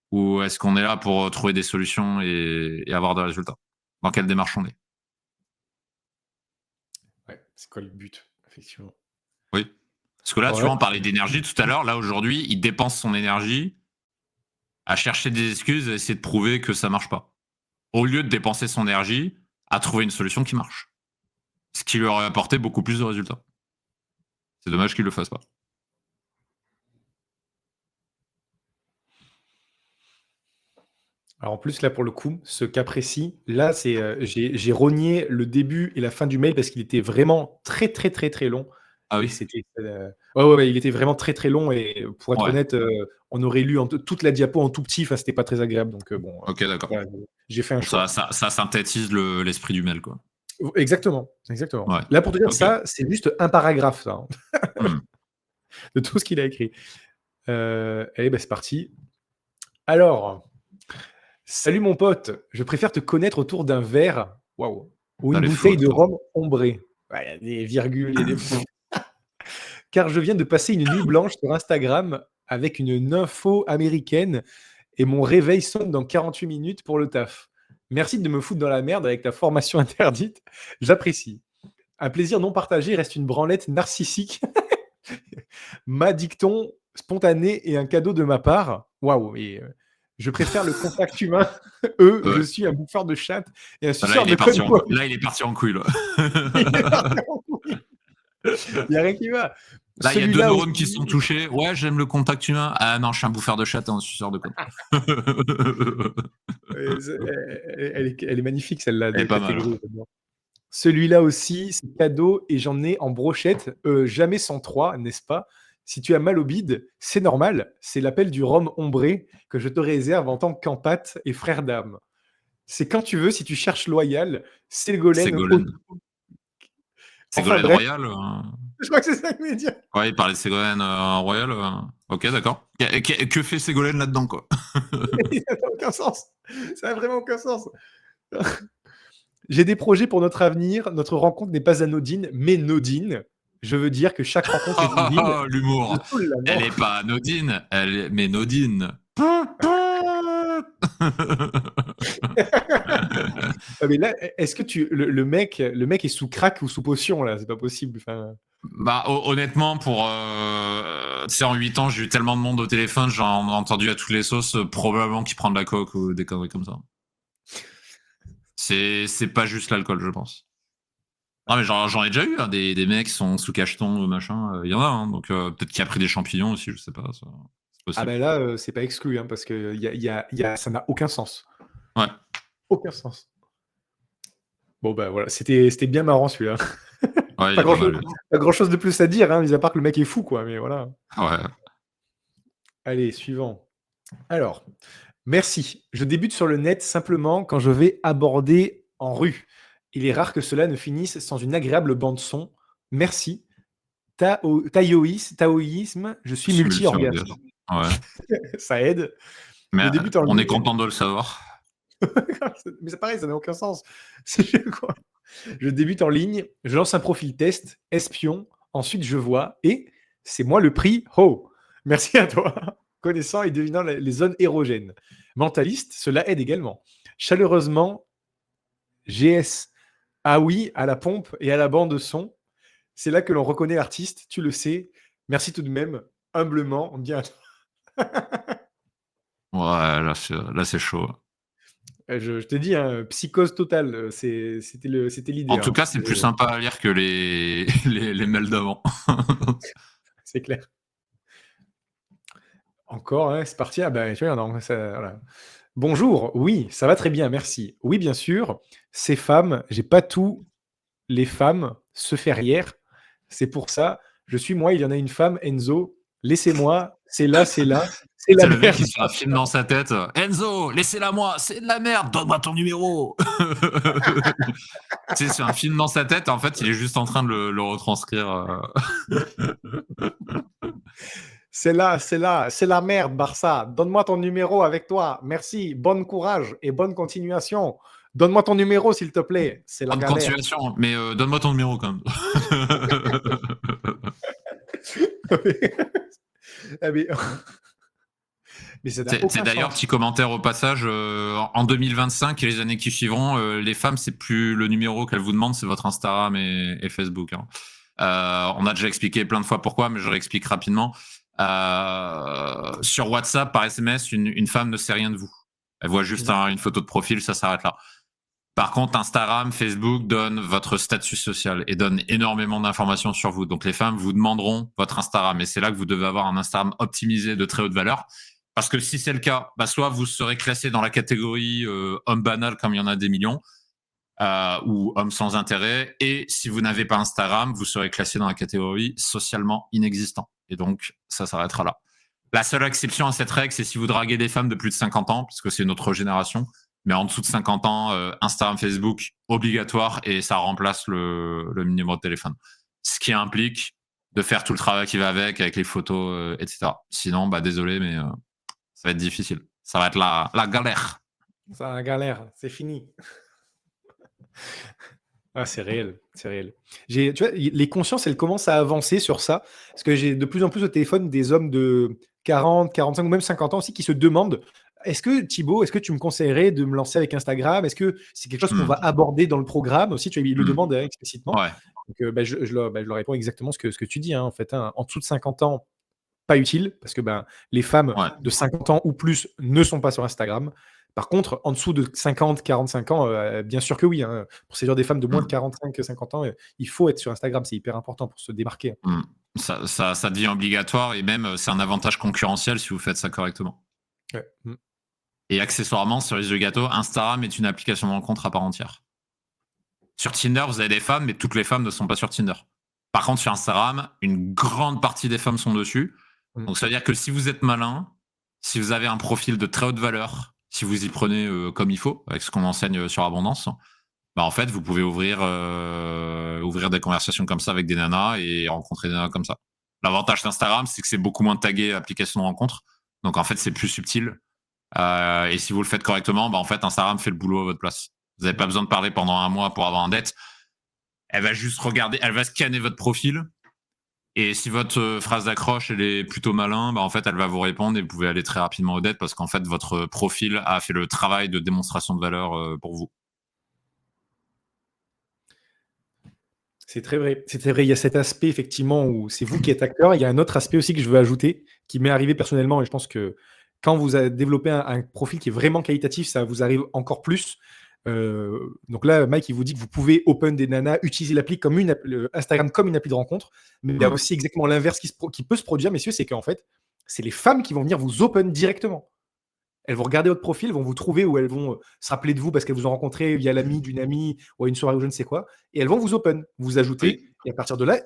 ou est-ce qu'on est là pour trouver des solutions et avoir des résultats? Dans quelle démarche on est? Ouais, c'est quoi le but, effectivement? Oui. Parce que là, tu Ouais. vois, on parlait d'énergie tout à l'heure. Là, aujourd'hui, il dépense son énergie à chercher des excuses, à essayer de prouver que ça marche pas. Au lieu de dépenser son énergie à trouver une solution qui marche. Ce qui lui aurait apporté beaucoup plus de résultats. C'est dommage qu'il le fasse pas. Alors en plus, là, pour le coup, ce cas précis, là, c'est, j'ai rogné le début et la fin du mail parce qu'il était vraiment très, très, très, très long. Ah Et oui? c'était, ouais, il était vraiment très, très long et pour être Ouais. honnête, on aurait lu toute la diapo en tout petit, enfin, c'était pas très agréable. Donc bon, Ok, d'accord. voilà, j'ai fait un Bon, choix. ça synthétise l'esprit du mail, quoi. Exactement, exactement. Ouais. Là, pour te dire Ok. ça, c'est juste un paragraphe, ça, hein, Hmm. de tout ce qu'il a écrit. Allez, c'est parti. Alors, salut mon pote, je préfère te connaître autour d'un verre, waouh, ou T'as une les bouteille de fautes. rhum ombré. Ouais, il y a des virgules, il y a des car je viens de passer une nuit blanche sur Instagram avec une nympho américaine et mon réveil sonne dans 48 minutes pour le taf. Merci de me foutre dans la merde avec ta formation interdite. J'apprécie. Un plaisir non partagé reste une branlette narcissique. Ma dicton spontané et un cadeau de ma part. Waouh. Et je préfère le contact humain. Je Ouais. suis un bouffeur de chatte et un Là, suceur il de est parti conne. là, il est parti en couille, là. Il n'y a rien qui va. Là, il y a 2 Celui-là neurones aussi. qui sont touchés. Ouais, j'aime le contact humain. Ah non, je suis un bouffeur de chatte et un suceur de conne. Elle est magnifique, celle-là, Elle est de pas mal. catégorie. J'adore. Celui-là aussi, c'est cadeau et j'en ai en brochette. Jamais 103, n'est-ce pas? Si tu as mal au bide, c'est normal. C'est l'appel du rhum ombré que je te réserve en tant qu'empate et frère d'âme. C'est quand tu veux, si tu cherches loyal, Ségolène. Ségolène. Enfin Ségolène bref, Royal. je crois que c'est ça que je voulais dire. Ouais, il parlait de Ségolène Royal. Ok, d'accord. Que fait Ségolène là-dedans, quoi? Ça n'a aucun sens. Ça n'a vraiment aucun sens. J'ai des projets pour notre avenir. Notre rencontre n'est pas anodine, mais nodine. Je veux dire que chaque rencontre est divine. L'humour. Je saoule, là, non. Elle est pas anodine, mais nodine. Ah, mais là, est-ce que le mec est sous crack ou sous potion là? C'est pas possible. Enfin, Bah, honnêtement, tu sais, en 8 ans, j'ai eu tellement de monde au téléphone, j'en ai entendu à toutes les sauces, probablement qu'il prend de la coke ou des conneries comme ça. C'est pas juste l'alcool, je pense. Ah, mais j'en ai déjà eu, hein, des mecs qui sont sous cacheton ou machin, il y en a, hein, donc peut-être qu'il a pris des champignons aussi, je sais pas, c'est ah possible. ben là, c'est pas exclu hein, parce que ça n'a aucun sens. Ouais. Aucun sens. Bon bah voilà, c'était bien marrant celui-là. Ouais, il Pas est pas mal. grand chose de plus à dire, hein, mis à part que le mec est fou quoi, mais voilà. Ouais. Allez, suivant. Alors, merci. Je débute sur le net simplement quand je vais aborder en rue. Il est rare que cela ne finisse sans une agréable bande-son. Merci. Taoïsme, je suis multi-orgasme. Ouais. Ça aide. Mais Je débute en on est ligne. content de le savoir. Mais c'est pareil, ça n'a aucun sens. C'est quoi? Je débute en ligne, je lance un profil test, espion, ensuite je vois, et c'est moi le prix. Oh, merci à toi. Connaissant et devinant les zones érogènes. Mentaliste, cela aide également. Chaleureusement, GS. Ah oui, à la pompe et à la bande son. C'est là que l'on reconnaît l'artiste, tu le sais. Merci tout de même, humblement, bien. Ouais, là, c'est chaud. Je t'ai dit, hein, psychose totale, c'était l'idée. En tout hein. cas, c'est plus sympa à lire que les mails d'avant. C'est clair. Encore, hein, c'est parti. Ah ben, tu vois, non, voilà. Bonjour, oui, ça va très bien, merci. Oui, bien sûr, ces femmes, j'ai pas tout. Les femmes se ferrières. C'est pour ça, je suis moi, il y en a une femme, Enzo. Laissez-moi, c'est là, c'est la C'est le mec merde. qui se fait un film dans sa tête. Enzo, laissez-la moi, c'est de la merde, donne-moi ton numéro. Tu sais, c'est un film dans sa tête, en fait, il est juste en train de le retranscrire. C'est là, c'est la merde, Barça. Donne-moi ton numéro avec toi. Merci, bon courage et bonne continuation. Donne-moi ton numéro, s'il te plaît. C'est la Bonne galère. continuation, mais donne-moi ton numéro quand même. Ah, mais ça n'a C'est aucun d'ailleurs, sens. petit commentaire au passage, en 2025 et les années qui suivront, les femmes, c'est plus le numéro qu'elles vous demandent, c'est votre Instagram et Facebook. Hein. On a déjà expliqué plein de fois pourquoi, mais je réexplique rapidement. Sur WhatsApp, par SMS, une femme ne sait rien de vous. Elle voit juste une photo de profil, ça s'arrête là. Par contre, Instagram, Facebook donnent votre statut social et donnent énormément d'informations sur vous. Donc, les femmes vous demanderont votre Instagram. Et c'est là que vous devez avoir un Instagram optimisé de très haute valeur. Parce que si c'est le cas, bah, soit vous serez classé dans la catégorie homme banal, comme il y en a des millions, ou homme sans intérêt. Et si vous n'avez pas Instagram, vous serez classé dans la catégorie socialement inexistant. Et donc, ça s'arrêtera là. La seule exception à cette règle, c'est si vous draguez des femmes de plus de 50 ans, parce que c'est notre génération. Mais en dessous de 50 ans, Instagram, Facebook, obligatoire, et ça remplace le numéro de téléphone. Ce qui implique de faire tout le travail qui va avec les photos, etc. Sinon, bah désolé, mais ça va être difficile. Ça va être la galère. C'est la galère, c'est fini. Ah, c'est réel, c'est réel. Tu vois, les consciences, elles commencent à avancer sur ça, parce que j'ai de plus en plus au téléphone des hommes de 40, 45 ou même 50 ans aussi qui se demandent est-ce que Thibaut, est-ce que tu me conseillerais de me lancer avec Instagram? Est-ce que c'est quelque chose qu'on va Hmm. aborder dans le programme aussi? Tu vois, il le Hmm. demande explicitement. Ouais. Donc, je leur réponds exactement ce que tu dis, hein, en fait, hein. En dessous de 50 ans, pas utile, parce que les femmes Ouais. de 50 ans ou plus ne sont pas sur Instagram. Par contre, en dessous de 50, 45 ans, bien sûr que oui, hein. Pour séduire des femmes de moins de Hmm. 45, 50 ans, il faut être sur Instagram. C'est hyper important pour se démarquer. Hmm. Ça devient obligatoire et même c'est un avantage concurrentiel si vous faites ça correctement. Ouais. Mm. Et accessoirement, cerise de gâteau, Instagram est une application de rencontre à part entière. Sur Tinder, vous avez des femmes, mais toutes les femmes ne sont pas sur Tinder. Par contre, sur Instagram, une grande partie des femmes sont dessus. Mm. Donc, ça veut dire que si vous êtes malin, si vous avez un profil de très haute valeur, si vous y prenez comme il faut, avec ce qu'on enseigne sur Abondance, bah en fait, vous pouvez ouvrir des conversations comme ça avec des nanas et rencontrer des nanas comme ça. L'avantage d'Instagram, c'est que c'est beaucoup moins tagué application de rencontre. Donc, en fait, c'est plus subtil. Et si vous le faites correctement, bah en fait, Instagram fait le boulot à votre place. Vous n'avez pas besoin de parler pendant un mois pour avoir un date. Elle va juste regarder, elle va scanner votre profil. Et si votre phrase d'accroche elle est plutôt malin, bah en fait, elle va vous répondre et vous pouvez aller très rapidement au date parce qu'en fait, votre profil a fait le travail de démonstration de valeur pour vous. C'est très vrai. C'est très vrai. Il y a cet aspect, effectivement, où c'est vous qui êtes acteur. Il y a un autre aspect aussi que je veux ajouter, qui m'est arrivé personnellement, et je pense que quand vous avez développé un profil qui est vraiment qualitatif, ça vous arrive encore plus. Donc là, Mike, il vous dit que vous pouvez open des nanas, utiliser l'appli comme Instagram comme une appli de rencontre. Mais il y a aussi exactement l'inverse qui peut se produire, messieurs, c'est qu'en fait, c'est les femmes qui vont venir vous open directement. Elles vont regarder votre profil, vont vous trouver ou elles vont se rappeler de vous parce qu'elles vous ont rencontré via l'ami d'une amie ou à une soirée ou je ne sais quoi. Et elles vont vous open, vous ajouter. Oui. Et à partir de là,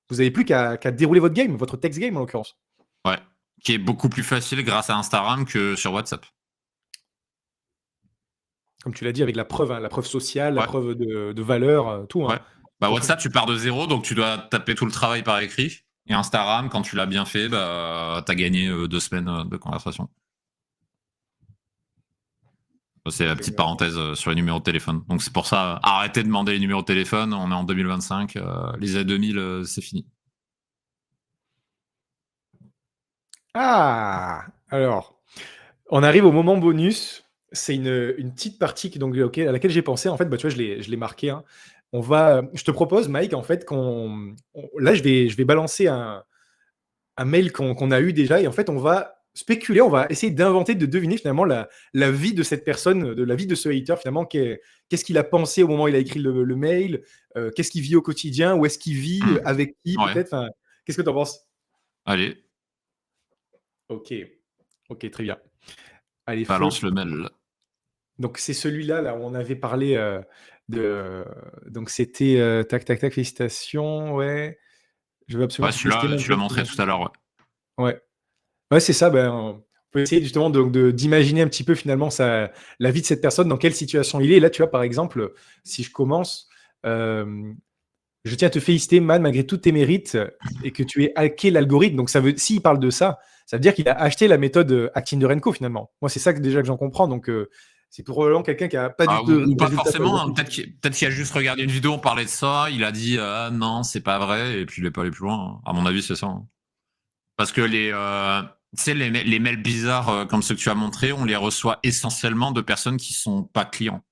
vous n'avez plus qu'à dérouler votre game, votre text game en l'occurrence. Ouais. Qui est beaucoup plus facile grâce à Instagram que sur WhatsApp. Comme tu l'as dit, avec la preuve, hein, la preuve sociale, la Ouais. preuve de valeur, tout. Hein. Ouais. Bah, WhatsApp, tu pars de zéro, donc tu dois taper tout le travail par écrit. Et Instagram, quand tu l'as bien fait, bah, tu as gagné 2 semaines de conversation. C'est la petite parenthèse sur les numéros de téléphone. Donc c'est pour ça, arrêtez de demander les numéros de téléphone. On est en 2025. Les années 2000, c'est fini. Ah, alors, on arrive au moment bonus. C'est une petite partie donc, à laquelle j'ai pensé. En fait, tu vois, je l'ai marqué. Hein. Je te propose, Mike, en fait, là, je vais balancer un mail qu'on a eu déjà. Et en fait, on va spéculer, on va essayer d'inventer, de deviner finalement la vie de cette personne, de la vie de ce hater, finalement. Qu'est-ce qu'il a pensé au moment où il a écrit le mail? Qu'est-ce qu'il vit au quotidien? Où est-ce qu'il vit? Avec qui, Ouais. peut-être? Enfin, qu'est-ce que tu en penses? Allez, Ok, très bien. Allez, Flo. balance le mail. Donc, c'est celui-là là, où on avait parlé donc, c'était tac, tac, tac, félicitations. Ouais, je veux absolument Ouais, te féliciter. celui-là, tu l'as montré tout à l'heure. Ouais. Ouais. Ouais, c'est ça. On peut essayer justement d'imaginer un petit peu finalement la vie de cette personne, dans quelle situation il est. Et là, tu vois, par exemple, si je commence, je tiens à te féliciter, Man, malgré tous tes mérites et que tu aies hacké l'algorithme. Donc, s'il parle de ça, ça veut dire qu'il a acheté la méthode Acting Renko finalement. Moi, c'est ça déjà que j'en comprends. Donc, c'est probablement quelqu'un qui n'a pas du tout Ou pas résultat sur forcément. le Hein. Peut-être qu'il a juste regardé une vidéo, on parlait de ça. Il a dit non, c'est pas vrai. Et puis il est pas allé plus loin. Hein. À mon avis, c'est ça. Hein. Parce que tu sais, les mails bizarres comme ceux que tu as montrés, on les reçoit essentiellement de personnes qui sont pas clients.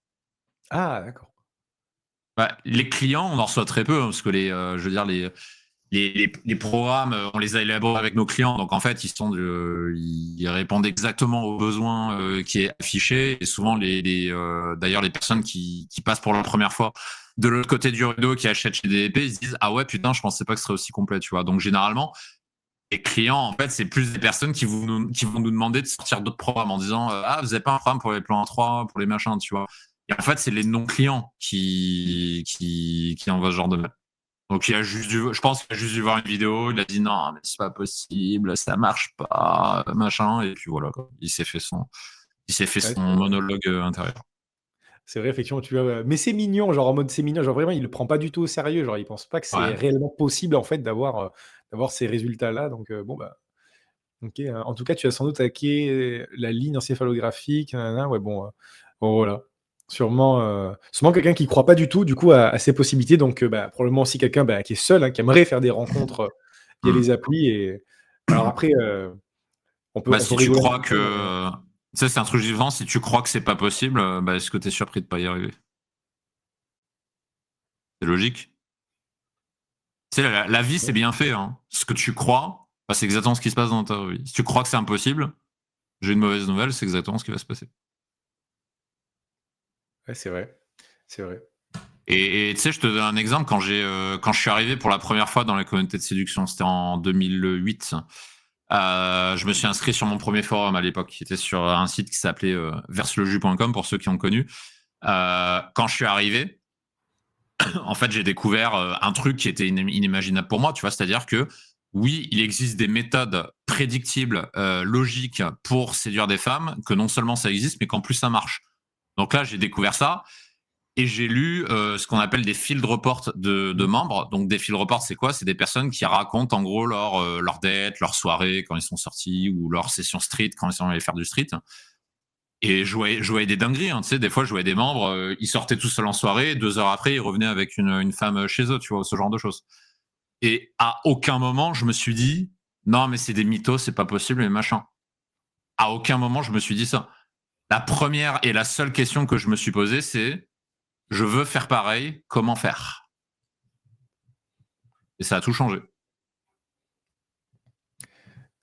Ah, d'accord. Bah, les clients, on en reçoit très peu, hein, parce que je veux dire, les programmes, on les a élaborés avec nos clients. Donc, en fait, ils répondent exactement aux besoins qui est affiché. Et souvent, d'ailleurs, les personnes qui passent pour la première fois de l'autre côté du rideau, qui achètent chez DDP, ils se disent, ah ouais, putain, je pensais pas que ce serait aussi complet, tu vois. Donc, généralement, les clients, en fait, c'est plus des personnes qui vont nous demander de sortir d'autres programmes en disant, ah, vous avez pas un programme pour les plans 3, pour les machins, tu vois. Et en fait, c'est les non-clients qui envoient ce genre de mail. Donc, je pense qu'il a juste dû voir une vidéo, il a dit non, mais c'est pas possible, ça marche pas, machin, et puis voilà, quoi. Il s'est fait son Ouais, monologue intérieur. c'est vrai, effectivement, tu vois. Mais c'est mignon, genre en mode c'est mignon, genre vraiment, il le prend pas du tout au sérieux. Genre, il pense pas que c'est Ouais. réellement possible en fait d'avoir ces résultats-là. Donc, ok. En tout cas, tu as sans doute hacké la ligne encéphalographique. Nanana. Ouais, bon, voilà. Sûrement quelqu'un qui croit pas du tout, du coup, à ces possibilités. Donc, probablement aussi quelqu'un qui est seul, hein, qui aimerait faire des rencontres via les applis. Et alors après, on peut Bah, si tu rigoler un crois petit peu, que Tu sais, c'est un truc vivant. Si tu crois que c'est pas possible, est-ce que tu es surpris de pas y arriver? C'est logique. Tu sais, la vie, c'est bien fait. Hein. Ce que tu crois, c'est exactement ce qui se passe dans ta vie. Si tu crois que c'est impossible, j'ai une mauvaise nouvelle, c'est exactement ce qui va se passer. Ouais, c'est vrai. C'est vrai. Et tu sais, je te donne un exemple. Quand je suis arrivé pour la première fois dans la communauté de séduction, c'était en 2008. Je me suis inscrit sur mon premier forum à l'époque, qui était sur un site qui s'appelait verseleju.com pour ceux qui ont connu. Quand je suis arrivé, en fait, j'ai découvert un truc qui était inimaginable pour moi, tu vois, c'est-à-dire que oui, il existe des méthodes prédictibles, logiques pour séduire des femmes, que non seulement ça existe, mais qu'en plus ça marche. Donc là, j'ai découvert ça. Et j'ai lu ce qu'on appelle des field reports de membres. Donc des field reports, c'est quoi? C'est des personnes qui racontent en gros leur date, leur soirée quand ils sont sortis, ou leur session street quand ils sont allés faire du street. Et je voyais des dingueries. Hein, tu sais, des fois, je voyais des membres, ils sortaient tout seuls en soirée, 2 heures après, ils revenaient avec une femme chez eux, tu vois, ce genre de choses. Et à aucun moment, je me suis dit, non, mais c'est des mythos, c'est pas possible, et machin. À aucun moment, je me suis dit ça. La première et la seule question que je me suis posée, c'est, je veux faire pareil, comment faire? Et ça a tout changé.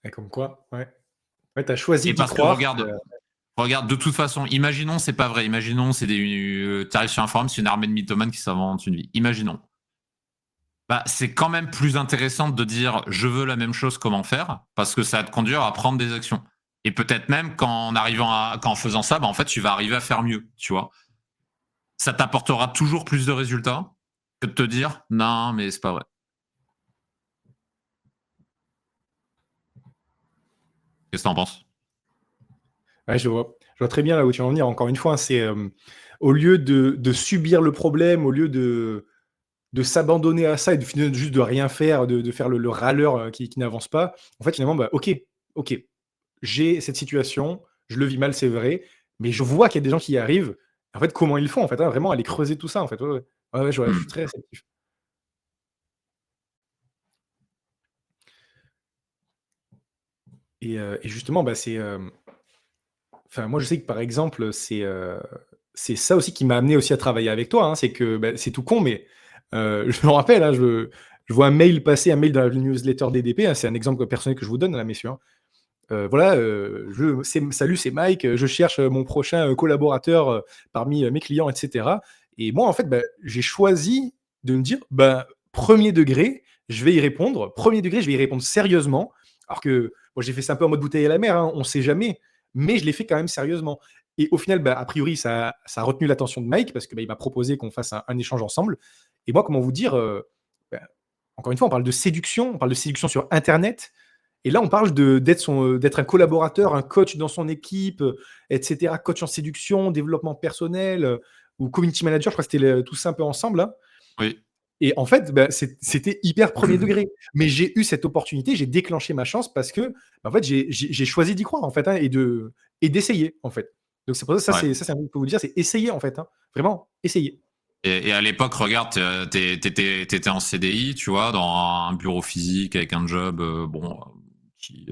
Et comme quoi, ouais. Ouais, tu as choisi Et d'y parce que croire. regarde, de toute façon, imaginons, c'est pas vrai, imaginons, t'arrives sur un forum, c'est une armée de mythomanes qui s'inventent une vie. Imaginons. C'est quand même plus intéressant de dire je veux la même chose, comment faire, parce que ça va te conduire à prendre des actions. Et peut-être même qu'en faisant ça, en fait, tu vas arriver à faire mieux, tu vois. Ça t'apportera toujours plus de résultats que de te dire non, mais c'est pas vrai. Qu'est-ce que t'en penses? Ouais, je vois très bien là où tu veux en venir. Encore une fois, hein, c'est au lieu de subir le problème, au lieu de s'abandonner à ça et de finalement juste de rien faire, de faire le râleur qui n'avance pas, en fait, finalement, ok, j'ai cette situation, je le vis mal, c'est vrai, mais je vois qu'il y a des gens qui y arrivent. En fait, comment ils font, en fait, hein, vraiment aller creuser tout ça, en fait. Ouais, ouais. Ouais, je suis très réceptif. Et justement, enfin, moi, je sais que par exemple, c'est ça aussi qui m'a amené aussi à travailler avec toi. Hein, c'est que c'est tout con, mais je me rappelle, hein, je vois un mail passer, un mail dans la newsletter DDP. Hein, c'est un exemple personnel que je vous donne, là, messieurs. Hein. Voilà, salut, c'est Mike. Je cherche mon prochain collaborateur parmi mes clients, etc. Et moi, en fait, j'ai choisi de me dire, premier degré, je vais y répondre. Premier degré, je vais y répondre sérieusement. Alors que moi, j'ai fait ça un peu en mode bouteille à la mer, hein, on ne sait jamais, mais je l'ai fait quand même sérieusement. Et au final, a priori, ça a retenu l'attention de Mike parce que il m'a proposé qu'on fasse un échange ensemble. Et moi, comment vous dire, encore une fois, on parle de séduction sur Internet. Et là, on parle d'être un collaborateur, un coach dans son équipe, etc. Coach en séduction, développement personnel, ou community manager, je crois que c'était tout ça un peu ensemble. Hein. Oui. Et en fait, c'était hyper premier degré. Mais j'ai eu cette opportunité, j'ai déclenché ma chance parce que, en fait, j'ai choisi d'y croire, en fait, hein, et d'essayer, en fait. Donc c'est pour ça, Ouais. c'est un truc que vous dire, c'est essayer, en fait. Hein. Vraiment, essayer. Et à l'époque, regarde, t'étais en CDI, tu vois, dans un bureau physique avec un job, qui,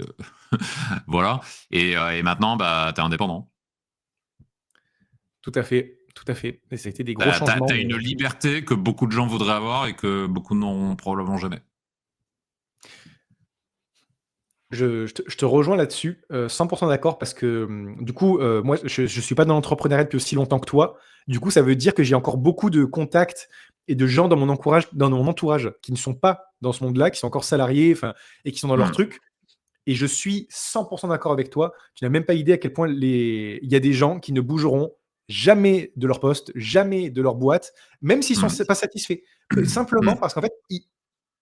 voilà. Et maintenant, t'es indépendant. Tout à fait. Tout à fait. Et ça a été des gros T'as changements. une liberté que beaucoup de gens voudraient avoir et que beaucoup n'auront probablement jamais. Je te rejoins là-dessus, 100 d'accord parce que, du coup, moi, je suis pas dans l'entrepreneuriat depuis aussi longtemps que toi. Du coup, ça veut dire que j'ai encore beaucoup de contacts et de gens dans mon entourage qui ne sont pas dans ce monde-là, qui sont encore salariés, enfin et qui sont dans leur truc et je suis 100 d'accord avec toi. Tu n'as même pas idée à quel point il y a des gens qui ne bougeront jamais de leur poste, jamais de leur boîte, même s'ils sont pas satisfaits. Simplement parce qu'en fait,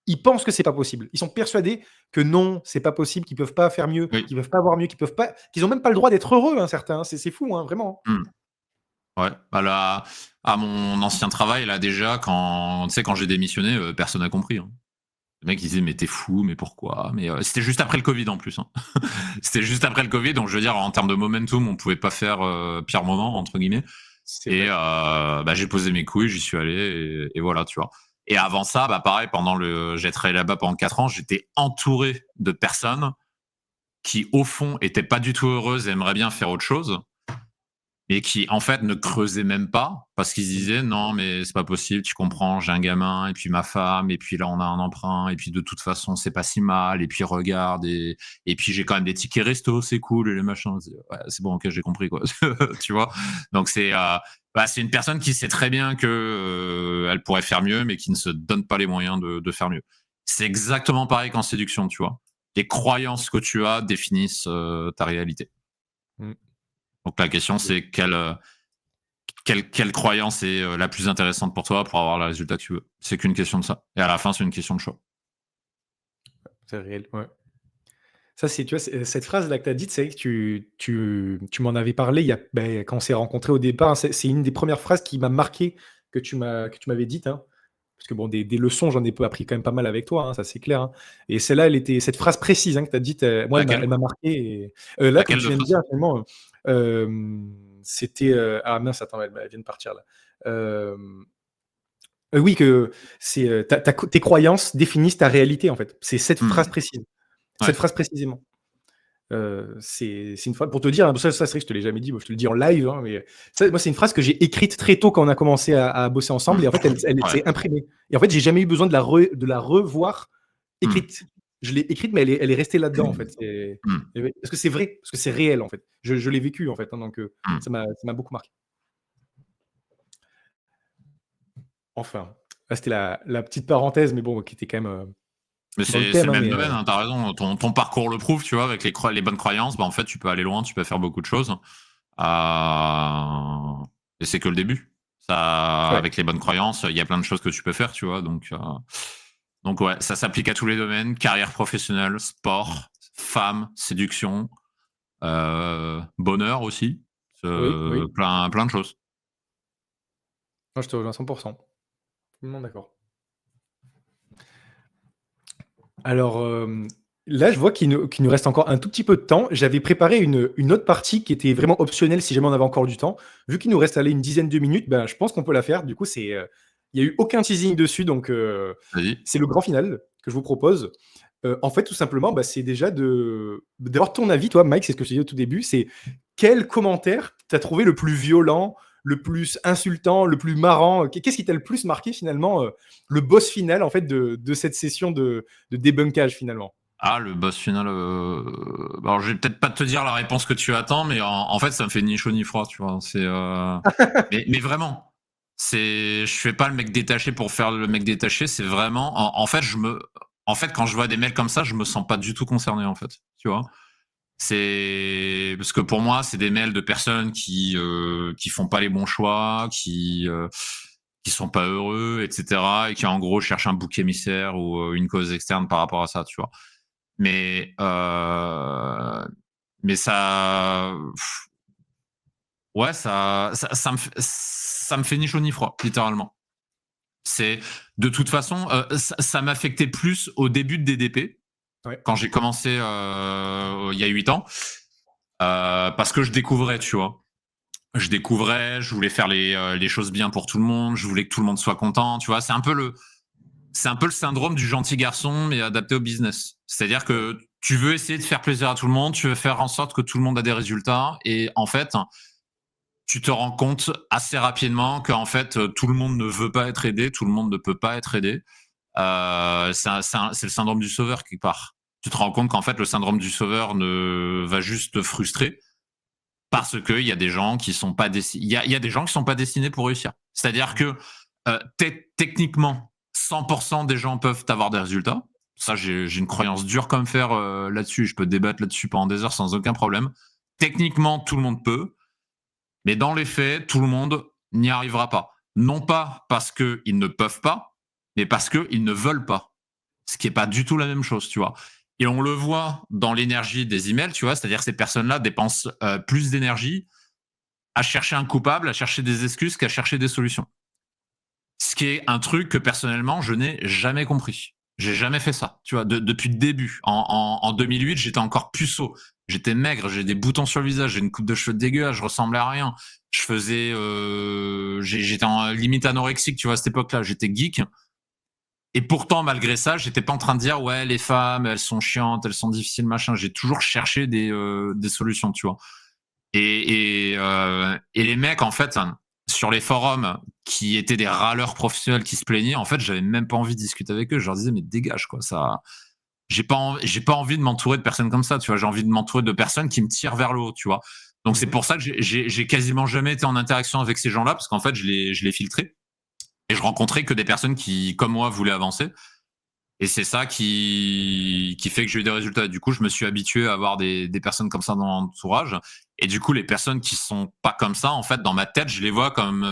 ils pensent que c'est pas possible. Ils sont persuadés que non, c'est pas possible, qu'ils peuvent pas faire mieux, Oui. qu'ils peuvent pas avoir mieux, qu'ils ont même pas le droit d'être heureux, hein, certains. Hein. C'est fou, hein, vraiment. Ouais. Là, à mon ancien travail, là, déjà, quand j'ai démissionné, personne n'a compris. Hein. Les mecs, ils disaient, mais t'es fou, mais pourquoi? Mais c'était juste après le Covid en plus. Hein. C'était juste après le Covid, donc je veux dire, en termes de momentum, on pouvait pas faire pire moment, entre guillemets. Et j'ai posé mes couilles, j'y suis allé, et voilà, tu vois. Et avant ça, pareil, j'ai travaillé là-bas pendant 4 ans, j'étais entouré de personnes qui au fond était pas du tout heureuse et aimerait bien faire autre chose, et qui en fait ne creusaient même pas parce qu'ils se disaient non mais c'est pas possible, tu comprends, j'ai un gamin et puis ma femme et puis là on a un emprunt et puis de toute façon c'est pas si mal et puis regarde et puis j'ai quand même des tickets resto, c'est cool et les machins. Ouais, c'est bon, ok, j'ai compris quoi. Tu vois. Donc c'est une personne qui sait très bien que elle pourrait faire mieux mais qui ne se donne pas les moyens de faire mieux. C'est exactement pareil qu'en séduction, tu vois. Les croyances que tu as définissent ta réalité. Mm. Donc la question c'est quelle croyance est la plus intéressante pour toi pour avoir le résultat que tu veux. C'est qu'une question de ça. Et à la fin, c'est une question de choix. C'est réel, ouais. Ça, tu vois, cette phrase-là que tu as dite, c'est vrai que tu m'en avais parlé quand on s'est rencontrés au départ. Hein, c'est une des premières phrases qui m'a marqué que tu m'avais dites. Hein. Parce que bon, des leçons, j'en ai appris quand même pas mal avec toi, hein, ça c'est clair. Hein. Et celle-là, cette phrase précise que tu as dite, moi, elle m'a marqué. Et, là, comme Laquelle tu de viens de phrase dire, finalement, c'était. Ah mince, attends, elle vient de partir là. Oui, que tes croyances définissent ta réalité, en fait. C'est cette phrase précise. Ouais. Cette phrase précisément. C'est une phrase pour te dire, ça c'est vrai que je te l'ai jamais dit, moi je te le dis en live, hein, mais moi c'est une phrase que j'ai écrite très tôt quand on a commencé à bosser ensemble, et en fait elle s'est imprimée. Et en fait j'ai jamais eu besoin de la revoir écrite. Je l'ai écrite, mais elle est restée là-dedans en fait. Parce que c'est vrai, parce que c'est réel en fait. Je l'ai vécu en fait, hein, donc ça m'a beaucoup marqué. Enfin, là c'était la petite parenthèse, mais bon, qui était quand même. Mais c'est le même domaine, hein, t'as raison. Ton parcours le prouve, tu vois, avec les bonnes croyances, bah, en fait, tu peux aller loin, tu peux faire beaucoup de choses. Et c'est que le début. Ça, avec les bonnes croyances, il y a plein de choses que tu peux faire, tu vois. Donc ouais, ça s'applique à tous les domaines, carrière professionnelle, sport, femmes, séduction, bonheur aussi. Oui. Plein de choses. Moi, je te rejoins 100%. Non, d'accord. Alors là, je vois qu'il nous reste encore un tout petit peu de temps. J'avais préparé une autre partie qui était vraiment optionnelle si jamais on avait encore du temps. Vu qu'il nous reste allé une dizaine de minutes, ben, je pense qu'on peut la faire. Du coup, il n'y a eu aucun teasing dessus, donc c'est le grand final que je vous propose. En fait, tout simplement, bah, c'est déjà d'avoir ton avis, toi, Mike, c'est ce que je t'ai dit au tout début, c'est quel commentaire t'as trouvé le plus violent, le plus insultant, le plus marrant? Qu'est-ce qui t'a le plus marqué finalement, le boss final en fait de cette session de débunkage finalement? Ah, le boss final. Alors, je vais peut-être pas te dire la réponse que tu attends, mais en fait, ça me fait ni chaud ni froid, tu vois. Mais vraiment, je fais pas le mec détaché pour faire le mec détaché. C'est vraiment, en fait, quand je vois des mails comme ça, je me sens pas du tout concerné, en fait. Tu vois. C'est parce que pour moi, c'est des mails de personnes qui font pas les bons choix, qui sont pas heureux, etc., et qui en gros cherchent un bouc émissaire ou une cause externe par rapport à ça, tu vois. Mais ça, ouais, ça me fait ni chaud ni froid, littéralement. C'est de toute façon, ça m'affectait plus au début de DDP, quand j'ai commencé il y a 8 ans, parce que je découvrais, tu vois. Je voulais faire les choses bien pour tout le monde, je voulais que tout le monde soit content, tu vois. C'est un peu le syndrome du gentil garçon, mais adapté au business. C'est-à-dire que tu veux essayer de faire plaisir à tout le monde, tu veux faire en sorte que tout le monde a des résultats, et en fait, tu te rends compte assez rapidement qu'en fait, tout le monde ne veut pas être aidé, tout le monde ne peut pas être aidé. C'est le syndrome du sauveur quelque part. Tu te rends compte qu'en fait, le syndrome du sauveur va juste te frustrer parce qu'il y a des gens qui sont pas destinés. Il y a des gens qui sont pas destinés pour réussir. C'est-à-dire que techniquement, 100% des gens peuvent avoir des résultats. Ça, j'ai une croyance dure comme fer là-dessus. Je peux débattre là-dessus pendant des heures sans aucun problème. Techniquement, tout le monde peut, mais dans les faits, tout le monde n'y arrivera pas. Non pas parce qu'ils ne peuvent pas, mais parce qu'ils ne veulent pas. Ce qui n'est pas du tout la même chose, tu vois. Et on le voit dans l'énergie des emails, tu vois, c'est-à-dire ces personnes-là dépensent plus d'énergie à chercher un coupable, à chercher des excuses qu'à chercher des solutions. Ce qui est un truc que personnellement, je n'ai jamais compris. J'ai jamais fait ça, tu vois, depuis le début. En 2008, j'étais encore puceau. J'étais maigre, j'ai des boutons sur le visage, j'ai une coupe de cheveux dégueulasse, je ressemblais à rien. J'étais en limite anorexique, tu vois, à cette époque-là. J'étais geek. Et pourtant, malgré ça, j'étais pas en train de dire ouais, les femmes, elles sont chiantes, elles sont difficiles, machin. J'ai toujours cherché des solutions, tu vois. Et les mecs, en fait, sur les forums, qui étaient des râleurs professionnels qui se plaignaient, en fait, j'avais même pas envie de discuter avec eux. Je leur disais mais dégage quoi, ça. J'ai pas envie de m'entourer de personnes comme ça, tu vois. J'ai envie de m'entourer de personnes qui me tirent vers le haut, tu vois. Donc c'est pour ça que j'ai quasiment jamais été en interaction avec ces gens-là, parce qu'en fait, je les filtrais. Et je rencontrais que des personnes qui, comme moi, voulaient avancer. Et c'est ça qui fait que j'ai eu des résultats. Du coup, je me suis habitué à avoir des personnes comme ça dans l'entourage. Et du coup, les personnes qui sont pas comme ça, en fait, dans ma tête, je les vois comme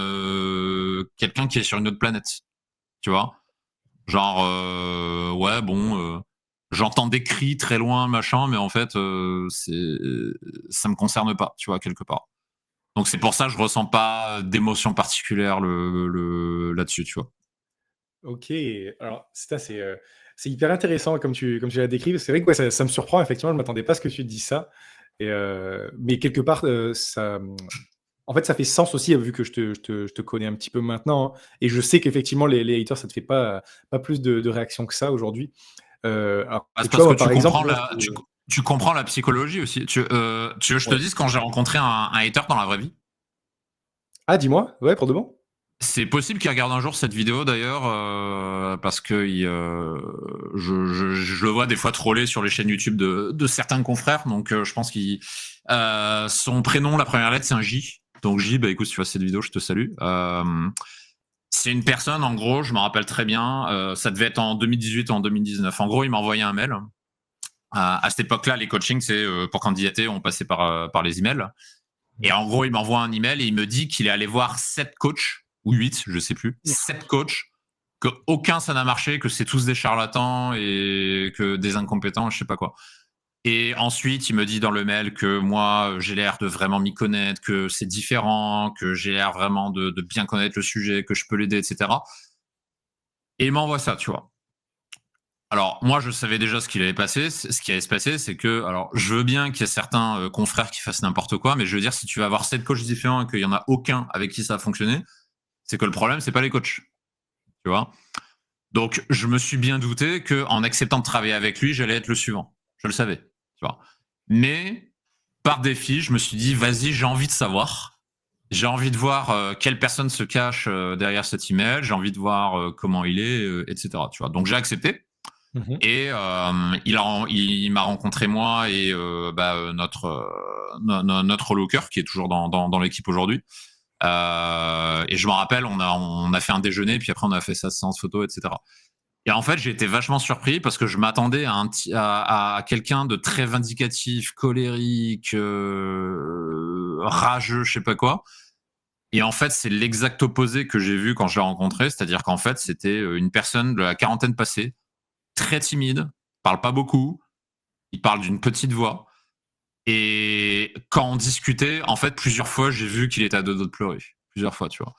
quelqu'un qui est sur une autre planète. Tu vois? Genre, ouais, bon, j'entends des cris très loin, machin, mais en fait, ça me concerne pas, tu vois, quelque part. Donc c'est pour ça que je ressens pas d'émotion particulière là-dessus, tu vois. OK, alors ça c'est hyper intéressant comme tu l'as décrit. C'est vrai que ouais, ça me surprend effectivement, je m'attendais pas à ce que tu dises ça mais quelque part, ça, en fait, ça fait sens aussi, vu que je te connais un petit peu maintenant, hein, et je sais qu'effectivement les haters, ça te fait pas plus de réactions que ça aujourd'hui. Alors Ah, que c'est tu vois, parce que moi, par exemple, moi, tu comprends la psychologie aussi. Tu veux que je te ouais. dise quand j'ai rencontré un hater dans la vraie vie? Ah dis-moi? Ouais, pour de bon? C'est possible qu'il regarde un jour cette vidéo d'ailleurs, parce que je le vois des fois troller sur les chaînes YouTube de certains confrères, donc je pense qu'il son prénom, la première lettre, c'est un J. Donc J, bah écoute, si tu vois cette vidéo, je te salue. C'est une personne, en gros, je me rappelle très bien, ça devait être en 2018 ou en 2019. En gros, il m'a envoyé un mail. À cette époque-là, les coachings, c'est pour candidater, on passait par les emails. Et en gros, il m'envoie un email et il me dit qu'il est allé voir 7 coachs, ou 8, je sais plus, 7 coachs, que aucun ça n'a marché, que c'est tous des charlatans et que des incompétents, je sais pas quoi. Et ensuite, il me dit dans le mail que moi, j'ai l'air de vraiment m'y connaître, que c'est différent, que j'ai l'air vraiment de bien connaître le sujet, que je peux l'aider, etc. Et il m'envoie ça, tu vois. Alors, moi, je savais déjà ce qui allait se passer, c'est que, alors, je veux bien qu'il y ait certains confrères qui fassent n'importe quoi, mais je veux dire, si tu vas avoir 7 coachs différents et qu'il y en a aucun avec qui ça a fonctionné, c'est que le problème, c'est pas les coachs, tu vois. Donc, je me suis bien douté que, en acceptant de travailler avec lui, j'allais être le suivant. Je le savais, tu vois. Mais, par défi, je me suis dit, vas-y, j'ai envie de savoir. J'ai envie de voir quelle personne se cache derrière cet email. J'ai envie de voir comment il est, etc. Tu vois. Donc, j'ai accepté. Mmh. Et il m'a rencontré moi et notre locker qui est toujours dans l'équipe aujourd'hui. Et je me rappelle, on a fait un déjeuner, puis après on a fait sa séance photo, etc. Et en fait, j'ai été vachement surpris parce que je m'attendais à quelqu'un de très vindicatif, colérique, rageux, je sais pas quoi. Et en fait, c'est l'exact opposé que j'ai vu quand je l'ai rencontré, c'est-à-dire qu'en fait, c'était une personne de la quarantaine passée, très timide, parle pas beaucoup, il parle d'une petite voix. Et quand on discutait, en fait, plusieurs fois, j'ai vu qu'il était à deux doigts de pleurer. Plusieurs fois, tu vois.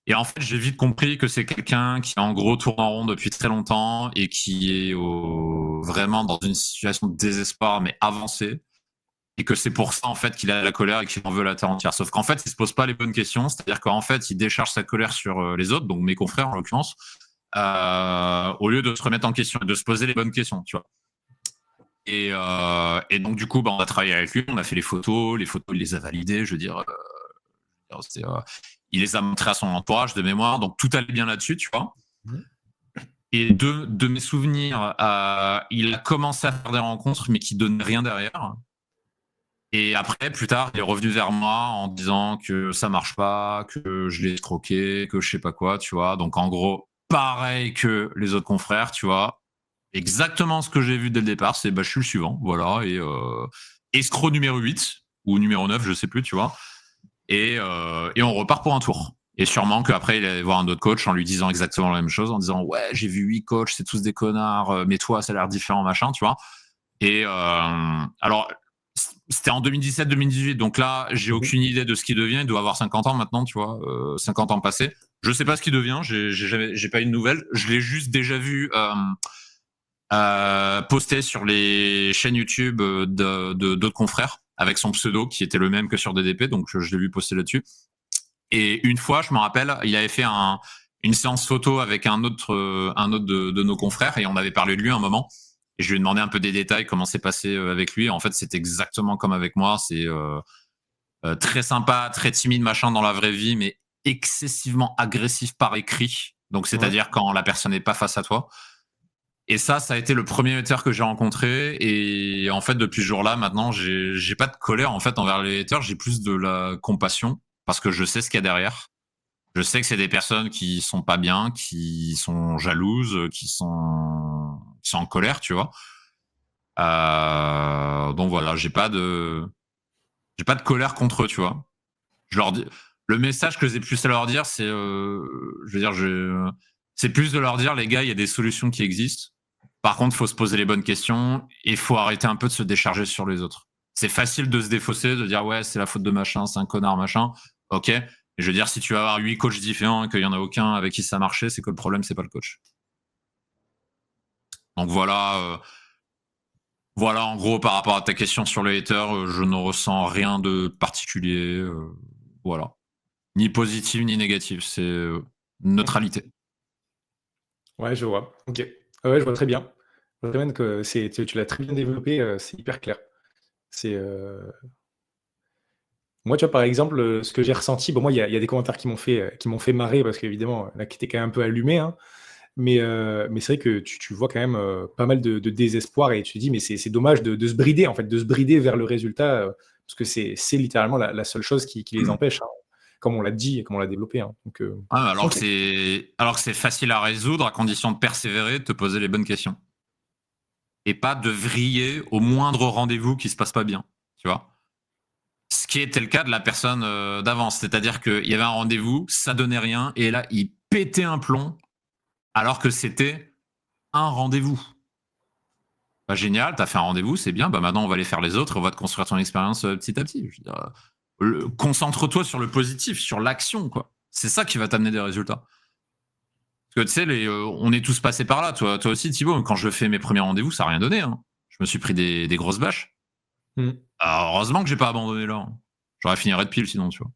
Et en fait, j'ai vite compris que c'est quelqu'un qui, en gros, tourne en rond depuis très longtemps et qui est vraiment dans une situation de désespoir, mais avancée. Et que c'est pour ça, en fait, qu'il a la colère et qu'il en veut la terre entière. Sauf qu'en fait, il se pose pas les bonnes questions. C'est-à-dire qu'en fait, il décharge sa colère sur les autres, donc mes confrères, en l'occurrence, au lieu de se remettre en question et de se poser les bonnes questions, tu vois. Et donc, du coup, on a travaillé avec lui, on a fait les photos, il les a validées, je veux dire, il les a montrées à son entourage de mémoire, donc tout allait bien là-dessus, tu vois. Mmh. Et de mes souvenirs, il a commencé à faire des rencontres, mais qui donnaient rien derrière. Et après, plus tard, il est revenu vers moi en disant que ça marche pas, que je l'ai escroqué, que je sais pas quoi, tu vois. Donc, en gros, pareil que les autres confrères, tu vois. Exactement ce que j'ai vu dès le départ, c'est je suis le suivant, voilà. Et escroc numéro 8 ou numéro 9, je sais plus, tu vois. Et on repart pour un tour. Et sûrement qu'après, il allait voir un autre coach en lui disant exactement la même chose, en disant ouais, j'ai vu 8 coachs, c'est tous des connards, mais toi, ça a l'air différent, machin, tu vois. Et alors, c'était en 2017-2018, donc là, j'ai aucune idée de ce qu'il devient. Il doit avoir 50 ans maintenant, tu vois, 50 ans passés. Je sais pas ce qu'il devient, j'ai pas eu de nouvelles. Je l'ai juste déjà vu posté sur les chaînes YouTube d'autres confrères avec son pseudo qui était le même que sur DDP, donc je l'ai vu poster là-dessus. Et une fois, je me rappelle, il avait fait une séance photo avec un autre de nos confrères et on avait parlé de lui un moment. Et je lui ai demandé un peu des détails, comment c'est passé avec lui. En fait, c'est exactement comme avec moi. C'est très sympa, très timide, machin dans la vraie vie, mais excessivement agressif par écrit. Donc, c'est-à-dire quand la personne n'est pas face à toi. Et ça a été le premier hater que j'ai rencontré. Et en fait, depuis ce jour-là, maintenant, j'ai pas de colère en fait envers les haters. J'ai plus de la compassion parce que je sais ce qu'il y a derrière. Je sais que c'est des personnes qui sont pas bien, qui sont jalouses, qui sont en colère, tu vois. Donc voilà, j'ai pas de colère contre eux, tu vois. Je leur dis, le message que j'ai plus à leur dire, c'est, c'est plus de leur dire, les gars, il y a des solutions qui existent. Par contre, il faut se poser les bonnes questions et il faut arrêter un peu de se décharger sur les autres. C'est facile de se défausser, de dire ouais, c'est la faute de machin, c'est un connard, machin. Ok. Et je veux dire, si tu vas avoir 8 coachs différents et qu'il y en a aucun avec qui ça marchait, c'est que le problème, c'est pas le coach. Donc voilà, voilà en gros par rapport à ta question sur les haters, je ne ressens rien de particulier. Voilà. Ni positif ni négatif, c'est neutralité. Ouais, je vois. Ok. Ouais, je vois très bien. Je vois très bien que tu l'as très bien développé, c'est hyper clair. C'est Moi, tu vois, par exemple, ce que j'ai ressenti, bon, moi, il y a des commentaires qui m'ont fait marrer parce qu'évidemment, là, qui étaient quand même un peu allumés, hein. Mais c'est vrai que tu vois quand même pas mal de désespoir et tu te dis, mais c'est dommage de se brider, en fait, de se brider vers le résultat, parce que c'est littéralement la seule chose qui les empêche, hein, comme on l'a dit et comme on l'a développé, hein. Donc, Alors ok. que c'est facile à résoudre à condition de persévérer, de te poser les bonnes questions. Et pas de vriller au moindre rendez-vous qui se passe pas bien, tu vois. Ce qui était le cas de la personne d'avance, c'est-à-dire qu'il y avait un rendez-vous, ça donnait rien, et là, il pétait un plomb, alors que c'était un rendez-vous. Bah, génial, t'as fait un rendez-vous, c'est bien, bah maintenant on va aller faire les autres, on va te construire ton expérience petit à petit. Je veux dire, concentre-toi sur le positif, sur l'action, quoi. C'est ça qui va t'amener des résultats. Parce que tu sais, on est tous passés par là. Toi aussi, Thibaut, quand je fais mes premiers rendez-vous, ça n'a rien donné. Hein. Je me suis pris des grosses bâches. Mm. Alors, heureusement que j'ai pas abandonné là. Hein. J'aurais fini red pill sinon, tu vois.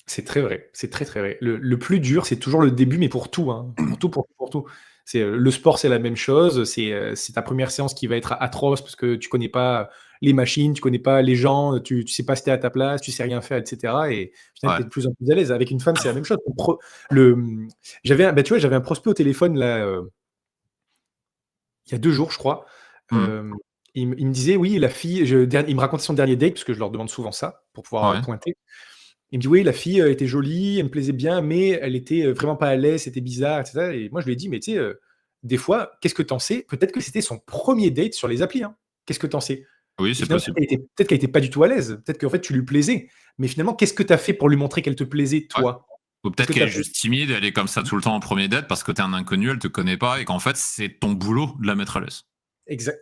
C'est très vrai, c'est très très vrai. Le plus dur, c'est toujours le début, mais pour tout, hein. Pour tout. Le sport, c'est la même chose. C'est ta première séance qui va être atroce parce que tu connais pas les machines, tu connais pas les gens, tu sais pas si t'es à ta place, tu sais rien faire, etc. Et finalement, t'es de plus en plus à l'aise. Avec une femme, c'est la même chose. J'avais un prospect au téléphone là, il y a 2 jours, je crois. Mm. Il me disait, oui, la fille, il me racontait son dernier date parce que je leur demande souvent ça pour pouvoir Ouais. pointer. Il me dit: «Oui, la fille, était jolie, elle me plaisait bien, mais elle était, vraiment pas à l'aise, c'était bizarre et cetera» et moi je lui ai dit: «Mais tu sais, des fois, qu'est-ce que tu en sais? Peut-être que c'était son premier date sur les applis, hein. Qu'est-ce que tu en sais?» Oui, Et c'est finalement, possible. peut-être qu'elle était pas du tout à l'aise. Peut-être qu'en fait, tu lui plaisais. Mais finalement, qu'est-ce que tu as fait pour lui montrer qu'elle te plaisait, Ouais. toi? Ou Qu'est-ce peut-être que tu qu'elle as est fait? juste timide, elle est comme ça tout le temps en premier date parce que t'es un inconnu, elle te connaît pas et qu'en fait, c'est ton boulot de la mettre à l'aise.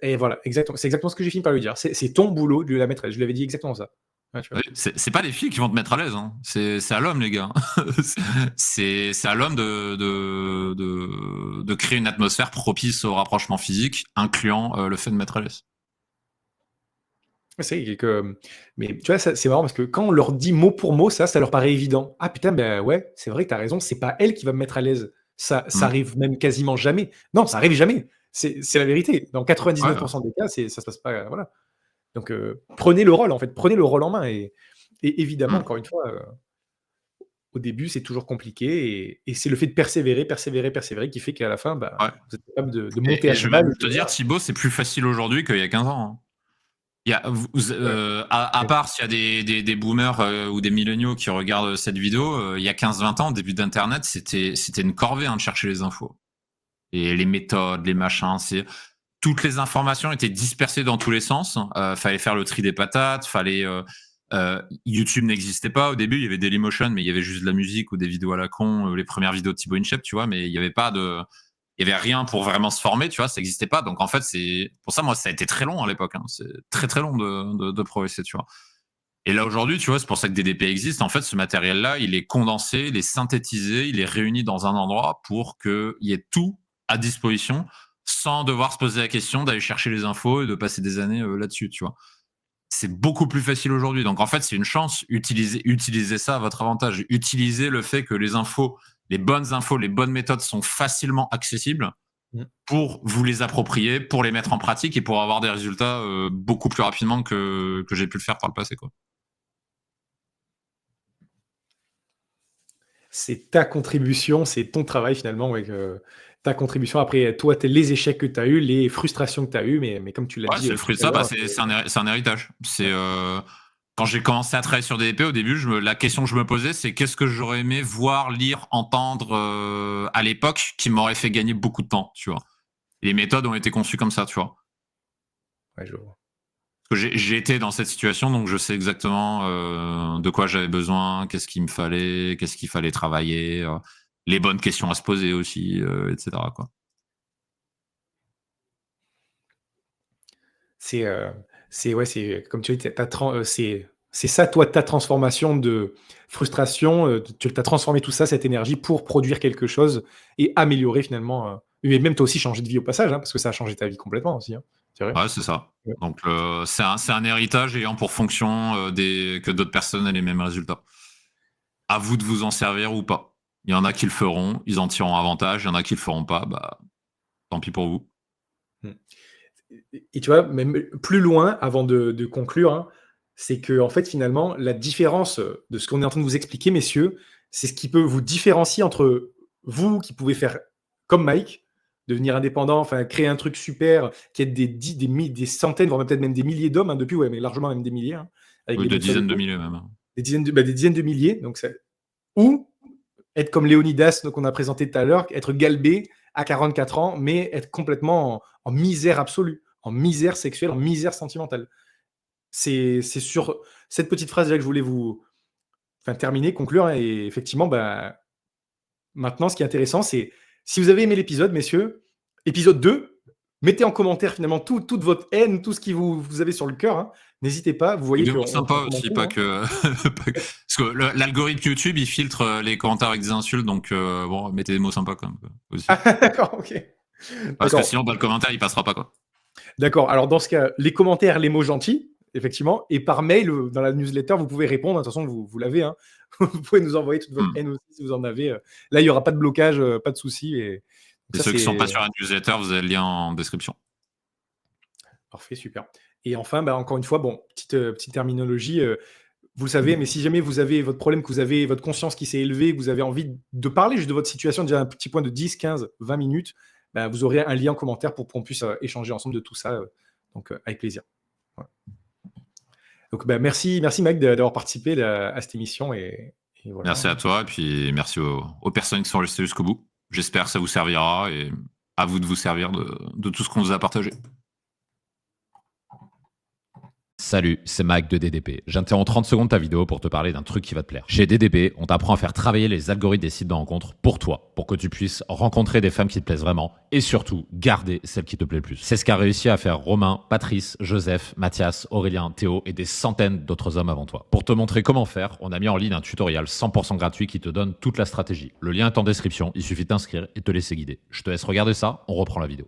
Et voilà, exactement. C'est exactement ce que j'ai fini par lui dire. C'est ton boulot de la maîtresse. Je lui avais dit exactement ça. Ouais, tu vois? Oui, c'est pas les filles qui vont te mettre à l'aise. Hein. C'est à l'homme, les gars. C'est à l'homme de créer une atmosphère propice au rapprochement physique, incluant le fait de mettre à l'aise. C'est que, mais tu vois, c'est marrant parce que quand on leur dit mot pour mot ça leur paraît évident. Ah putain, ben ouais, c'est vrai, tu as raison, c'est pas elle qui va me mettre à l'aise. Ça Mm. arrive même quasiment jamais. Non, ça arrive jamais. C'est la vérité. Dans Ouais, 99 des cas, ça se passe pas, voilà. Donc prenez le rôle en fait, prenez le rôle en main et évidemment, mm. encore une fois, au début, c'est toujours compliqué et c'est le fait de persévérer, persévérer, persévérer qui fait qu'à la fin, bah, Ouais. vous êtes capable de monter à Je vais cheval même et te de dire, voilà. Thibaut, c'est plus facile aujourd'hui qu'il y a 15 ans. Hein. Ouais, À ouais. part s'il y a des boomers ou des milléniaux qui regardent cette vidéo, il y a 15-20 ans, au début d'Internet, c'était une corvée hein, de chercher les infos. Et les méthodes, les machins, toutes les informations étaient dispersées dans tous les sens. Fallait faire le tri des patates, YouTube n'existait pas au début, il y avait Dailymotion, mais il y avait juste de la musique ou des vidéos à la con, les premières vidéos de Thibaut InShape, tu vois, mais il y avait pas de, il y avait rien pour vraiment se former, tu vois, ça n'existait pas. Donc en fait, c'est pour ça, moi, ça a été très long à l'époque. Hein. C'est très très long de progresser, tu vois. Et là aujourd'hui, tu vois, c'est pour ça que DDP existe. En fait, ce matériel-là, il est condensé, il est synthétisé, il est réuni dans un endroit pour qu'il y ait tout à disposition sans devoir se poser la question d'aller chercher les infos et de passer des années là-dessus, tu vois. C'est beaucoup plus facile aujourd'hui. Donc en fait, c'est une chance. Utilisez ça à votre avantage. Utilisez le fait que les infos les bonnes infos, les bonnes méthodes sont facilement accessibles pour vous les approprier, pour les mettre en pratique et pour avoir des résultats beaucoup plus rapidement que j'ai pu le faire par le passé, quoi. C'est ta contribution, c'est ton travail finalement, ouais, ta contribution. Après, toi, les échecs que tu as eus, les frustrations que tu as eues, mais comme tu l'as dit. C'est le fruit de ça, c'est un héritage. C'est quand j'ai commencé à travailler sur DDP, au début, la question que je me posais, c'est qu'est-ce que j'aurais aimé voir, lire, entendre à l'époque qui m'aurait fait gagner beaucoup de temps, tu vois. Les méthodes ont été conçues comme ça, tu vois. Ouais, je vois. Parce que j'ai été dans cette situation, donc je sais exactement de quoi j'avais besoin, qu'est-ce qu'il me fallait, qu'est-ce qu'il fallait travailler, les bonnes questions à se poser aussi, etc., quoi. C'est comme tu dis, c'est ça, toi, ta transformation de frustration. Tu as transformé tout ça, cette énergie, pour produire quelque chose et améliorer finalement. Et même toi aussi changer de vie au passage, hein, parce que ça a changé ta vie complètement aussi. Hein, c'est vrai. Ouais, c'est ça. Ouais. Donc c'est un héritage ayant pour fonction que d'autres personnes aient les mêmes résultats. À vous de vous en servir ou pas. Il y en a qui le feront, ils en tireront avantage. Il y en a qui le feront pas, bah tant pis pour vous. Et tu vois, même plus loin, avant de conclure, hein, c'est que en fait, finalement, la différence de ce qu'on est en train de vous expliquer, messieurs, c'est ce qui peut vous différencier entre vous qui pouvez faire comme Mike, devenir indépendant, enfin créer un truc super, qui aide des centaines, voire peut-être même des milliers d'hommes, hein, depuis, ouais, mais largement même des milliers, hein, avec Oui, les de méthodes dizaines et de tout. milliers même. Des dizaines de milliers, donc ou être comme Léonidas qu'on a présenté tout à l'heure, être galbé à 44 ans, mais être complètement en misère absolue, en misère sexuelle, en misère sentimentale. C'est sur cette petite phrase-là que je voulais vous terminer, conclure, hein, et effectivement, maintenant, ce qui est intéressant, c'est si vous avez aimé l'épisode, messieurs, épisode 2, mettez en commentaire finalement toute votre haine, tout ce qui vous avez sur le cœur. Hein. N'hésitez pas, vous voyez Des qu'on mots sympas aussi, pas hein. que. Parce que l'algorithme YouTube, il filtre les commentaires avec des insultes, donc bon, mettez des mots sympas quand même. Aussi. Ah, d'accord, ok. Parce que sinon, le commentaire, il passera pas, quoi. D'accord. Alors, dans ce cas, les commentaires, les mots gentils, effectivement, et par mail, dans la newsletter, vous pouvez répondre. De toute façon, vous l'avez. Hein. Vous pouvez nous envoyer toute votre haine aussi si vous en avez. Là, il n'y aura pas de blocage, pas de souci. Et ça, ceux qui ne sont pas sur la newsletter, vous avez le lien en description. Parfait, super. Et enfin, encore une fois, petite terminologie. Vous le savez, mais si jamais vous avez votre problème, que vous avez votre conscience qui s'est élevée, que vous avez envie de parler juste de votre situation, déjà un petit point de 10, 15, 20 minutes, vous aurez un lien en commentaire pour qu'on puisse échanger ensemble de tout ça. Donc, avec plaisir. Voilà. Donc, merci Mike d'avoir participé à cette émission. Et voilà. Merci à toi, et puis merci aux personnes qui sont restées jusqu'au bout. J'espère que ça vous servira, et à vous de vous servir de tout ce qu'on vous a partagé. Salut, c'est Mike de DDP. J'interromps 30 secondes ta vidéo pour te parler d'un truc qui va te plaire. Chez DDP, on t'apprend à faire travailler les algorithmes des sites de rencontres pour toi, pour que tu puisses rencontrer des femmes qui te plaisent vraiment et surtout garder celle qui te plaît le plus. C'est ce qu'a réussi à faire Romain, Patrice, Joseph, Mathias, Aurélien, Théo et des centaines d'autres hommes avant toi. Pour te montrer comment faire, on a mis en ligne un tutoriel 100% gratuit qui te donne toute la stratégie. Le lien est en description, il suffit de t'inscrire et te laisser guider. Je te laisse regarder ça, on reprend la vidéo.